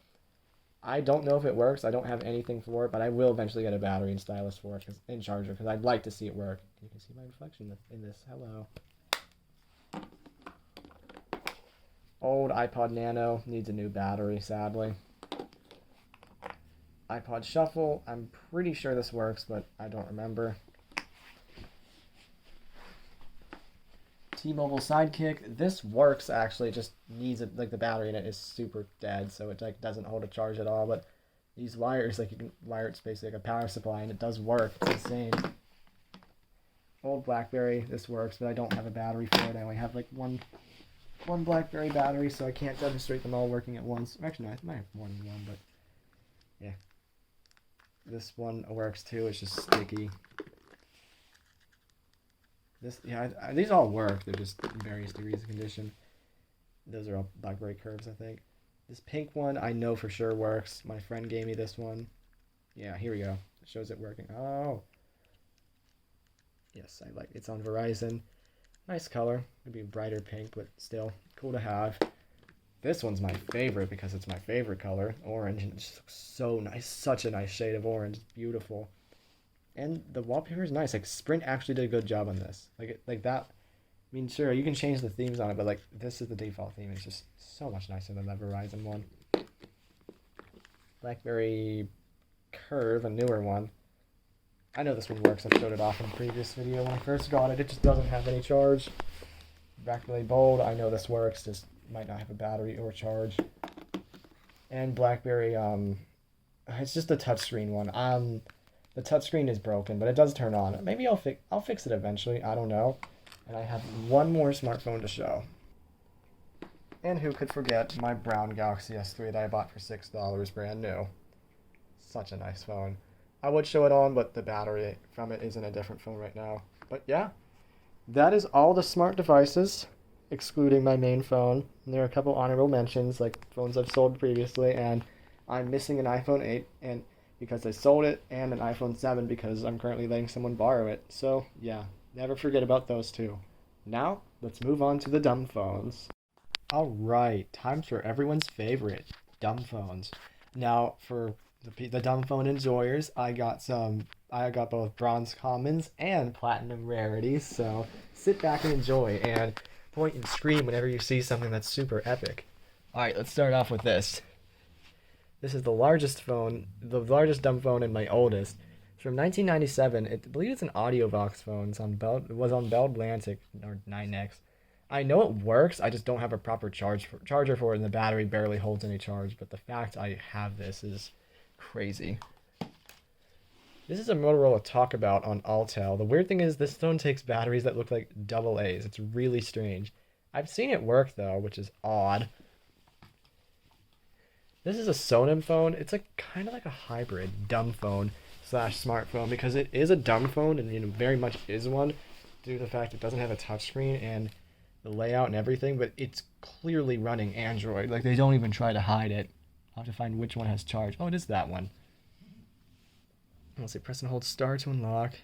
I don't know if it works. I don't have anything for it, but I will eventually get a battery and stylus for it, and charger, because I'd like to see it work. You can see my reflection in this. Hello. Old iPod Nano needs a new battery, sadly. iPod Shuffle. I'm pretty sure this works, but I don't remember. T-Mobile Sidekick. This works, actually. It just needs like the battery in it is super dead, so it like doesn't hold a charge at all. But these wires, like, you can wire it to basically like a power supply, and it does work. It's insane. old Blackberry. This works, but I don't have a battery for it. I only have like one Blackberry battery, so I can't demonstrate them all working at once. Actually, no, I might have more than one, but yeah. This one works too. It's just sticky. This, yeah, these all work. They're just in various degrees of condition. Those are all Blackberry curves, I think. This pink one, I know for sure works. My friend gave me this one. Yeah, here we go. It shows it working. Oh. Yes, I like it. It's on Verizon. Nice color. Maybe a brighter pink, but still cool to have. This one's my favorite because it's my favorite color. Orange, and it just looks so nice. Such a nice shade of orange. It's beautiful. And the wallpaper is nice. Like, Sprint actually did a good job on this. Like that. I mean, sure, you can change the themes on it, but like this is the default theme. It's just so much nicer than the Verizon one. Blackberry Curve, a newer one. I know this one works. I've showed it off in a previous video when I first got it. It just doesn't have any charge. Blackberry Bold, I know this works. Just might not have a battery or charge. And Blackberry, it's just a touchscreen one. The touchscreen is broken, but it does turn on. Maybe I'll fix it eventually. I don't know. And I have one more smartphone to show. And who could forget my brown Galaxy S3 that I bought for $6 brand new. Such a nice phone. I would show it on, but the battery from it is in a different phone right now. But yeah, that is all the smart devices, excluding my main phone. And there are a couple honorable mentions, like phones I've sold previously, and I'm missing an iPhone 8, and because I sold it, and an iPhone 7 because I'm currently letting someone borrow it. So yeah, never forget about those two. Now, let's move on to the dumb phones. Alright, time for everyone's favorite, dumb phones. Now, for the dumb phone enjoyers, I got both bronze commons and platinum rarities, so sit back and enjoy, and point and scream whenever you see something that's super epic. Alright, let's start off with this. This is the largest dumb phone and my oldest. It's from 1997. I believe it's an AudioVox phone. It was on Bell Atlantic or 9X. I know it works, I just don't have a proper charger for it, and the battery barely holds any charge, but the fact I have this is crazy. This is a Motorola Talkabout on Alcatel. The weird thing is this phone takes batteries that look like AA's. It's really strange. I've seen it work though, which is odd. This is a Sony phone. It's kind of like a hybrid dumb phone / smartphone because it is a dumb phone and very much is one due to the fact it doesn't have a touchscreen and the layout and everything, but it's clearly running Android. Like, they don't even try to hide it. I'll have to find which one has charge. Oh, it is that one. Let's say press and hold star to unlock.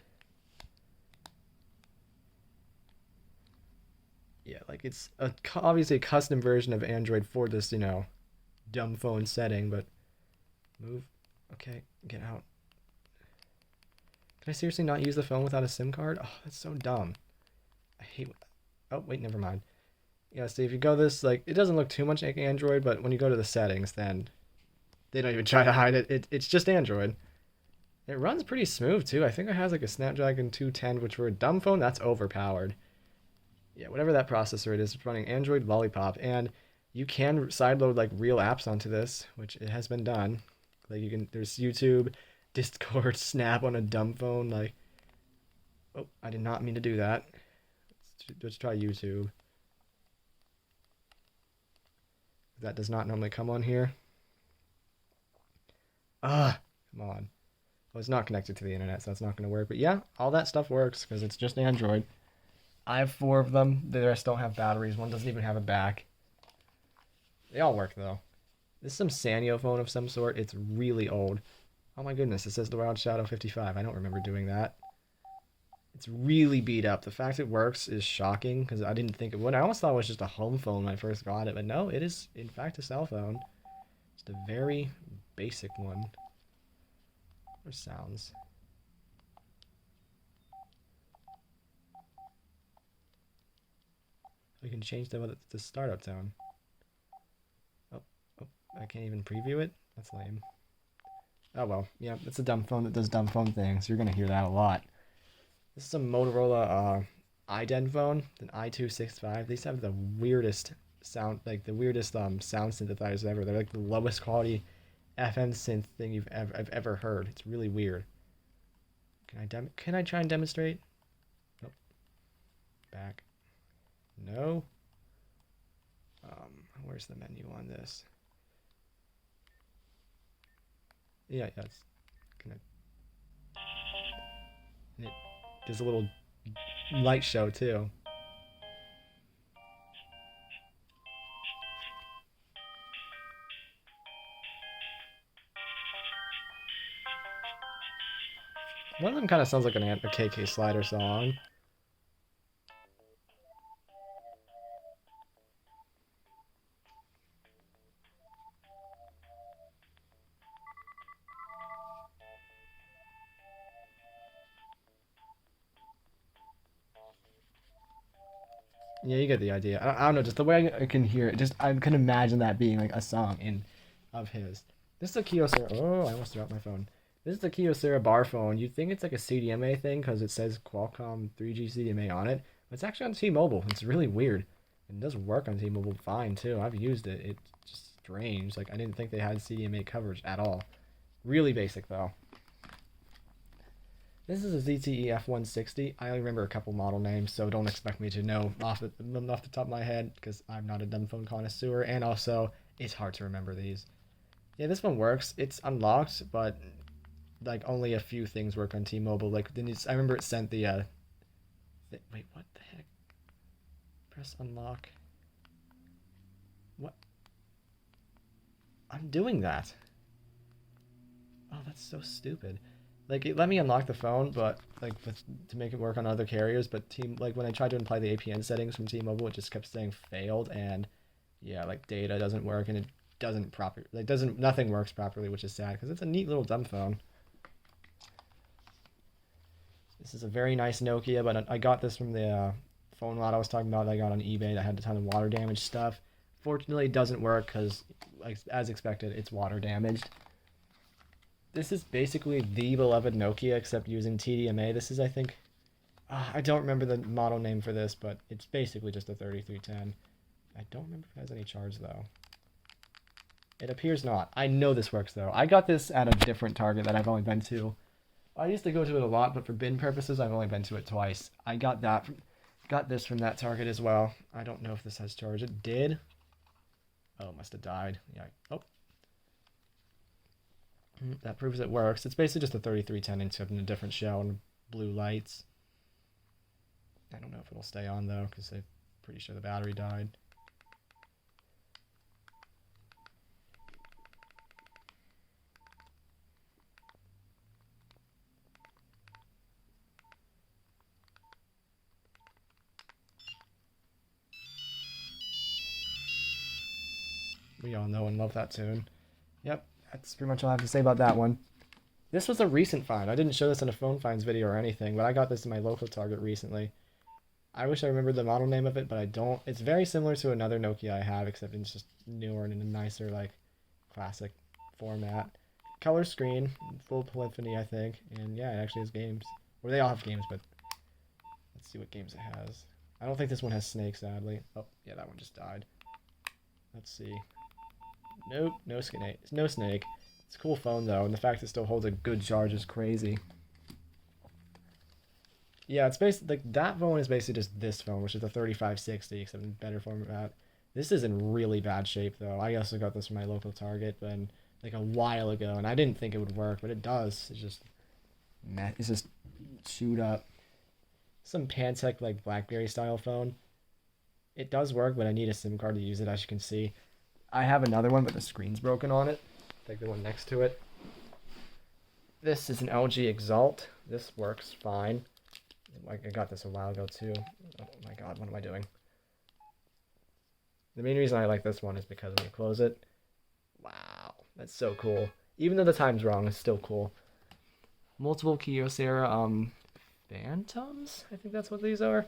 Yeah, like it's obviously a custom version of Android for this, dumb phone setting, but move. Okay, get out. Can I seriously not use the phone without a SIM card? Oh, that's so dumb. I hate. Oh, wait, never mind. Yeah, see, if you go this, it doesn't look too much like Android, but when you go to the settings, then they don't even try to hide it. It's just Android. It runs pretty smooth, too. I think it has, a Snapdragon 210, which for a dumb phone, that's overpowered. Yeah, whatever that processor it is, it's running Android Lollipop, and you can sideload, real apps onto this, which it has been done. There's YouTube, Discord, Snap on a dumb phone, Oh, I did not mean to do that. Let's try YouTube. That does not normally come on here. Come on. Well, it's not connected to the internet, so that's not going to work. But yeah, all that stuff works because it's just Android. I have 4 of them. The rest don't have batteries. One doesn't even have a back. They all work, though. This is some Sanyo phone of some sort. It's really old. Oh my goodness, it says the Wild Shadow 55. I don't remember doing that. It's really beat up. The fact it works is shocking because I didn't think it would. I almost thought it was just a home phone when I first got it, but no, it is in fact a cell phone. Just a very basic one. Or sounds. We can change the startup tone. Oh, I can't even preview it? That's lame. Oh well, yeah, it's a dumb phone that does dumb phone things. You're gonna hear that a lot. This is a Motorola iDen phone, an i265. These have the weirdest sound, the weirdest sound synthesizers ever. They're the lowest quality FM synth thing I've ever heard. It's really weird. Can I try and demonstrate? Nope. back. No. Where's the menu on this? Yeah, it's gonna. And it does a little light show too. One of them kind of sounds like a KK Slider song. Yeah, you get the idea. I don't know, just the way I can hear it, just I can imagine that being like a song of his. This is a Kyocera. Oh, I almost dropped my phone. This is the Kyocera bar phone. You'd think it's like a CDMA thing because it says Qualcomm 3G CDMA on it, but it's actually on T-Mobile. It's really weird. It does work on T-Mobile fine too. I've used it. It's just strange. Like I didn't think they had CDMA coverage at all. Really basic though. This is a Zte F160. I only remember a couple model names, so don't expect me to know off the top of my head because I'm not a dumb phone connoisseur, and also it's hard to remember these. Yeah, this one works. It's unlocked, but like only a few things work on T-Mobile. Like then I remember it sent the wait, what the heck? Press unlock. What? I'm doing that. Oh, that's so stupid. Like it let me unlock the phone, but like to make it work on other carriers, but like when I tried to apply the APN settings from T-Mobile, it just kept saying failed, and yeah, like data doesn't work, and it doesn't nothing works properly, which is sad because it's a neat little dumb phone. This is a very nice Nokia, but I got this from the phone lot I was talking about that I got on eBay that had a ton of water damage stuff. Fortunately, it doesn't work because, like as expected, it's water damaged. This is basically the beloved Nokia, except using TDMA. This is, I think, I don't remember the model name for this, but it's basically just a 3310. I don't remember if it has any charge, though. It appears not. I know this works, though. I got this at a different Target that I've only been to. I used to go to it a lot, but for bin purposes, I've only been to it twice. I got this from that Target as well. I don't know if this has charge. It did. Oh, it must have died. Yeah. Oh. That proves it works. It's basically just a 3310 except in a different shell and blue lights. I don't know if it'll stay on though, because I'm pretty sure the battery died. We all know and love that tune. Yep. That's pretty much all I have to say about that one. This was a recent find. I didn't show this in a phone finds video or anything, but I got this in my local Target recently. I wish I remembered the model name of it, but I don't. It's very similar to another Nokia I have, except it's just newer and in a nicer, like, classic format. Color screen, full polyphony, I think. And yeah, it actually has games. Or they all have games, but let's see what games it has. I don't think this one has Snake, sadly. Oh, yeah, that one just died. Let's see. Nope, no Snake. No Snake. It's a cool phone though, and the fact it still holds a good charge is crazy. Yeah, it's basically like that phone is basically just this phone, which is the 3560, except in better format. This is in really bad shape though. I also got this from my local Target, but like a while ago, and I didn't think it would work, but it does. It's just chewed up. Some Pantech like Blackberry style phone. It does work, but I need a SIM card to use it, as you can see. I have another one, but the screen's broken on it. Like the one next to it. This is an LG Exalt. This works fine. I got this a while ago too. Oh my god, what am I doing? The main reason I like this one is because when you close it, wow, that's so cool. Even though the time's wrong, it's still cool. Multiple Kyocera Phantoms? I think that's what these are.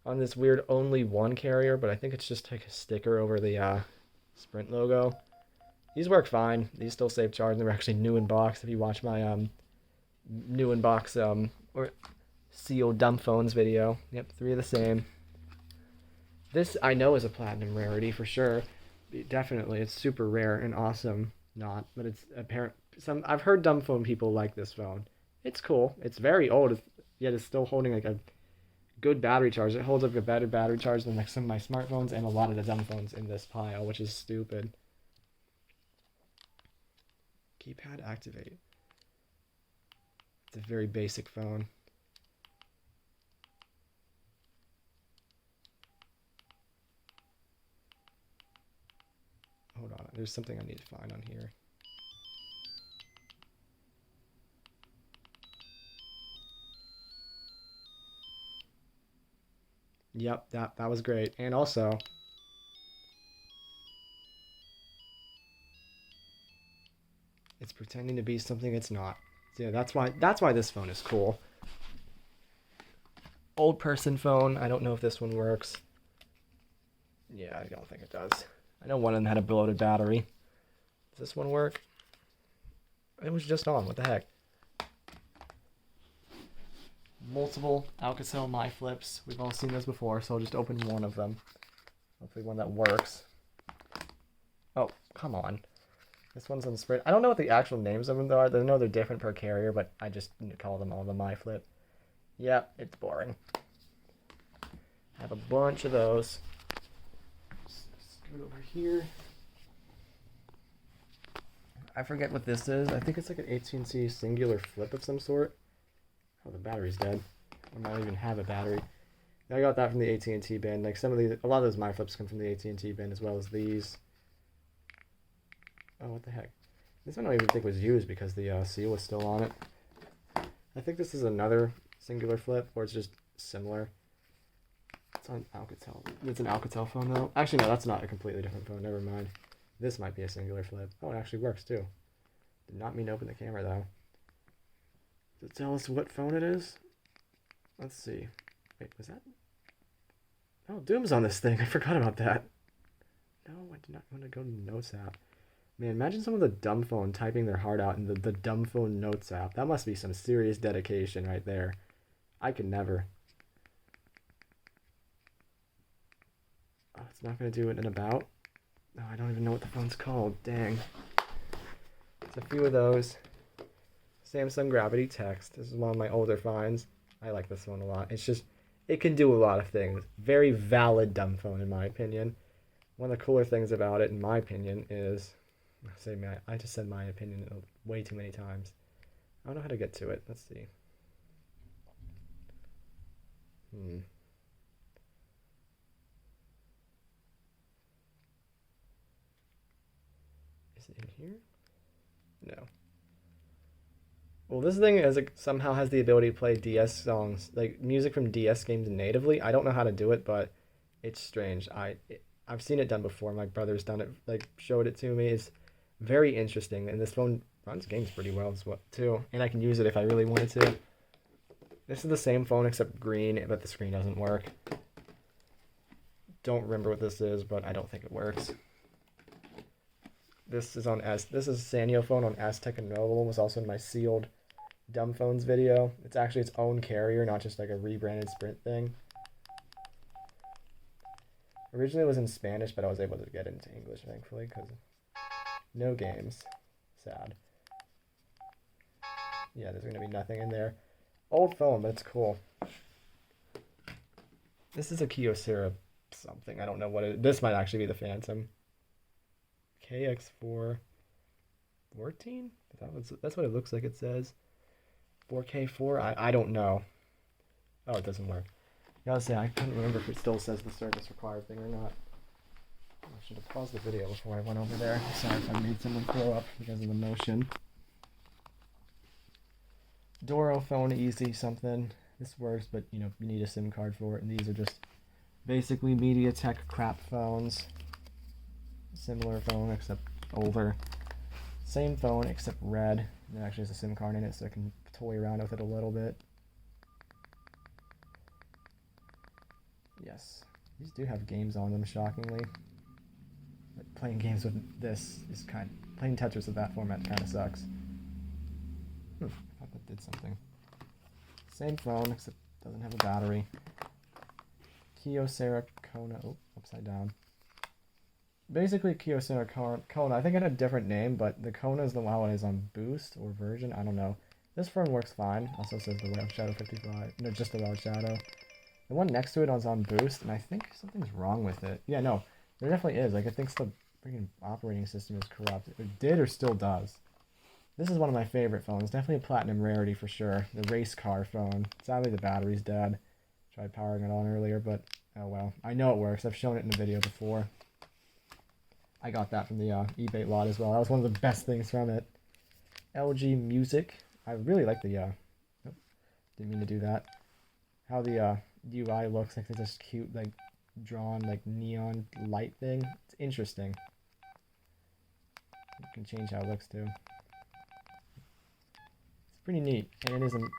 On this weird only one carrier, but I think it's just like a sticker over the Sprint logo. These work fine. These still save charge. They're actually new in box. If you watch my new in box or sealed dumb phones video. Yep, 3 of the same. This I know is a platinum rarity for sure. Definitely, it's super rare and awesome. Not, but it's apparent. I've heard dumb phone people like this phone. It's cool. It's very old, yet it's still holding like a good battery charge. It holds up a better battery charge than like some of my smartphones and a lot of the dumb phones in this pile, which is stupid. Keypad activate. It's a very basic phone. Hold on, there's something I need to find on here. Yep, that was great. And also, it's pretending to be something it's not. So yeah, that's why this phone is cool. Old person phone. I don't know if this one works. Yeah, I don't think it does. I know one of them had a bloated battery. Does this one work? It was just on. What the heck? Multiple Alcatel My Flips. We've all seen those before, so I'll just open one of them. Hopefully one that works. Oh, come on. This one's on spread. I don't know what the actual names of them are. I know they're different per carrier, but I just call them all the My Flip. Yeah, it's boring. I have a bunch of those. Scoot over here. I forget what this is. I think it's like an AT&T singular flip of some sort. Oh, the battery's dead. I might even have a battery. I got that from the AT&T bin. Like some of these, a lot of those My Flips come from the AT&T bin as well as these. Oh, what the heck? This one I don't even think was used because the seal was still on it. I think this is another singular flip, or it's just similar. It's on Alcatel. It's an Alcatel phone though. Actually, no, that's not a completely different phone. Never mind. This might be a singular flip. Oh, it actually works too. Did not mean to open the camera though. Does it tell us what phone it is? Let's see. Wait, was that? Oh, Doom's on this thing. I forgot about that. No, I did not want to go to Notes app. Man, imagine some of the dumb phone typing their heart out in the dumb phone Notes app. That must be some serious dedication right there. I could never. Oh, it's not going to do it in about. No, I don't even know what the phone's called. Dang. There's a few of those. Samsung Gravity Text. This is one of my older finds. I like this one a lot. It's just, it can do a lot of things. Very valid dumb phone in my opinion. One of the cooler things about it, in my opinion, is, I just said my opinion way too many times. I don't know how to get to it. Let's see. Is it in here? No. Well, this thing somehow has the ability to play DS songs, like music from DS games natively. I don't know how to do it, but it's strange. I've seen it done before. My brother's done it, like showed it to me. It's very interesting, and this phone runs games pretty well as well too. And I can use it if I really wanted to. This is the same phone except green, but the screen doesn't work. Don't remember what this is, but I don't think it works. This is this is a Sanyo phone on Aztec and Noble. It was also in my sealed dumb phones video. It's actually its own carrier, not just like a rebranded Sprint thing. Originally it was in Spanish, but I was able to get it into English, thankfully, because no games. Sad. Yeah, there's going to be nothing in there. Old phone, but it's cool. This is a Kyocera something. I don't know what it is. This might actually be the Phantom. KX4 14? That's what it looks like it says. 4K4? I don't know. Oh, it doesn't work. I gotta say, I couldn't remember if it still says the service required thing or not. I should have paused the video before I went over there. Sorry if I made someone throw up because of the motion. Doro phone easy something. This works, but you need a SIM card for it, and these are just basically MediaTek crap phones. Similar phone except older. Same phone except red. It actually has a SIM card in it, so I can toy around with it a little bit. Yes, these do have games on them, shockingly. But playing games with this is playing Tetris with that format kind of sucks. I thought that did something. Same phone except doesn't have a battery. Kyocera Kona. Oh, upside down. Basically, Kyocera Kona. I think it had a different name, but the Kona is the one is on Boost or version. I don't know. This phone works fine. Also says the Loud Shadow 55. No, just the Loud Shadow. The one next to it was on boost, and I think something's wrong with it. Yeah, no, there definitely is. Like, it thinks the freaking operating system is corrupt. It did or still does. This is one of my favorite phones. Definitely a platinum rarity for sure. The race car phone. Sadly, the battery's dead. Tried powering it on earlier, but oh well. I know it works. I've shown it in a video before. I got that from the eBay lot as well. That was one of the best things from it. LG Music. I really like the... Oh, didn't mean to do that. How the UI looks like this cute, like, drawn, like, neon light thing. It's interesting. You can change how it looks, too. Pretty neat, and it isn't,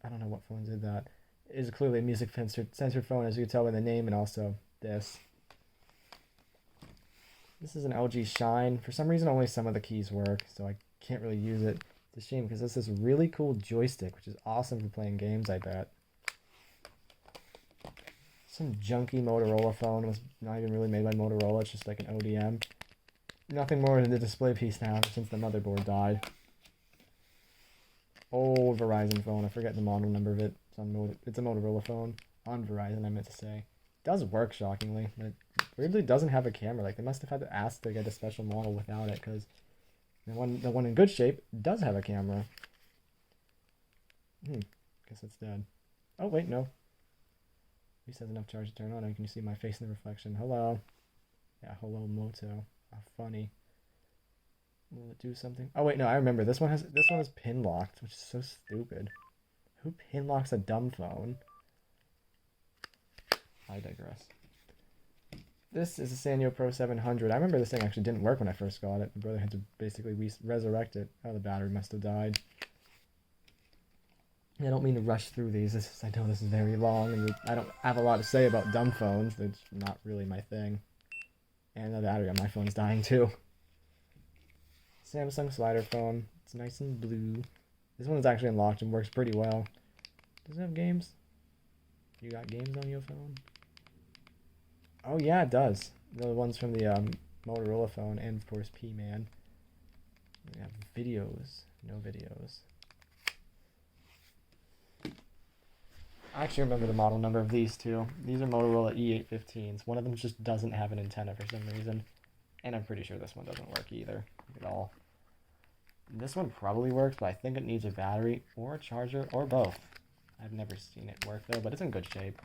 I don't know what phone did that. It is clearly a music censored phone, as you can tell by the name, and also this. This is an LG Shine. For some reason, only some of the keys work, so I can't really use it. It's a shame, because this is a really cool joystick, which is awesome for playing games, I bet. Some junky Motorola phone. It was not even really made by Motorola, it's just like an ODM. Nothing more than the display piece now, since the motherboard died. Old Verizon phone. I forget the model number of it. It's a Motorola phone on Verizon, I meant to say. It does work, shockingly. It weirdly doesn't have a camera. Like, they must have had to ask to get a special model without it, because the one in good shape does have a camera. Guess it's dead. Oh, wait, no. At least has enough charge to turn on. And can you see my face in the reflection? Hello. Yeah, hello, Moto. How funny. Will it do something? Oh wait, no, I remember. This one is pin locked, which is so stupid. Who pin locks a dumb phone? I digress. This is a Sanyo Pro 700. I remember this thing actually didn't work when I first got it. My brother had to basically resurrect it. Oh, the battery must have died. I don't mean to rush through these. I know this is very long, and I don't have a lot to say about dumb phones. It's not really my thing. And the battery on my phone's dying too. Samsung slider phone. It's nice and blue. This one's actually unlocked and works pretty well. Does it have games? You got games on your phone? Oh yeah, it does. The ones from the Motorola phone, and of course P-Man. We have videos. No videos. I actually remember the model number of these two. These are Motorola E815s. One of them just doesn't have an antenna for some reason. And I'm pretty sure this one doesn't work either at all. This one probably works, but I think it needs a battery or a charger or both. I've never seen it work though, but it's in good shape.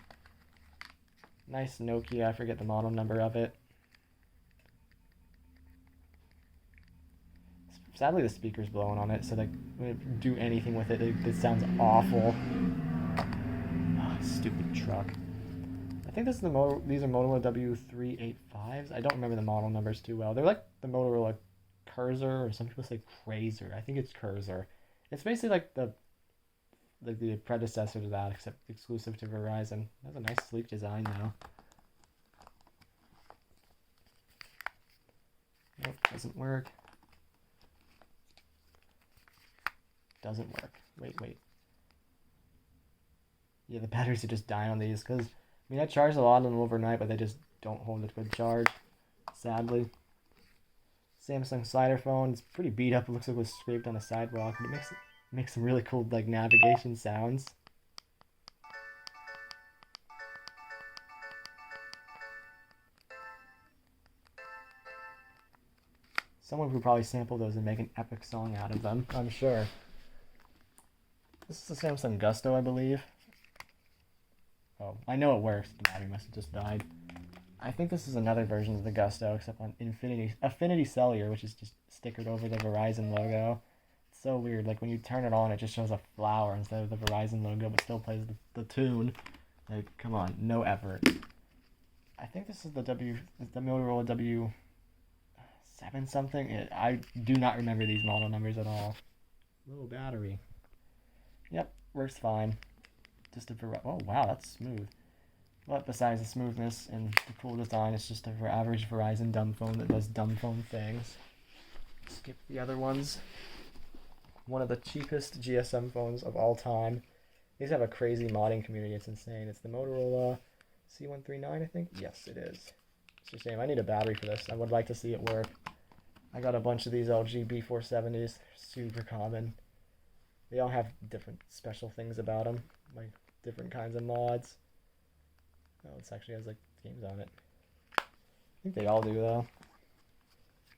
Nice Nokia, I forget the model number of it. Sadly, the speaker's blowing on it, so like when I do anything with it, it sounds awful. Oh, stupid truck. I think this is these are Motorola W385s. I don't remember the model numbers too well. They're like the Motorola Cursor, or some people say Razor. I think it's Cursor. It's basically like the predecessor to that, except exclusive to Verizon. It has a nice sleek design though. Nope, doesn't work. Doesn't work. Wait. Yeah, the batteries are just dying on these, because, I mean, I charged a lot of them overnight, but they just don't hold a good charge, sadly. Samsung slider phone. It's pretty beat up. It looks like it was scraped on a sidewalk, but it makes some really cool, like, navigation sounds. Someone would probably sample those and make an epic song out of them, I'm sure. This is a Samsung Gusto, I believe. Oh, I know it works. The battery must have just died. I think this is another version of the Gusto, except on Affinity Cellular, which is just stickered over the Verizon logo. It's so weird. Like, when you turn it on, it just shows a flower instead of the Verizon logo, but still plays the tune. Like, come on, no effort. I think this is the Motorola W7 something. I do not remember these model numbers at all. Low battery. Yep, works fine. Just oh wow, that's smooth. But besides the smoothness and the cool design, it's just an average Verizon dumb phone that does dumb phone things. Skip the other ones. One of the cheapest GSM phones of all time. These have a crazy modding community, it's insane. It's the Motorola C139, I think? Yes, it is. It's a shame. I need a battery for this. I would like to see it work. I got a bunch of these LG B470s. They're super common. They all have different special things about them, like different kinds of mods. Oh, this actually has like games on it. I think they all do though.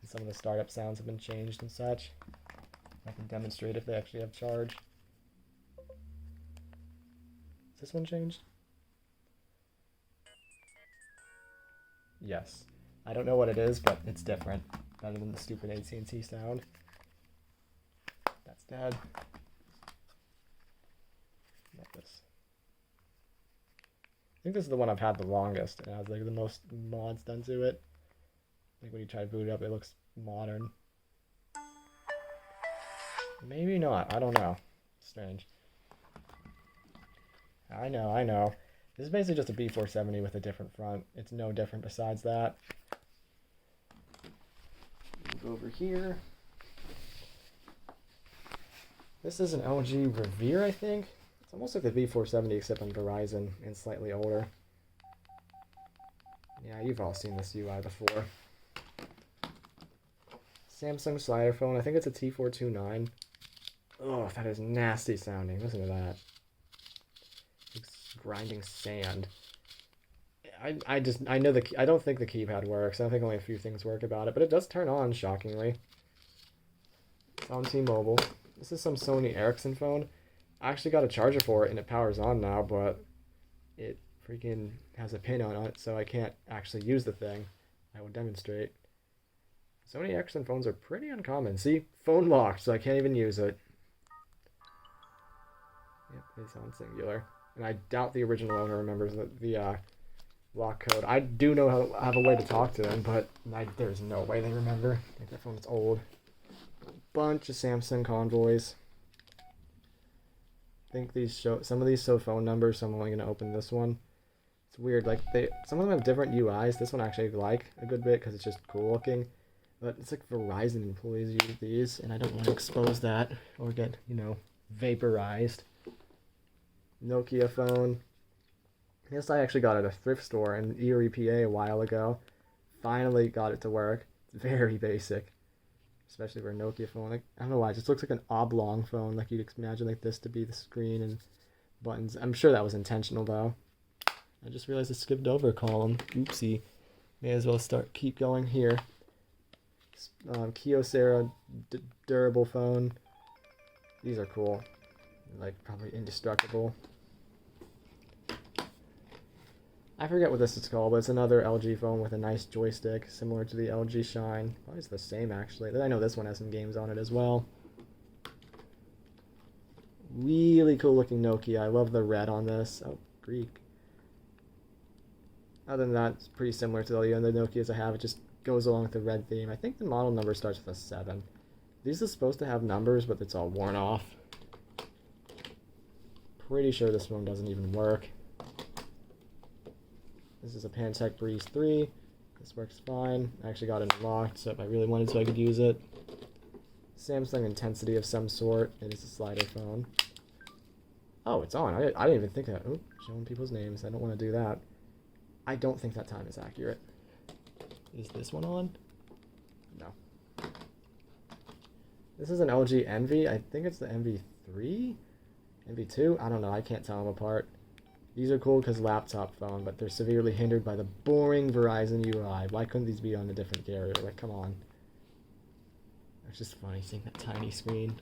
And some of the startup sounds have been changed and such. I can demonstrate if they actually have charge. Is this one changed? Yes. I don't know what it is, but it's different. Better than the stupid AT&T sound. That's dead. This. I think this is the one I've had the longest. It has like the most mods done to it. Like when you try to boot it up, it looks modern. Maybe not. I don't know. Strange. I know. This is basically just a B470 with a different front. It's no different besides that. Move over here. This is an LG Revere, I think. It's almost like the V470 except on Verizon and slightly older. Yeah, you've all seen this UI before. Samsung slider phone. I think it's a T429. Oh, that is nasty sounding. Listen to that. It's grinding sand. I don't think the keypad works. I think only a few things work about it, but it does turn on, shockingly. It's on T-Mobile. This is some Sony Ericsson phone. I actually got a charger for it and it powers on now, but it freaking has a pin on it, so I can't actually use the thing. I will demonstrate. Sony Ericsson phones are pretty uncommon. See? Phone locked, so I can't even use it. Yep, it's on singular. And I doubt the original owner remembers the lock code. I do know how I have a way to talk to them, but there's no way they remember. I think that phone's old. Bunch of Samsung convoys. I think some of these show phone numbers, so I'm only going to open this one. It's weird, like some of them have different UIs. This one actually I like a good bit because it's just cool looking. But it's like Verizon employees use these, and I don't want to expose that or get, vaporized. Nokia phone. This I actually got at a thrift store in Erie, PA a while ago. Finally got it to work. It's very basic. Especially for a Nokia phone. Like, I don't know why, it just looks like an oblong phone. Like you'd imagine like this to be the screen and buttons. I'm sure that was intentional though. I just realized I skipped over a column. Oopsie. May as well keep going here. Kyocera durable phone. These are cool. Like probably indestructible. I forget what this is called, but it's another LG phone with a nice joystick, similar to the LG Shine. Probably it's the same, actually. I know this one has some games on it as well. Really cool looking Nokia. I love the red on this. Oh, Greek. Other than that, it's pretty similar to the other Nokias I have. It just goes along with the red theme. I think the model number starts with a 7. These are supposed to have numbers, but it's all worn off. Pretty sure this phone doesn't even work. This is a Pantech Breeze 3. This works fine. I actually got it unlocked, so if I really wanted to, I could use it. Samsung Intensity of some sort. It is a slider phone. Oh, it's on. I didn't even think that. Oh, showing people's names. I don't want to do that. I don't think that time is accurate. Is this one on? No. This is an LG Envy. I think it's the MV3? MV2? I don't know. I can't tell them apart. These are cool because laptop phone, but they're severely hindered by the boring Verizon UI. Why couldn't these be on a different carrier? Like, come on. It's just funny seeing that tiny screen.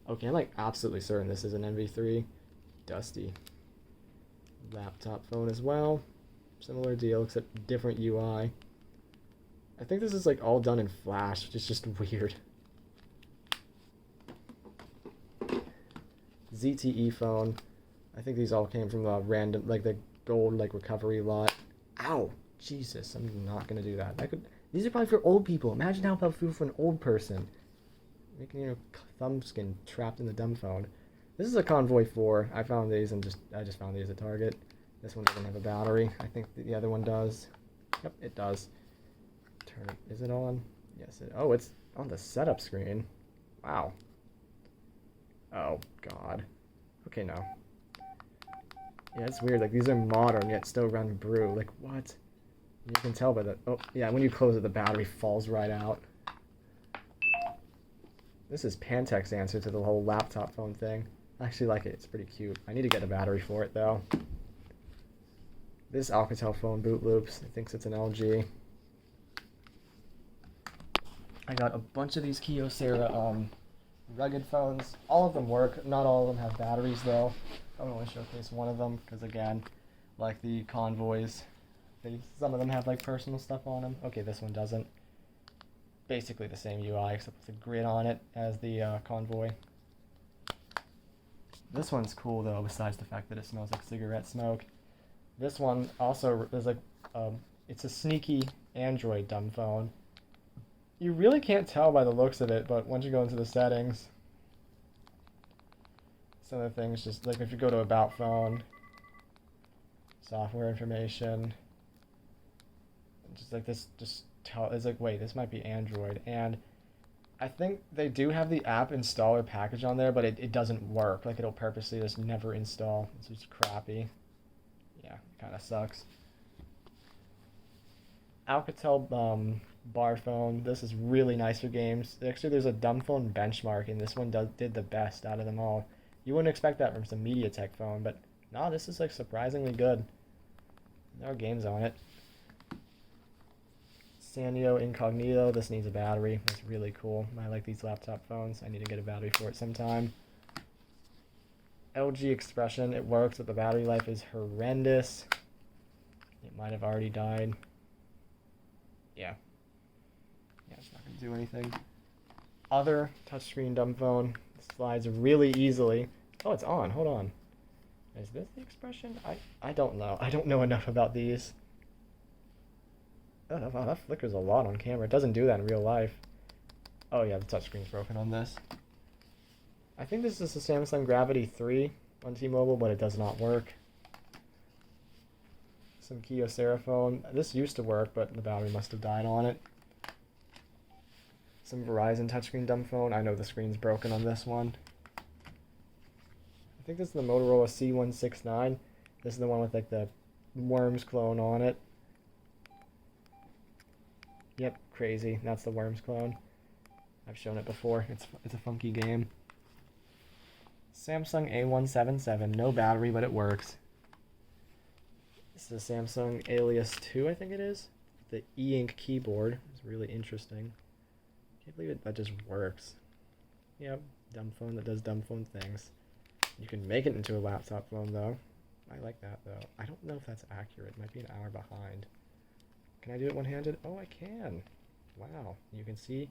Okay, I'm like absolutely certain this is an MV3. Dusty. Laptop phone as well. Similar deal, except different UI. I think this is like all done in Flash, which is just weird. ZTE phone. I think these all came from the random, like the gold, like recovery lot. Ow! Jesus, I'm not gonna do that. These are probably for old people. Imagine how that would feel for an old person. Making your thumb skin trapped in the dumb phone. This is a Convoy 4. I found these and I just found these at Target. This one doesn't have a battery. I think the other one does. Yep, it does. Turn it. Is it on? Yes. Oh, it's on the setup screen. Wow. Oh God. Okay, no. Yeah, it's weird. Like these are modern yet still run Brew. Like what? You can tell by the. Oh yeah, when you close it, the battery falls right out. This is Pantech's answer to the whole laptop phone thing. I actually like it. It's pretty cute. I need to get a battery for it though. This Alcatel phone boot loops. It thinks it's an LG. I got a bunch of these Kyocera rugged phones. All of them work. Not all of them have batteries though. I would only showcase one of them because again, like the Convoys, some of them have like personal stuff on them. Okay, this one doesn't. Basically the same UI except with a grid on it as the Convoy. This one's cool though, besides the fact that it smells like cigarette smoke. This one also is like, it's a sneaky Android dumb phone. You really can't tell by the looks of it, but once you go into the settings, some of the things just like if you go to About Phone, software information, just like this, it's like, wait, this might be Android. And I think they do have the app installer package on there, but it doesn't work. Like it'll purposely just never install. It's just crappy. Yeah, kind of sucks. Alcatel bar phone. This is really nice for games. Actually, there's a dumb phone benchmark, and this one did the best out of them all. You wouldn't expect that from some MediaTek phone, but no, this is like surprisingly good. There are games on it. Sanyo Incognito. This needs a battery. That's really cool. I like these laptop phones. I need to get a battery for it sometime. LG Expression. It works, but the battery life is horrendous. It might have already died. Yeah. Yeah, it's not going to do anything. Other touchscreen dumb phone. Slides really easily. Oh, it's on. Hold on. Is this the Expression? I don't know. I don't know enough about these. Oh, wow, that flickers a lot on camera. It doesn't do that in real life. Oh yeah, the touchscreen's broken on this. I think this is the Samsung Gravity 3 on T-Mobile, but it does not work. Some Kyocera phone. This used to work, but the battery must have died on it. Some Verizon touchscreen dumb phone. I know the screen's broken on this one. I think this is the Motorola C169. This is the one with like the Worms clone on it. Yep, crazy. That's the Worms clone. I've shown it before. It's a funky game. Samsung A177. No battery, but it works. This is a Samsung Alias 2, I think it is. The e-ink keyboard. It's really interesting. Can't believe that just works. Yep, dumb phone that does dumb phone things. You can make it into a laptop phone, though. I like that, though. I don't know if that's accurate. It might be an hour behind. Can I do it one-handed? Oh, I can. Wow. You can see.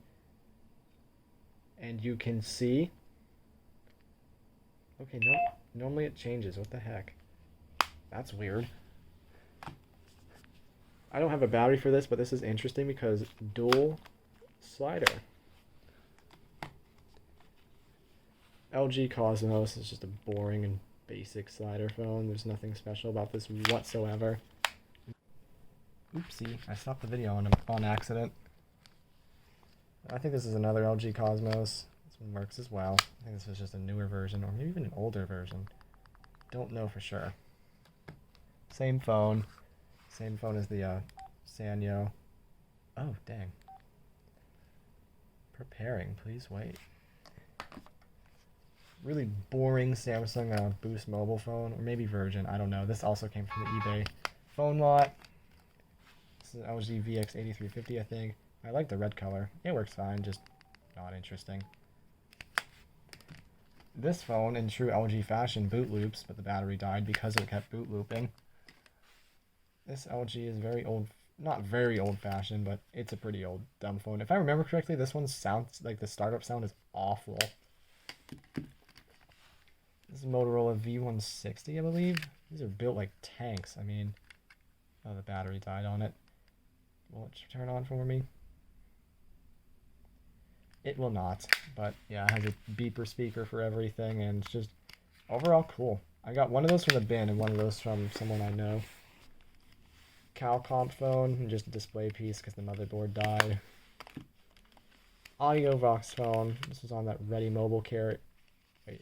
And you can see. Okay, no. Normally it changes. What the heck? That's weird. I don't have a battery for this, but this is interesting because dual slider. LG Cosmos is just a boring and basic slider phone. There's nothing special about this whatsoever. Oopsie, I stopped the video on accident. I think this is another LG Cosmos. This one works as well. I think this was just a newer version, or maybe even an older version. Don't know for sure. Same phone. Same phone as the Sanyo. Oh, dang. Preparing, please wait. Really boring Samsung Boost mobile phone, or maybe Virgin, I don't know. This also came from the eBay phone lot. This is an LG VX8350, I think. I like the red color. It works fine, just not interesting. This phone, in true LG fashion, boot loops, but the battery died because it kept boot looping. This LG is very old, not very old-fashioned, but it's a pretty old dumb phone. If I remember correctly, this one sounds like the startup sound is awful. This is Motorola V160, I believe. These are built like tanks. I mean, oh, the battery died on it. Will it turn on for me? It will not, but yeah, it has a beeper speaker for everything, and it's just overall cool. I got one of those from the bin and one of those from someone I know. Calcomp phone, just a display piece because the motherboard died. AudioVox phone. This was on that Ready Mobile carrot. Wait.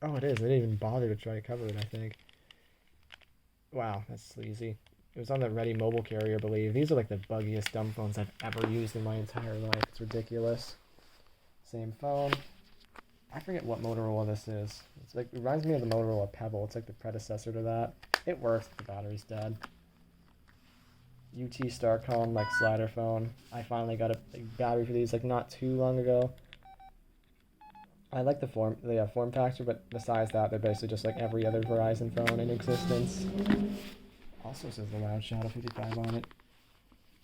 Oh, it is. They didn't even bother to try to cover it, I think. Wow, that's sleazy. It was on the Ready Mobile carrier, I believe. These are like the buggiest dumb phones I've ever used in my entire life. It's ridiculous. Same phone. I forget what Motorola this is. It's like, it reminds me of the Motorola Pebble. It's like the predecessor to that. It works if the battery's dead. UT Starcom, like slider phone. I finally got a battery for these like not too long ago. I like the form factor, but besides that, they're basically just like every other Verizon phone in existence. Also says the Loud Shadow 55 on it.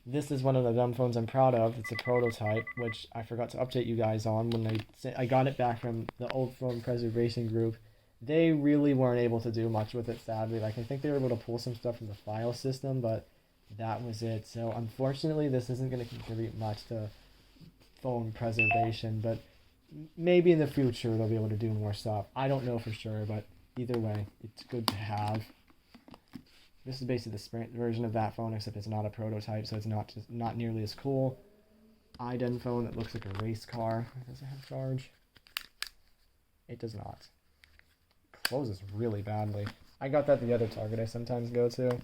This is one of the dumb phones I'm proud of. It's a prototype, which I forgot to update you guys on when I got it back from the old phone preservation group. They really weren't able to do much with it, sadly. Like, I think they were able to pull some stuff from the file system, but that was it. So, unfortunately, this isn't going to contribute much to phone preservation, but maybe in the future they'll be able to do more stuff. I don't know for sure, but either way, it's good to have. This is basically the Sprint version of that phone, except it's not a prototype, so it's not nearly as cool. iDen phone that looks like a race car. Does it have charge? It does not. Closes really badly. I got that at the other Target I sometimes go to.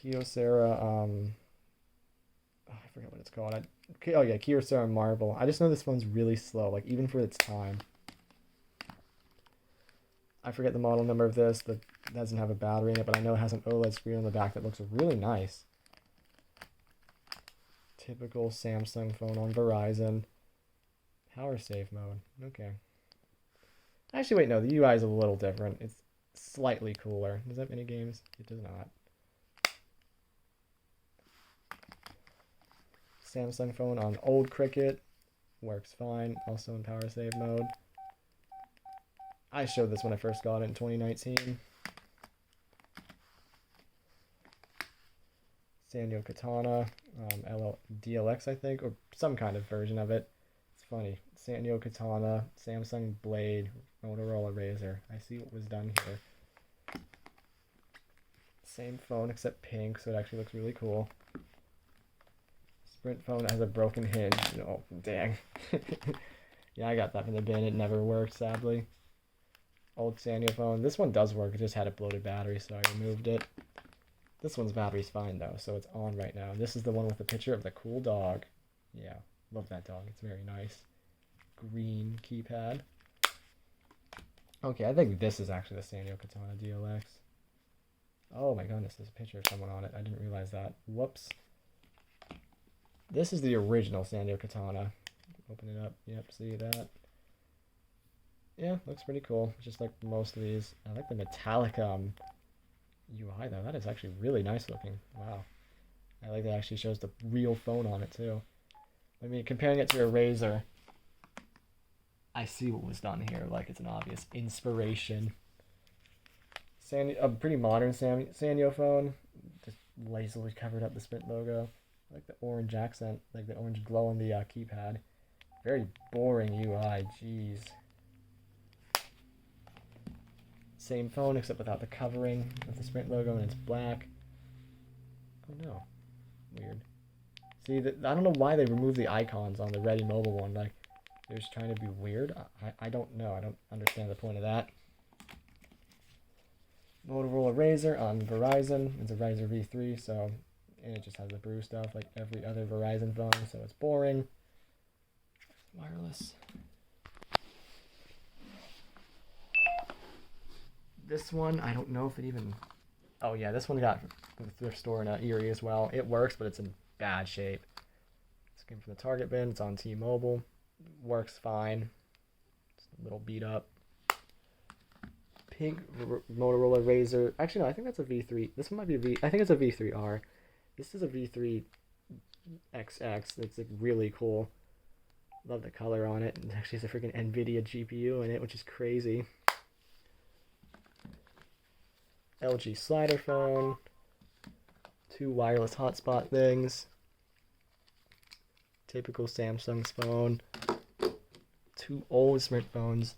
Kyocera, I forget what it's called. Oh yeah, Kyocera Marble. I just know this phone's really slow, like even for its time. I forget the model number of this, but it doesn't have a battery in it, but I know it has an OLED screen on the back that looks really nice. Typical Samsung phone on Verizon. Power save mode. Okay. Actually, wait, no, the UI is a little different. It's slightly cooler. Does that have mini games? It does not. Samsung phone on old Cricket. Works fine. Also in power save mode. I showed this when I first got it in 2019. Sanyo Katana, DLX, I think, or some kind of version of it. It's funny. Sanyo Katana, Samsung Blade, Motorola Razor. I see what was done here. Same phone except pink, so it actually looks really cool. Sprint phone has a broken hinge. Oh, dang. Yeah, I got that from the bin. It never worked, sadly. Old Sanyo phone. This one does work. It just had a bloated battery, so I removed it. This one's battery's fine, though, so it's on right now. This is the one with the picture of the cool dog. Yeah, love that dog. It's very nice. Green keypad. Okay, I think this is actually the Sanyo Katana DLX. Oh my goodness, there's a picture of someone on it. I didn't realize that. Whoops. This is the original Sanyo Katana. Open it up. Yep, see that? Yeah, looks pretty cool. Just like most of these. I like the metallic UI though. That is actually really nice looking. Wow. I like that it actually shows the real phone on it too. I mean, comparing it to a Razor, I see what was done here. Like, it's an obvious inspiration. A pretty modern Sanyo phone. Just lazily covered up the Sprint logo. I like the orange accent, like the orange glow on the keypad. Very boring UI, jeez. Same phone except without the covering of the Sprint logo, and it's black. Oh no, weird. See, I don't know why they removed the icons on the Ready Mobile one. Like, they're just trying to be weird. I don't know. I don't understand the point of that. Motorola Razr on Verizon. It's a Razr V3, so, and it just has the brew stuff like every other Verizon phone, so it's boring. Wireless. This one, I don't know if it even... Oh yeah, this one got from the thrift store in Erie as well. It works, but it's in bad shape. This came from the Target bin. It's on T-Mobile. Works fine. It's a little beat up. Pink Motorola Razr. Actually, no, I think that's a V3. This one might be a V... I think it's a V3R. This is a V3XX. It's like really cool. Love the color on it. It actually has a freaking NVIDIA GPU in it, which is crazy. LG slider phone. 2 wireless hotspot things. Typical Samsung's phone. 2 old Sprint phones.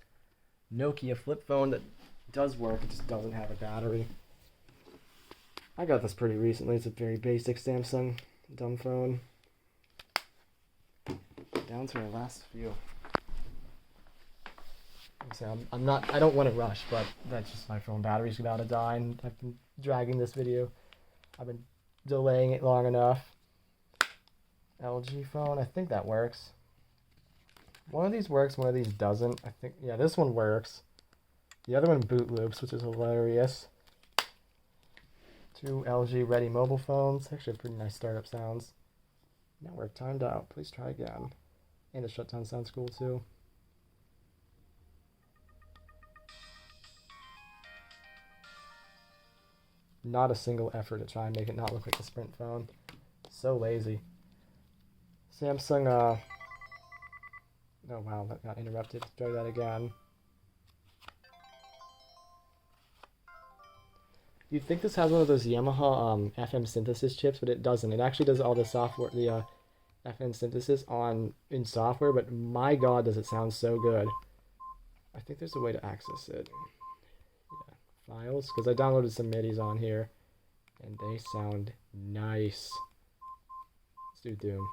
Nokia flip phone that does work, it just doesn't have a battery. I got this pretty recently. It's a very basic Samsung dumb phone. Down to our last few. So I don't want to rush, but that's just my phone battery's about to die, and I've been dragging this video. I've been delaying it long enough. LG phone, I think that works. One of these works, one of these doesn't. I think, yeah, this one works. The other one boot loops, which is hilarious. Two LG ready mobile phones. Actually, pretty nice startup sounds. Network timed out. Please try again. And the shutdown sounds cool too. Not a single effort to try and make it not look like a Sprint phone. So lazy. Samsung, oh wow, that got interrupted. Let's try that again. You'd think this has one of those Yamaha FM synthesis chips, but it doesn't. It actually does all the software, the FM synthesis in software, but my god does it sound so good. I think there's a way to access it. Yeah, files, because I downloaded some MIDIs on here, and they sound nice. Let's do Doom.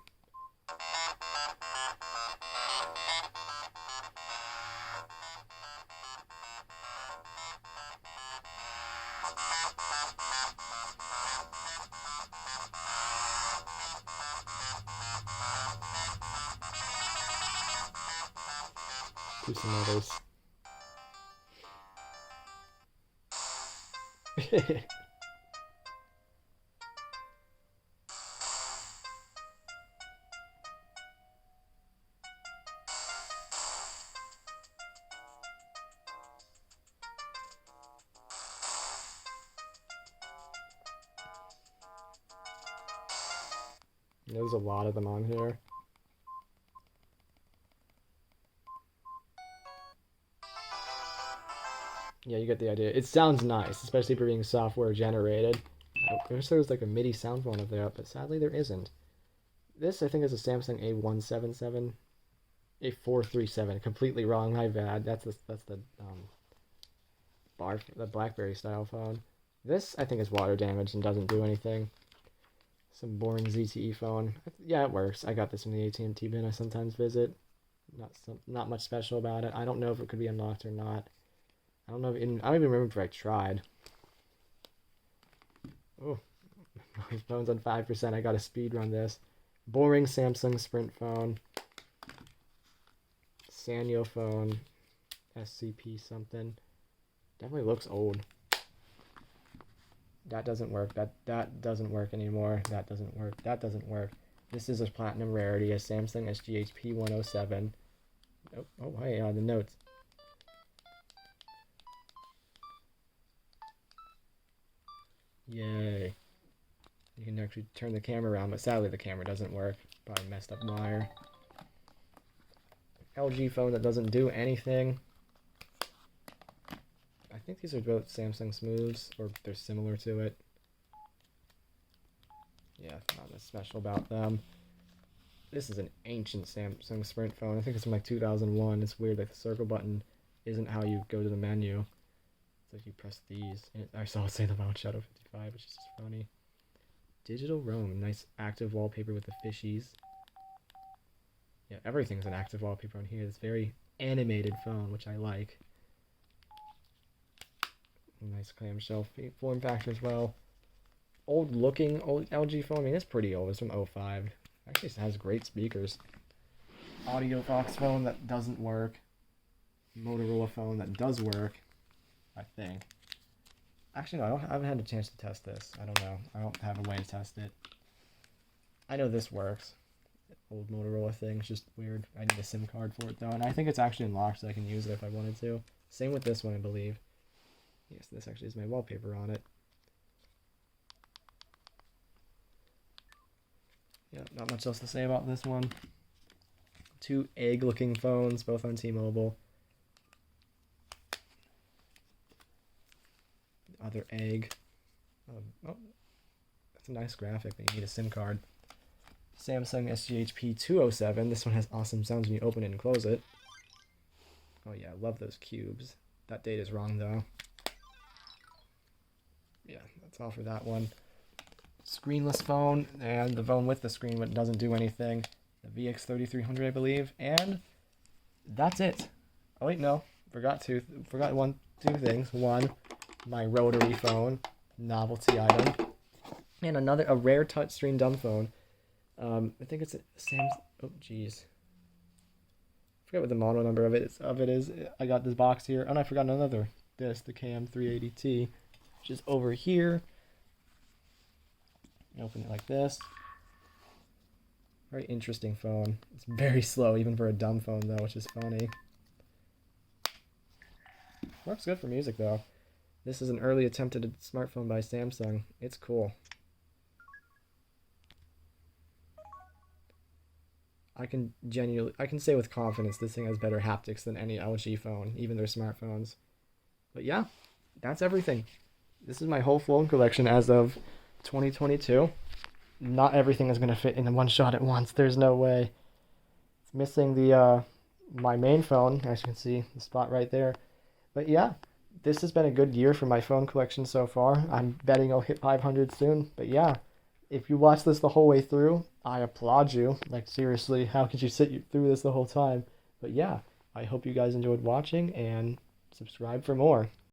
Do some others. There's a lot of them on here. Yeah, you get the idea. It sounds nice, especially for being software generated. I wish there was like a MIDI sound phone up there, but sadly there isn't. This, I think, is a Samsung A177, A437. Completely wrong. My bad. That's the Blackberry style phone. This, I think, is water damaged and doesn't do anything. Some boring ZTE phone. Yeah, it works. I got this from the AT&T bin I sometimes visit. Not much special about it. I don't know if it could be unlocked or not. I don't know. I don't even remember if I tried. Oh, my phone's on 5%. I got to speed run this. Boring Samsung Sprint phone. Sanyo phone. SCP something. Definitely looks old. That doesn't work. That doesn't work anymore. That doesn't work. That doesn't work. This is a platinum rarity, a Samsung SGHP 107. Oh, hey, the notes. Yay. You can actually turn the camera around, but sadly the camera doesn't work. Probably messed up wire. LG phone that doesn't do anything. I think these are both Samsung Smooths, or they're similar to it. Yeah, not much special about them. This is an ancient Samsung Sprint phone. I think it's from like 2001. It's weird, like the circle button isn't how you go to the menu. It's like you press these. And I saw it say the Mount Shadow 55, which is just funny. Digital Roam, nice active wallpaper with the fishies. Yeah, everything's an active wallpaper on here. It's very animated phone, which I like. Nice clamshell form factor as well. Old looking old LG phone. I mean, it's pretty old. It's from 05. Actually, it has great speakers. Audio box phone that doesn't work. Motorola phone that does work. I think. Actually, no, I haven't had a chance to test this. I don't know. I don't have a way to test it. I know this works. Old Motorola thing. It's just weird. I need a SIM card for it, though. And I think it's actually unlocked, so I can use it if I wanted to. Same with this one, I believe. Yes, this actually is my wallpaper on it. Yeah, not much else to say about this one. Two egg-looking phones, both on T-Mobile. Other egg. Oh, that's a nice graphic, but you need a SIM card. Samsung SGHP 207. This one has awesome sounds when you open it and close it. Oh yeah, I love those cubes. That date is wrong though. Yeah, that's all for that one. Screenless phone, and the phone with the screen but doesn't do anything. The VX3300, I believe, and that's it. Oh wait, no, forgot two things. One, my rotary phone, novelty item, and a rare touchscreen dumb phone. I think it's a Samsung. Oh jeez, I forget what the model number of it is. I got this box here, and I forgot another. The KM380T, which is over here. Open it like this. Very interesting phone. It's very slow, even for a dumb phone, though, which is funny. Works good for music, though. This is an early attempted smartphone by Samsung. It's cool. I can say with confidence this thing has better haptics than any LG phone, even their smartphones. But yeah, that's everything. This is my whole phone collection as of 2022. Not everything is going to fit in one shot at once. There's no way. It's missing the my main phone, as you can see, the spot right there. But yeah, this has been a good year for my phone collection so far. I'm betting I'll hit 500 soon. But yeah, if you watch this the whole way through, I applaud you. Like, seriously, how could you sit through this the whole time? But yeah, I hope you guys enjoyed watching, and subscribe for more.